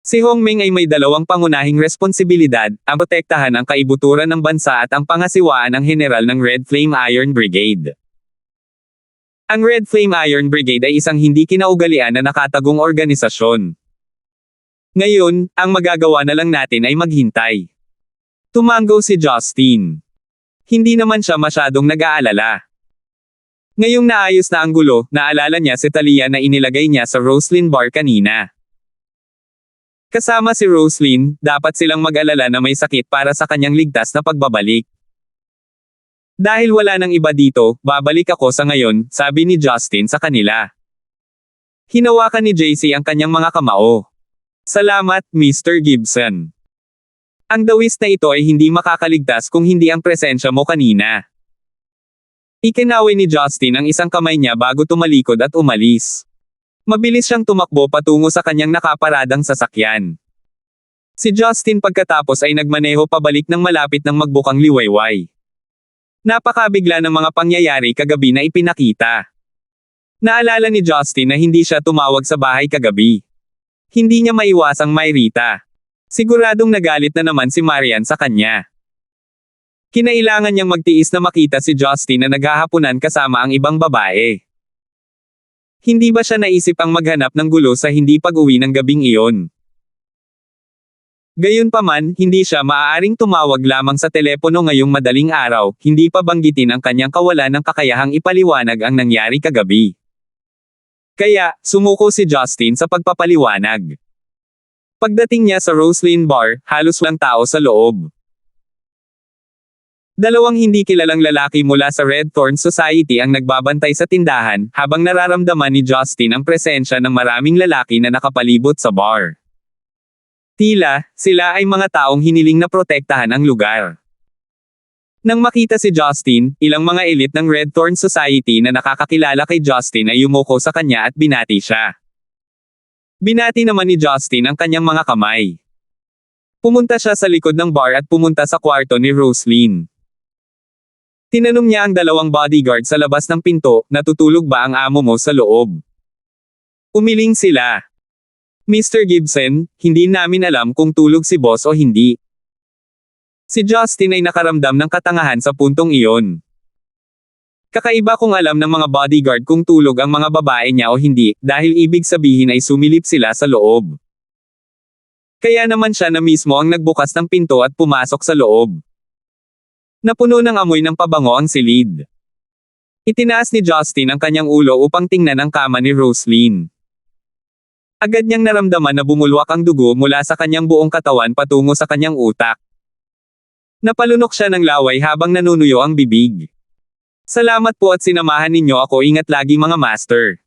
Si Hongming ay may dalawang pangunahing responsibilidad, ang protektahan ang kaibuturan ng bansa at ang pangasiwaan ng general ng Red Flame Iron Brigade. Ang Red Flame Iron Brigade ay isang hindi kinaugalian na nakatagong organisasyon. Ngayon, ang magagawa na lang natin ay maghintay. Tumango si Justin. Hindi naman siya masyadong nag-aalala. Ngayong naayos na ang gulo, naalala niya si Talia na inilagay niya sa Roslyn bar kanina. Kasama si Roslyn, dapat silang mag-alala na may sakit para sa kanyang ligtas na pagbabalik. Dahil wala nang iba dito, babalik ako sa ngayon, sabi ni Justin sa kanila. Hinawakan ni JC ang kanyang mga kamao. Salamat, Mr. Gibson. Ang dawis na ito ay hindi makakaligtas kung hindi ang presensya mo kanina. Ikinaway ni Justin ang isang kamay niya bago tumalikod at umalis. Mabilis siyang tumakbo patungo sa kanyang nakaparadang sasakyan. Si Justin pagkatapos ay nagmaneho pabalik ng malapit ng magbukang liwayway. Napakabigla ng mga pangyayari kagabi na ipinakita. Naalala ni Justin na hindi siya tumawag sa bahay kagabi. Hindi niya maiwasang may Rita. Siguradong nagalit na naman si Marian sa kanya. Kinailangan niyang magtiis na makita si Justin na naghahapunan kasama ang ibang babae. Hindi ba siya naisip ang maghanap ng gulo sa hindi pag-uwi ng gabing iyon? Gayunpaman, hindi siya maaaring tumawag lamang sa telepono ngayong madaling araw, hindi pa banggitin ang kanyang kawalan ng kakayahang ipaliwanag ang nangyari kagabi. Kaya, sumuko si Justin sa pagpapaliwanag. Pagdating niya sa Roslyn bar, halos walang tao sa loob. Dalawang hindi kilalang lalaki mula sa Red Thorn Society ang nagbabantay sa tindahan, habang nararamdaman ni Justin ang presensya ng maraming lalaki na nakapalibot sa bar. Tila, sila ay mga taong hiniling na protektahan ang lugar. Nang makita si Justin, ilang mga elite ng Red Thorn Society na nakakakilala kay Justin ay yumuko sa kanya at binati siya. Binati naman ni Justin ang kanyang mga kamay. Pumunta siya sa likod ng bar at pumunta sa kwarto ni Roslyn. Tinanong niya ang dalawang bodyguard sa labas ng pinto, natutulog ba ang amo mo sa loob? Umiling sila. Mr. Gibson, hindi namin alam kung tulog si boss o hindi. Si Justin ay nakaramdam ng katangahan sa puntong iyon. Kakaiba kung alam ng mga bodyguard kung tulog ang mga babae niya o hindi, dahil ibig sabihin ay sumilip sila sa loob. Kaya naman siya na mismo ang nagbukas ng pinto at pumasok sa loob. Napuno ng amoy ng pabango ang silid. Itinaas ni Justin ang kanyang ulo upang tingnan ang kama ni Roslyn. Agad niyang naramdaman na bumulwak ang dugo mula sa kanyang buong katawan patungo sa kanyang utak. Napalunok siya ng laway habang nanunuyo ang bibig. Salamat po at sinamahan ninyo ako, ingat lagi mga master.